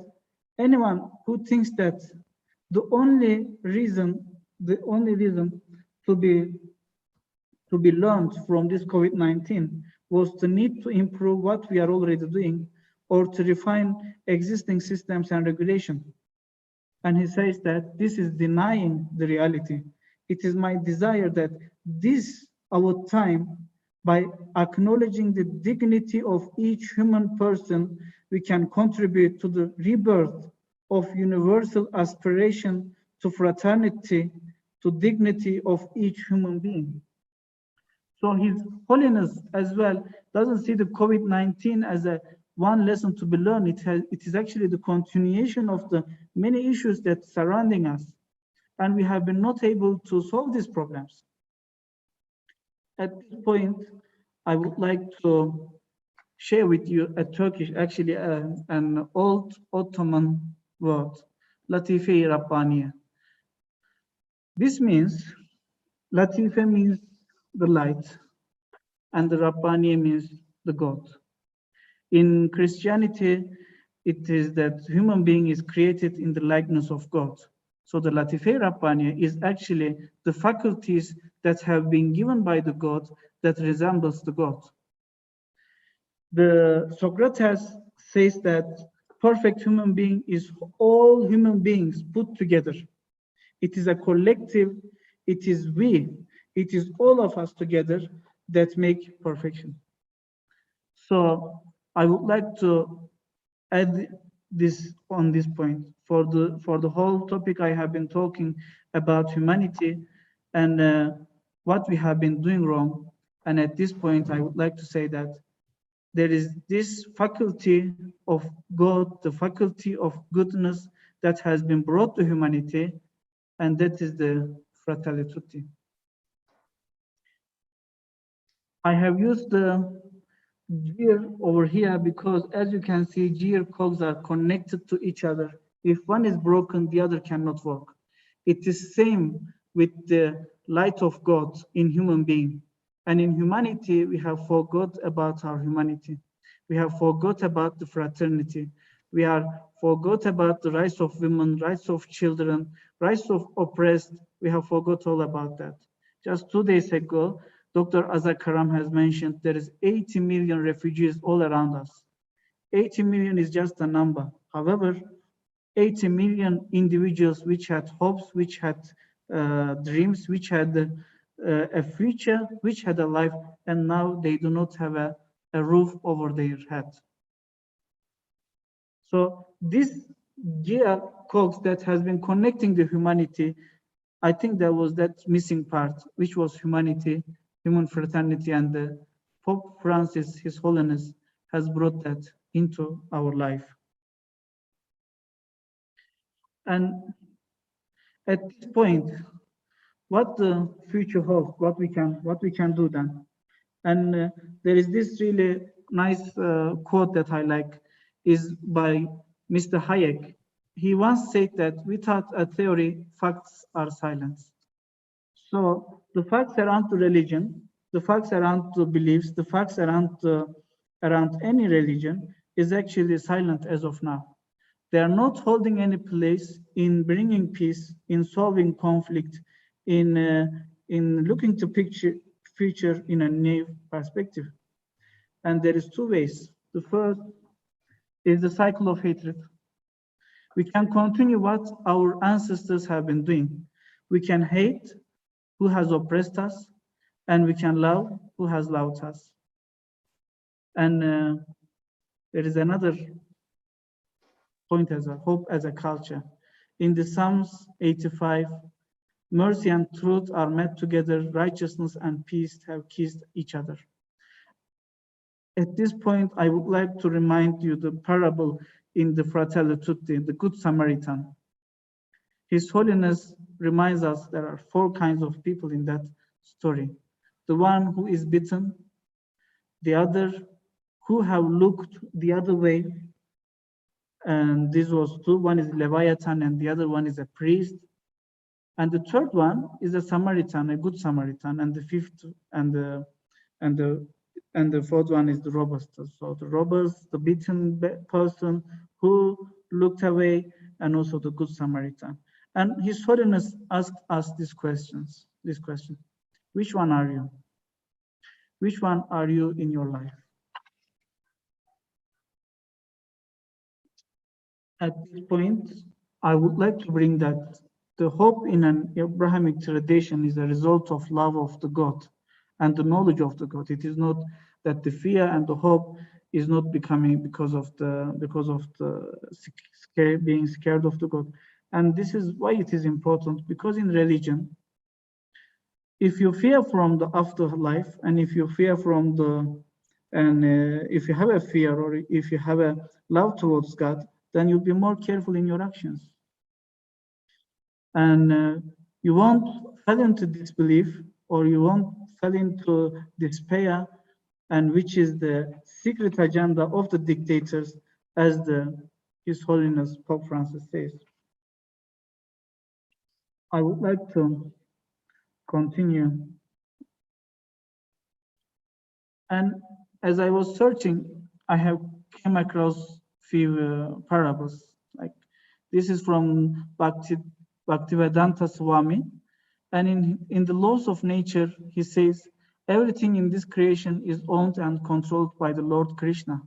anyone who thinks that the only reason to be learned from this COVID-19 was the need to improve what we are already doing, or to refine existing systems and regulation. And he says that this is denying the reality. It is my desire that this, our time, by acknowledging the dignity of each human person, we can contribute to the rebirth of universal aspiration to fraternity, to dignity of each human being. So His Holiness as well doesn't see the COVID-19 as a one lesson to be learned. It is actually the continuation of the many issues that surrounding us, and we have been not able to solve these problems. At this point, I would like to share with you a Turkish, actually an old Ottoman word, Latife-i Rabbaniye. This means, Latife means the light, and the Rabbaniye means the God. In Christianity, it is that human being is created in the likeness of God. So the Latife Rabbaniye is actually the faculties that have been given by the God that resembles the God. The Socrates says that perfect human being is all human beings put together. It is a collective, it is all of us together that make perfection. So I would like to add this on this point. For the whole topic, I have been talking about humanity and what we have been doing wrong. And at this point, I would like to say that there is this faculty of God, the faculty of goodness that has been brought to humanity, and that is the Fratelli Tutti. I have used the gear over here because, as you can see, gear cogs are connected to each other. If one is broken, the other cannot work. It is same with the light of God in human being. And in humanity, we have forgot about our humanity. We have forgot about the fraternity. We are forgot about the rights of women, rights of children, rights of oppressed. We have forgot all about that. Just 2 days ago, Dr. Azakaram has mentioned there is 80 million refugees all around us. 80 million is just a number. However, 80 million individuals which had hopes, which had dreams, which had a future, which had a life, and now they do not have a roof over their head. So this gear cogs that has been connecting the humanity, I think there was that missing part, which was humanity, human fraternity, and the Pope Francis, His Holiness, has brought that into our life. And at this point, what the future holds, what we can do then. And there is this really nice quote that I like, is by Mr. Hayek. He once said that without a theory, facts are silence. So the facts around the religion, the facts around the beliefs, the facts around any religion is actually silent as of now. They are not holding any place in bringing peace, in solving conflict, in looking to future in a new perspective. And there is two ways. The first is the cycle of hatred. We can continue what our ancestors have been doing. We can hate who has oppressed us, and we can love who has loved us. And there is another point as a hope as a culture. In the Psalms 85, mercy and truth are met together, righteousness and peace have kissed each other. At this point, I would like to remind you the parable in the Fratelli Tutti, the Good Samaritan. His Holiness reminds us there are 4 kinds of people in that story. The one who is bitten, the other who have looked the other way, and this was 2. One is Leviathan and the other one is a priest. And the third one is a Samaritan, a good Samaritan, and the fifth and the fourth one is the robbers. So the robbers, the beaten person who looked away, and also the good Samaritan. And His Holiness asked us this question: which one are you? Which one are you in your life? At this point, I would like to bring that the hope in an Abrahamic tradition is a result of love of the God and the knowledge of the God. It is not that the fear and the hope is not becoming because of the being scared of the God. And this is why it is important, because in religion, if you fear from the afterlife, and if you fear from if you have a fear, or if you have a love towards God, then you'll be more careful in your actions. And you won't fall into disbelief, or you won't fall into despair, and which is the secret agenda of the dictators, as His Holiness Pope Francis says. I would like to continue. And as I was searching, I have came across few parables. Like this is from Bhaktivedanta Swami, and in the laws of nature, he says, everything in this creation is owned and controlled by the Lord Krishna.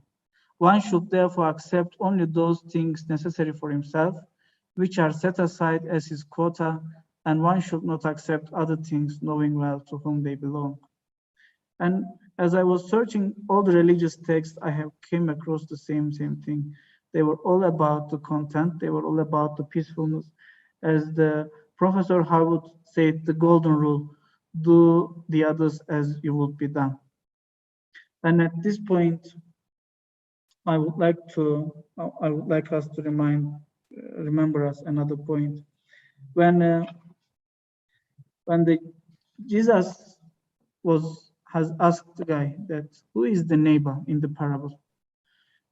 One should therefore accept only those things necessary for himself, which are set aside as his quota, and one should not accept other things, knowing well to whom they belong. And as I was searching all the religious texts, I have came across the same thing. They were all about the content. They were all about the peacefulness. As the Professor Harwood said, the golden rule, do the others as you would be done. And at this point, I would like us to remember us another point. When Jesus has asked the guy that who is the neighbor in the parable?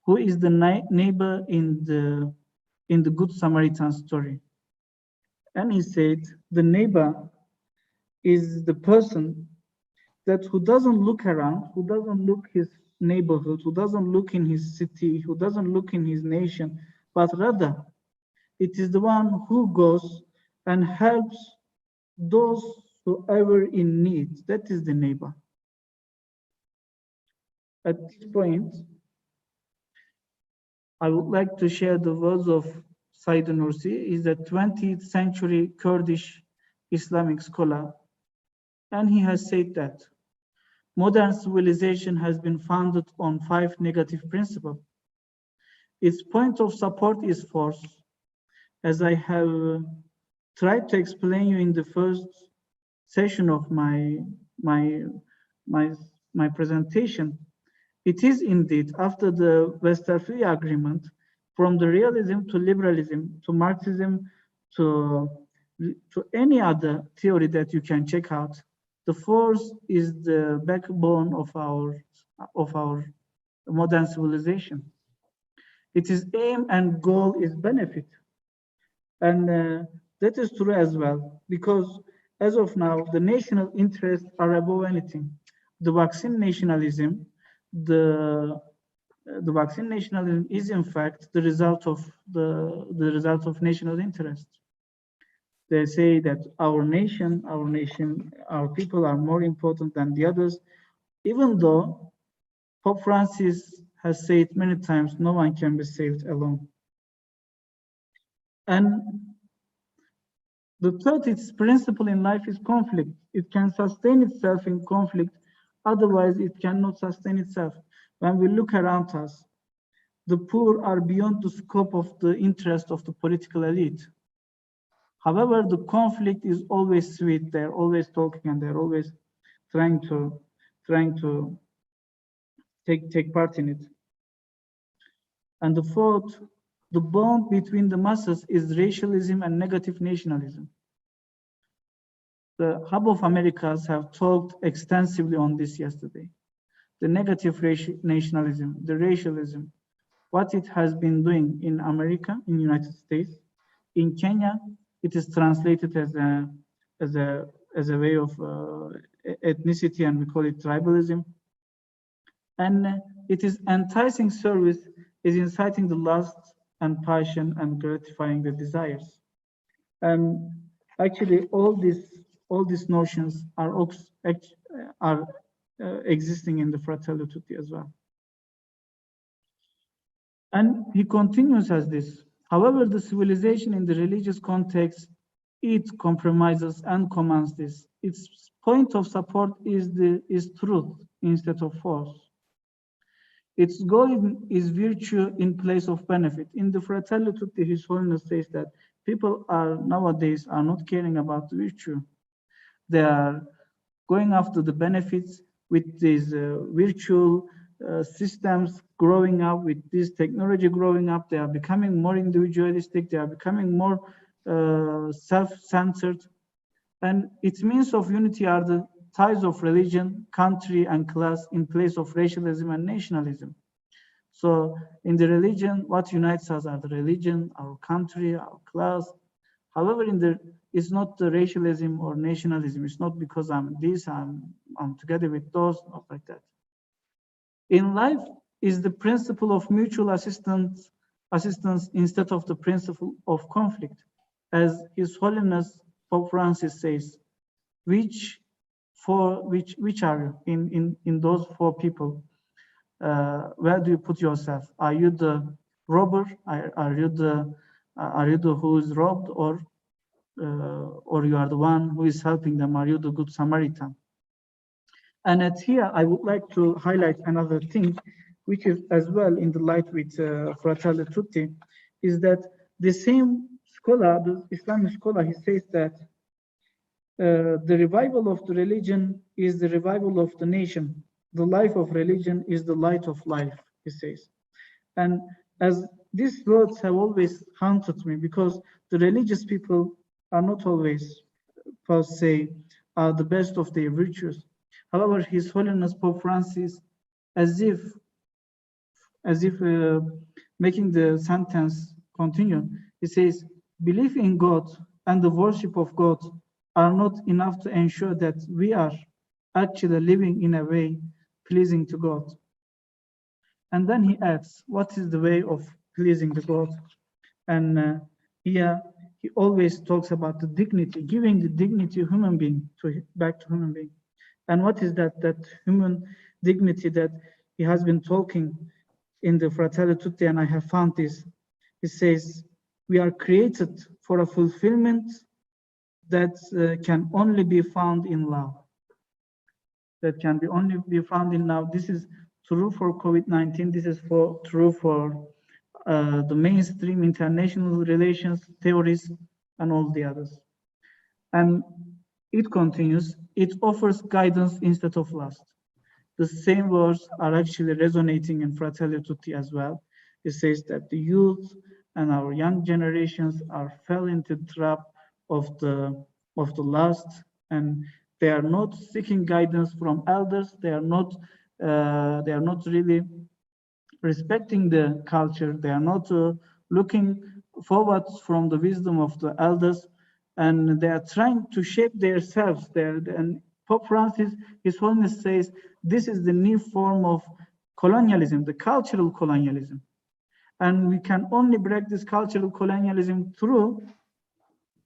Who is the neighbor in the Good Samaritan story? And he said, the neighbor is the person that who doesn't look around, who doesn't look his neighborhood, who doesn't look in his city, who doesn't look in his nation, but rather it is the one who goes and helps those who are in need. That is the neighbor. At this point, I would like to share the words of Said Nursi, is a 20th century Kurdish Islamic scholar, and he has said that modern civilization has been founded on 5 negative principles. Its point of support is force. As I have tried to explain you in the first session of my presentation, it is indeed after the Westphalia Agreement, from the realism to liberalism to Marxism to any other theory that you can check out, the force is the backbone of our modern civilization. Its aim and goal is benefit, and that is true as well, because as of now the national interests are above anything. The vaccine nationalism, the vaccine nationalism is in fact the result of national interest. They say that our nation, our people are more important than the others, even though Pope Francis has said many times, no one can be saved alone. And the third principle in life is conflict. It can sustain itself in conflict, otherwise it cannot sustain itself. When we look around us, the poor are beyond the scope of the interest of the political elite. However, the conflict is always sweet. They're always talking and they're always trying to take part in it. And the fourth, the bond between the masses is racialism and negative nationalism. The Hub of Americas have talked extensively on this yesterday. The negative nationalism, the racialism, what it has been doing in America, in the United States. In Kenya, it is translated as a way of ethnicity, and we call it tribalism. And it is enticing service, is inciting the lust and passion and gratifying the desires. And actually, all these notions are existing in the Fratelli Tutti as well. And he continues as this. However, the civilization in the religious context, it compromises and commands this. Its point of support is truth instead of force. Its goal is virtue in place of benefit. In the Fratelli Tutti, His Holiness says that people nowadays are not caring about virtue. They are going after the benefits with these virtual systems growing up, with this technology growing up. They are becoming more individualistic. They are becoming more self-centered. And its means of unity are the ties of religion, country, and class in place of racialism and nationalism. So in the religion, what unites us are the religion, our country, our class. However, it's not the racialism or nationalism. It's not because I'm this, I'm together with those, not like that. In life is the principle of mutual assistance instead of the principle of conflict. As His Holiness Pope Francis says, which are you in those 4 people? Where do you put yourself? Are you the robber? Are you the who is robbed, or you are the one who is helping them? Are you the good Samaritan? And at here, I would like to highlight another thing, which is as well in the light with Fratelli Tutti, is that the same scholar, the Islamic scholar, he says that the revival of the religion is the revival of the nation. The life of religion is the light of life, he says. And as these words have always haunted me, because the religious people are not always, per se, are the best of their virtues. However, His Holiness Pope Francis, as if making the sentence continue, he says, belief in God and the worship of God are not enough to ensure that we are actually living in a way pleasing to God. And then he adds, what is the way of pleasing the God? And here he always talks about the dignity, giving the dignity of human being back to human being. And what is that human dignity that he has been talking in the Fratelli Tutti, and I have found this. He says, we are created for a fulfillment that can only be found in love. That can only be found in love. This is true for COVID-19. This is true for the mainstream international relations theories and all the others. And it continues, it offers guidance instead of lust. The same words are actually resonating in Fratelli Tutti as well. It says that the youth and our young generations are fell into the trap of the lust, and they are not seeking guidance from elders. They are not really respecting the culture. They are not looking forward from the wisdom of the elders, and they are trying to shape themselves. And Pope Francis, His Holiness says, this is the new form of colonialism, the cultural colonialism. And we can only break this cultural colonialism through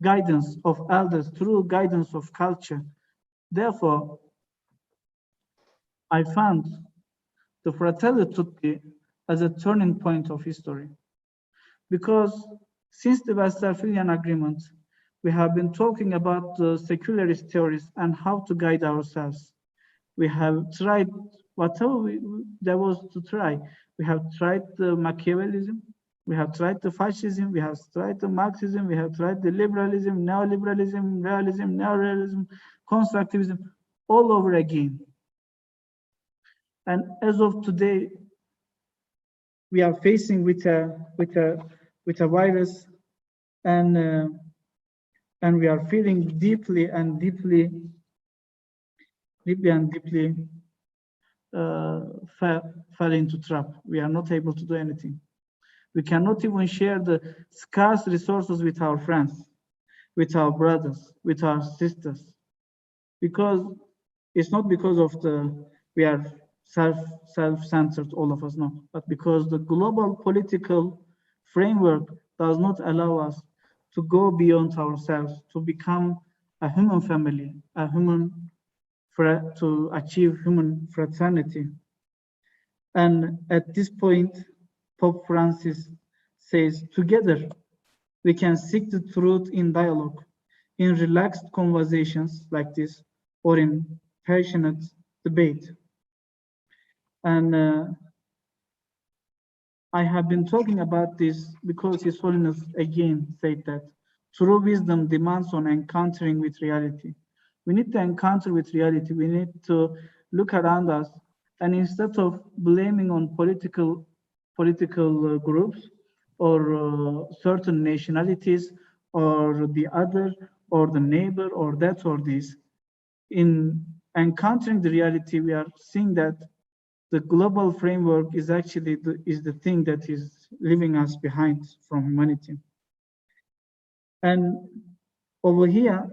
guidance of elders, through guidance of culture. Therefore, I found the Fratelli Tutti as a turning point of history. Because since the Westphalian Agreement, we have been talking about the secularist theories and how to guide ourselves. We have tried whatever there was to try. We have tried the Machiavellism, we have tried the fascism, we have tried the Marxism, we have tried the liberalism, neoliberalism, realism, neorealism, constructivism, all over again. And as of today, we are facing with a virus, and we are feeling deeply fell into trap. We are not able to do anything. We cannot even share the scarce resources with our friends, with our brothers, with our sisters, because it's not because of we are self-centered, all of us, no, but because the global political framework does not allow us to go beyond ourselves, to become a human family, to achieve human fraternity. And at this point, Pope Francis says, together we can seek the truth in dialogue, in relaxed conversations like this, or in passionate debate. And I have been talking about this because His Holiness again said that true wisdom demands on encountering with reality. We need to encounter with reality. We need to look around us, and instead of blaming on political groups or certain nationalities or the other or the neighbor or that or this, in encountering the reality, we are seeing that the global framework is actually the thing that is leaving us behind from humanity. And over here,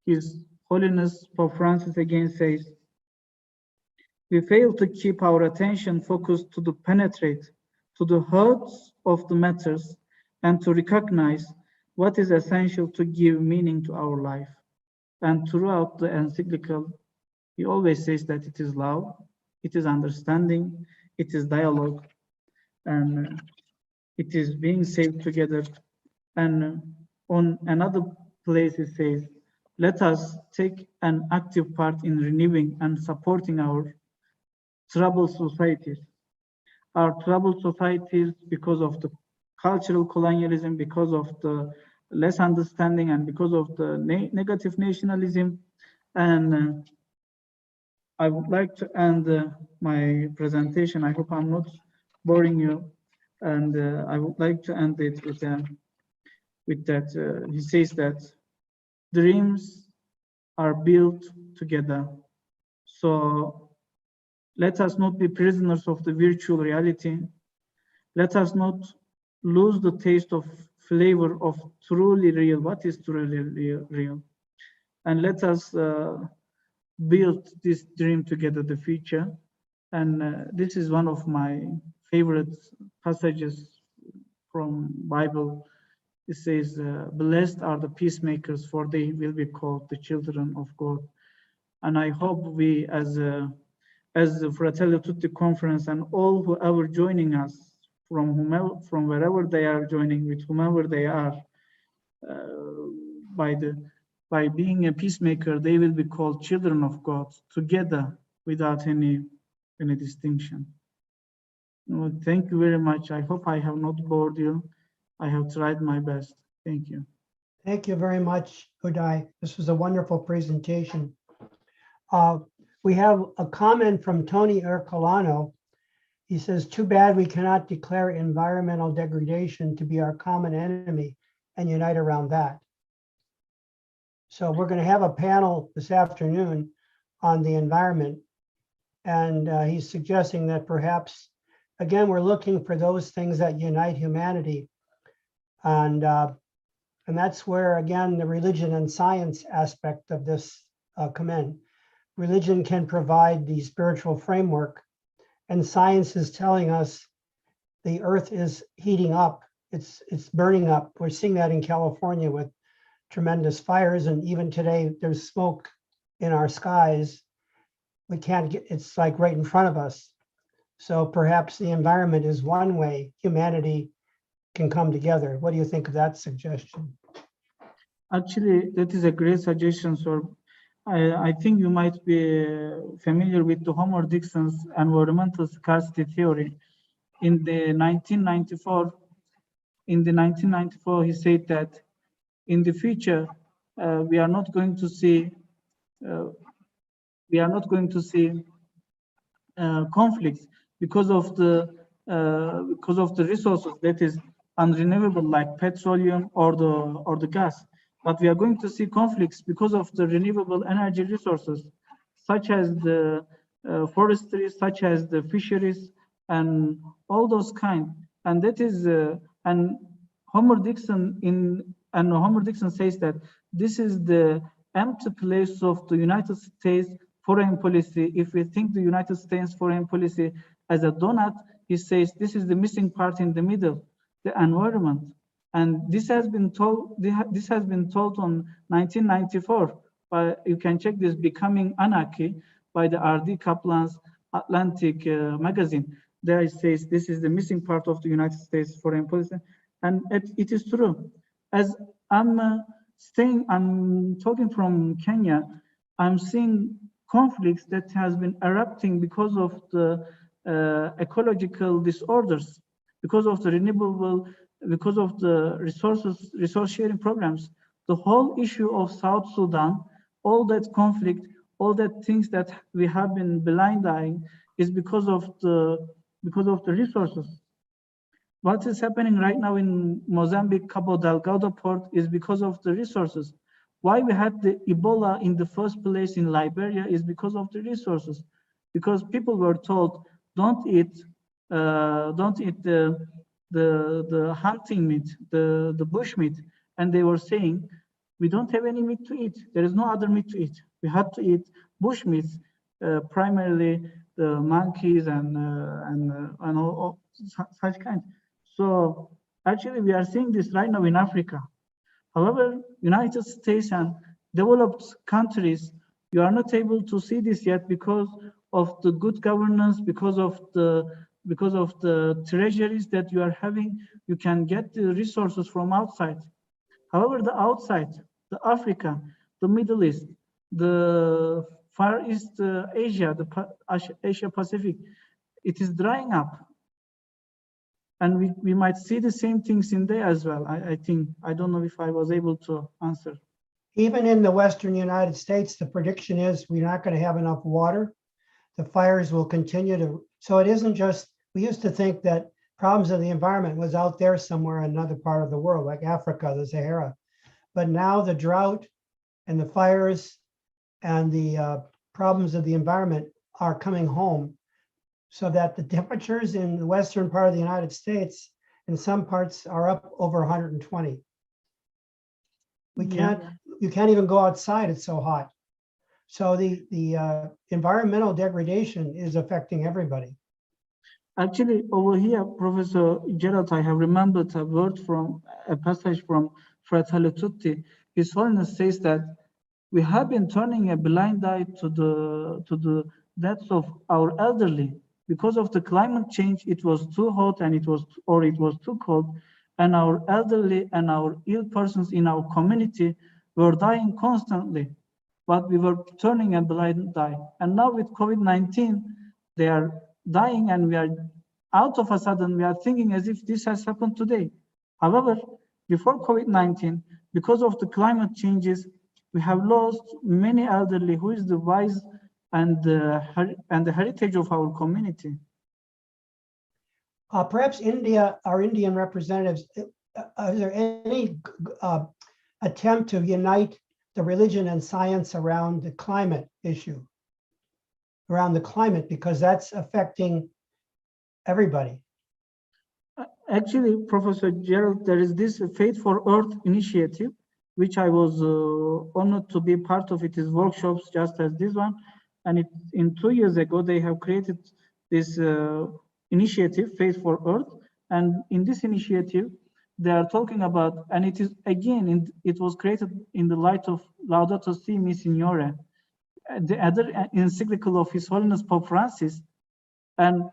His Holiness Pope Francis again says, we fail to keep our attention focused to penetrate to the heart of the matters and to recognize what is essential to give meaning to our life. And throughout the encyclical, he always says that it is love, it is understanding, it is dialogue, and it is being saved together. And on another place it says, let us take an active part in renewing and supporting our troubled societies. Our troubled societies because of the cultural colonialism, because of the less understanding, and because of the negative nationalism. And I would like to end my presentation. I hope I'm not boring you. And I would like to end it with that. He says that dreams are built together. So let us not be prisoners of the virtual reality. Let us not lose the taste of flavor of truly real. What is truly real? And let us build this dream together, the future. And this is one of my favorite passages from Bible. It says, blessed are the peacemakers, for they will be called the children of God. And I hope we, as the Fratelli Tutti conference, and all whoever joining us from wherever they are joining, with whomever they are, by being a peacemaker, they will be called children of God together without any distinction. Well, thank you very much. I hope I have not bored you. I have tried my best. Thank you. Thank you very much, Uday. This was a wonderful presentation. We have a comment from Tony Ercolano. He says, too bad we cannot declare environmental degradation to be our common enemy and unite around that. So we're going to have a panel this afternoon on the environment. And he's suggesting that perhaps, again, we're looking for those things that unite humanity. And that's where, again, the religion and science aspect of this come in. Religion can provide the spiritual framework, and science is telling us the earth is heating up. It's burning up. We're seeing that in California with tremendous fires, and even today there's smoke in our skies. We can't get, it's like right in front of us. So perhaps the environment is one way humanity can come together. What do you think of that suggestion? Actually, that is a great suggestion, sir. I think you might be familiar with the Homer Dixon's environmental scarcity theory. In the 1994, he said that in the future we are not going to see conflicts because of the resources that is unrenewable, like petroleum or the gas. But we are going to see conflicts because of the renewable energy resources, such as the forestry, such as the fisheries, and all those kind. And that is and Homer Dixon says that this is the empty place of the United States foreign policy. If we think the United States foreign policy as a donut, he says this is the missing part in the middle, the environment. And this has been told. This has been told on 1994. You can check this, Becoming Anarchy, by the R.D. Kaplan's Atlantic magazine. There it says this is the missing part of the United States foreign policy, and it is true. As I'm talking from Kenya, I'm seeing conflicts that has been erupting because of the ecological disorders, because of the renewable, because of the resource sharing programs. The whole issue of South Sudan, all that conflict, all that things that we have been blind eyeing is because of the resources. What is happening right now in Mozambique, Cabo Delgado port is because of the resources. Why we had the Ebola in the first place in Liberia is because of the resources. Because people were told, don't eat the hunting meat, the bush meat, and they were saying, we don't have any meat to eat. There is no other meat to eat. We had to eat bush meats, primarily the monkeys and all such kind. So actually, we are seeing this right now in Africa. However, United States and developed countries, you are not able to see this yet because of the good governance, because of the treasuries that you are having. You can get the resources from outside. However, the outside, the Africa, the Middle East, the Far East Asia, the Asia Pacific, it is drying up. And we might see the same things in there as well. I think, I don't know if I was able to answer. Even in the Western United States, the prediction is we're not going to have enough water. The fires will continue to, so it isn't just We used to think that problems of the environment was out there somewhere in another part of the world, like Africa, the Sahara. But now the drought and the fires and the problems of the environment are coming home, so that the temperatures in the western part of the United States in some parts are up over 120. We can't, you can't even go outside, it's so hot. So the environmental degradation is affecting everybody. Actually, over here, Professor Gerald, I have remembered a passage from Fratelli Tutti. His Holiness says that we have been turning a blind eye to the deaths of our elderly because of the climate change. It was too hot and it was too cold, and our elderly and our ill persons in our community were dying constantly, but we were turning a blind eye. And now with COVID-19, they are dying, and we are out of a sudden, we are thinking as if this has happened today. However, before COVID-19, because of the climate changes, we have lost many elderly who is the wise and the heritage of our community. Perhaps India, our Indian representatives, is there any attempt to unite the religion and science around the climate issue? Around the climate, because that's affecting everybody. Actually, Professor Gerald, there is this Faith for Earth initiative, which I was honored to be part of. It is workshops just as this one. And in 2 years ago, they have created this initiative, Faith for Earth. And in this initiative, they are talking about, and it is again, it was created in the light of Laudato Si' Mi Signore, the other encyclical of His Holiness Pope Francis. And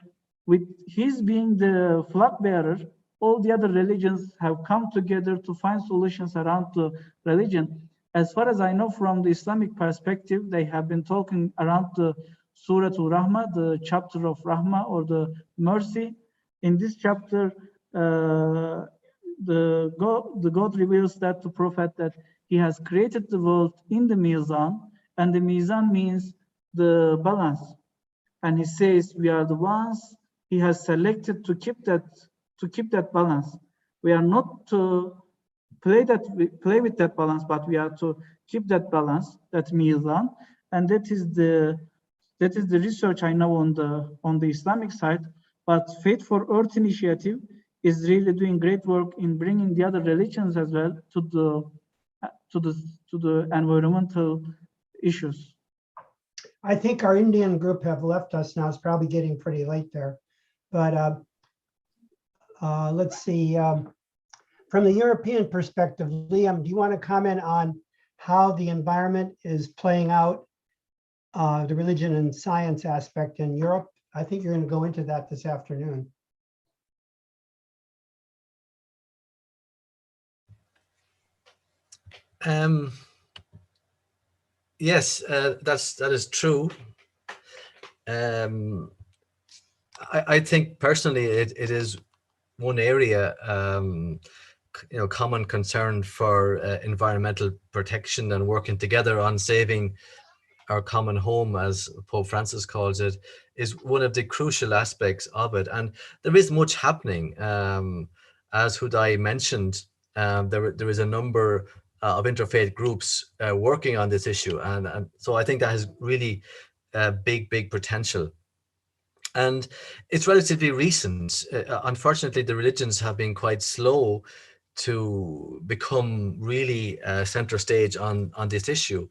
with his being the flag bearer, all the other religions have come together to find solutions around the religion. As far as I know, from the Islamic perspective, they have been talking around the Surah Al-Rahma, the chapter of Rahma or the mercy. In this chapter, the God reveals that to Prophet that he has created the world in the Mizan, and the Mizan means the balance. And he says we are the ones he has selected to keep that balance. We are not to play with that balance, but we are to keep that balance, that mizan, and that is the research I know on the Islamic side. But Faith for Earth initiative is really doing great work in bringing the other religions as well to the environmental issues. I think our Indian group have left us now. It's probably getting pretty late there. But let's see. From the European perspective, Liam, do you want to comment on how the environment is playing out, the religion and science aspect in Europe? I think you're going to go into that this afternoon. Yes, that is true. I think personally it is one area, common concern for environmental protection and working together on saving our common home, as Pope Francis calls it, is one of the crucial aspects of it. And there is much happening. As Hudai mentioned, there is a number of interfaith groups working on this issue. And so I think that has really big potential. And it's relatively recent. Unfortunately, the religions have been quite slow to become really center stage on this issue.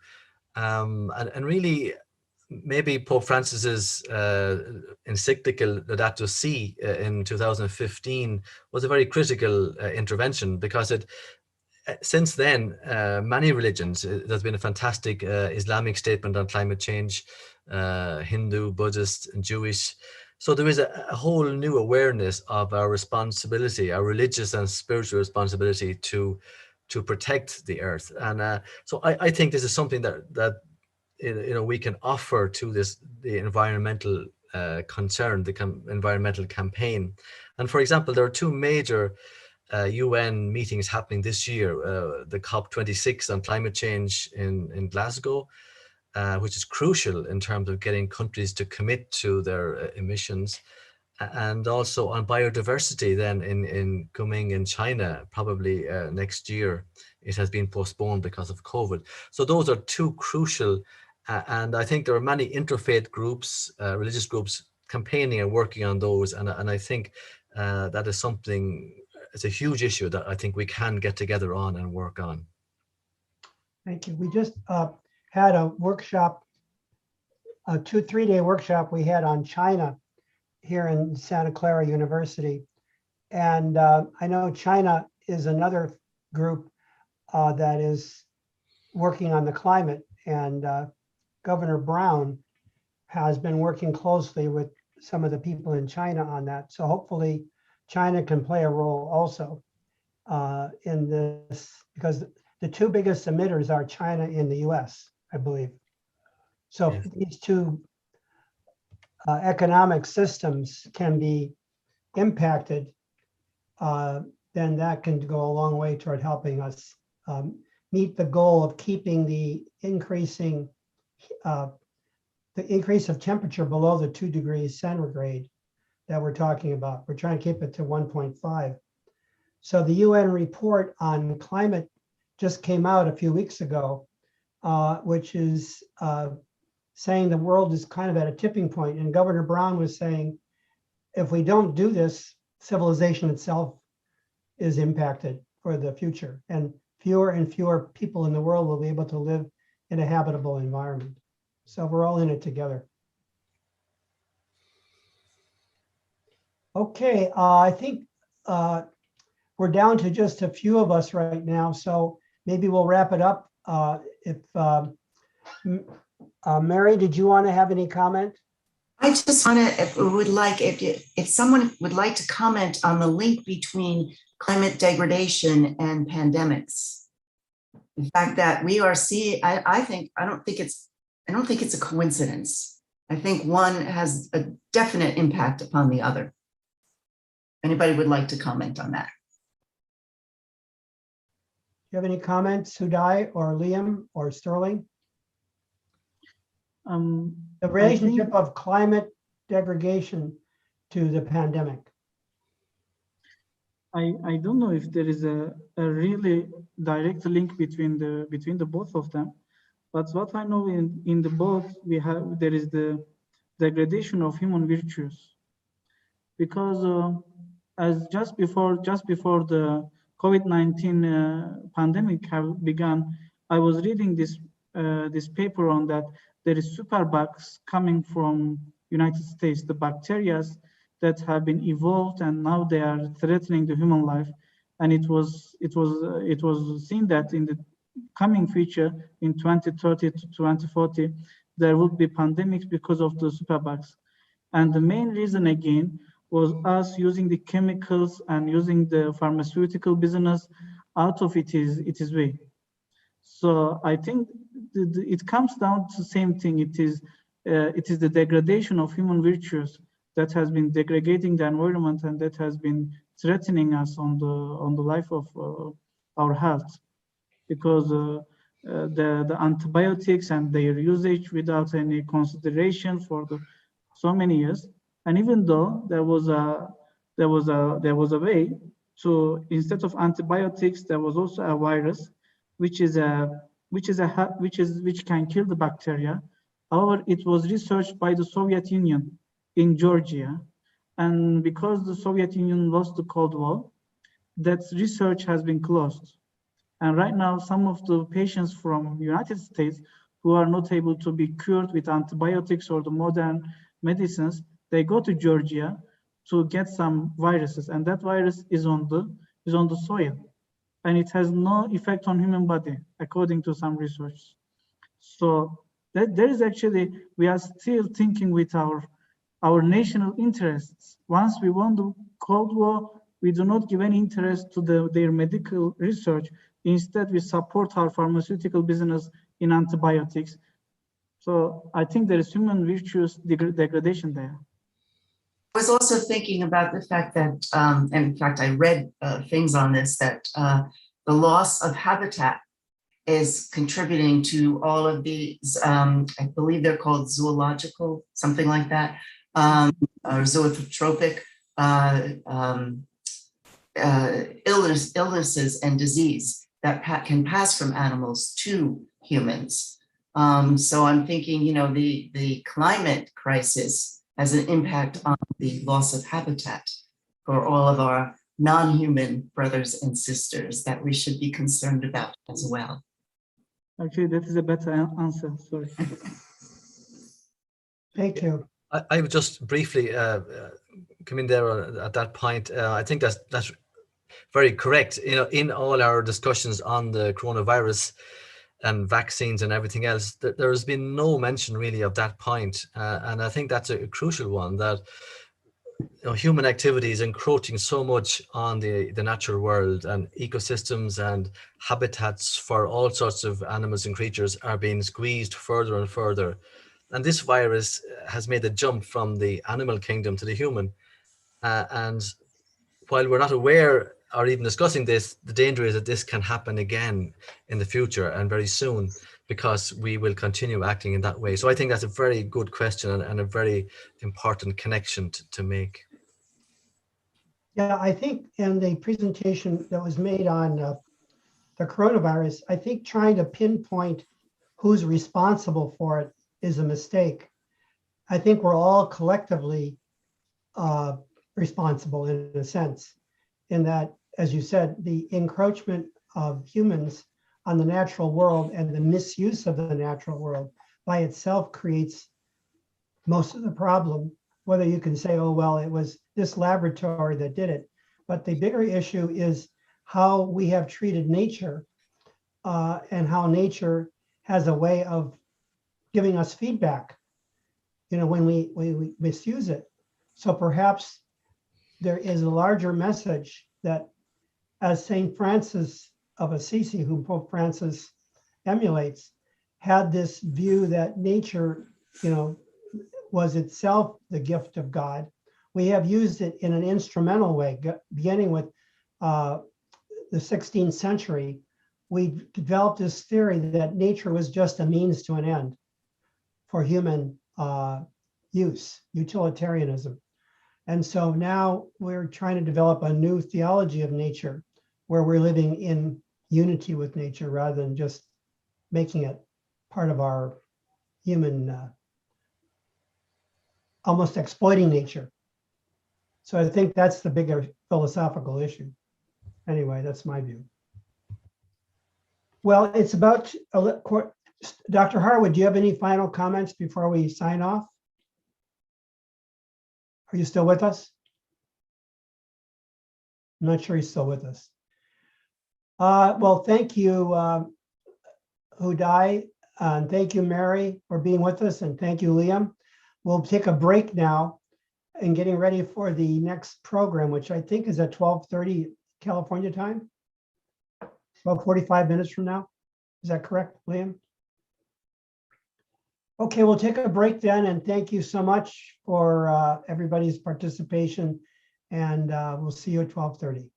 And really, maybe Pope Francis's encyclical Laudato Si in 2015 was a very critical intervention, because since then, many religions, there's been a fantastic Islamic statement on climate change, Hindu, Buddhist, and Jewish. So there is a whole new awareness of our responsibility, our religious and spiritual responsibility to protect the earth. And so I think this is something that we can offer to the environmental concern, the environmental campaign. And for example, there are two major UN meetings happening this year, the COP26 on climate change in Glasgow, which is crucial in terms of getting countries to commit to their emissions, and also on biodiversity then in coming in China, probably next year. It has been postponed because of COVID. So those are two crucial, and I think there are many interfaith groups, religious groups campaigning and working on those. And I think that is something, it's a huge issue that I think we can get together on and work on. Thank you. We just had a workshop, a 2-3-day workshop we had on China here in Santa Clara University. And I know China is another group that is working on the climate, and Governor Brown has been working closely with some of the people in China on that. So hopefully China can play a role also in this, because the two biggest emitters are China and the US, I believe. So if these two economic systems can be impacted, then that can go a long way toward helping us meet the goal of keeping the increase of temperature below the 2 degrees centigrade that we're talking about. We're trying to keep it to 1.5. So the UN report on climate just came out a few weeks ago, which is saying the world is kind of at a tipping point. And Governor Brown was saying, if we don't do this, civilization itself is impacted for the future. And fewer people in the world will be able to live in a habitable environment. So we're all in it together. Okay, I think we're down to just a few of us right now. So maybe we'll wrap it up. Mary, did you want to have any comment? I just want to, if someone would like to comment on the link between climate degradation and pandemics. The fact that we are seeing, I don't think it's a coincidence. I think one has a definite impact upon the other. Anybody would like to comment on that? Do you have any comments, Sudai or Liam or Sterling? The relationship of climate degradation to the pandemic. I don't know if there is a really direct link between the both of them, but what I know in the both there is the degradation of human virtues, because as just before the COVID-19 pandemic have begun, I was reading this paper on that. There is superbugs coming from United States, the bacteria that have been evolved and now they are threatening the human life. And it was seen that in the coming future, in 2030 to 2040, there would be pandemics because of the superbugs. And the main reason again was us using the chemicals and using the pharmaceutical business out of its way. So I think it comes down to the same thing. It is the degradation of human virtues that has been degrading the environment and that has been threatening us on the life of our health, because the antibiotics and their usage without any consideration for so many years. And even though there was a way to, instead of antibiotics, there was also a virus which can kill the bacteria. However, it was researched by the Soviet Union in Georgia, and because the Soviet Union lost the Cold War, that research has been closed. And right now, some of the patients from the United States who are not able to be cured with antibiotics or the modern medicines, they go to Georgia to get some viruses, and that virus is on the soil, and it has no effect on human body, according to some research. So there is actually, we are still thinking with our national interests. Once we won the Cold War, we do not give any interest to their medical research. Instead, we support our pharmaceutical business in antibiotics. So I think there is human virtues degradation there. I was also thinking about the fact that, and in fact, I read things on this, that the loss of habitat is contributing to all of these, I believe they're called zoological, something like that, or zootropic illnesses and disease that can pass from animals to humans. So I'm thinking, you know, the climate crisis has an impact on the loss of habitat for all of our non-human brothers and sisters that we should be concerned about as well. Actually, that is a better answer. Sorry. Thank you. I would just briefly come in there at that point. I think that's very correct. You know, in all our discussions on the coronavirus and vaccines and everything else, there has been no mention really of that point. And I think that's a crucial one, that you know, human activity is encroaching so much on the natural world, and ecosystems and habitats for all sorts of animals and creatures are being squeezed further and further. And this virus has made a jump from the animal kingdom to the human. And while we're not aware or even discussing this, the danger is that this can happen again in the future and very soon, because we will continue acting in that way. So I think that's a very good question and a very important connection to make. Yeah, I think in the presentation that was made on the coronavirus, I think trying to pinpoint who's responsible for it is a mistake. I think we're all collectively responsible in a sense, in that, as you said, the encroachment of humans on the natural world and the misuse of the natural world by itself creates most of the problem. Whether you can say, oh, well, it was this laboratory that did it. But the bigger issue is how we have treated nature and how nature has a way of giving us feedback, you know, when we misuse it. So perhaps there is a larger message that, as St. Francis of Assisi, whom Pope Francis emulates, had this view that nature, you know, was itself the gift of God. We have used it in an instrumental way, beginning with the 16th century. We developed this theory that nature was just a means to an end for human use, utilitarianism. And so now we're trying to develop a new theology of nature where we're living in unity with nature rather than just making it part of our human, almost exploiting nature. So I think that's the bigger philosophical issue. Anyway, that's my view. Well, it's about, Dr. Harwood, do you have any final comments before we sign off? Are you still with us? I'm not sure he's still with us. Well, thank you, Hudai, and thank you, Mary, for being with us, and thank you, Liam. We'll take a break now and getting ready for the next program, which I think is at 12:30 California time, about 45 minutes from now. Is that correct, Liam? Okay, we'll take a break then, and thank you so much for everybody's participation, and we'll see you at 12:30.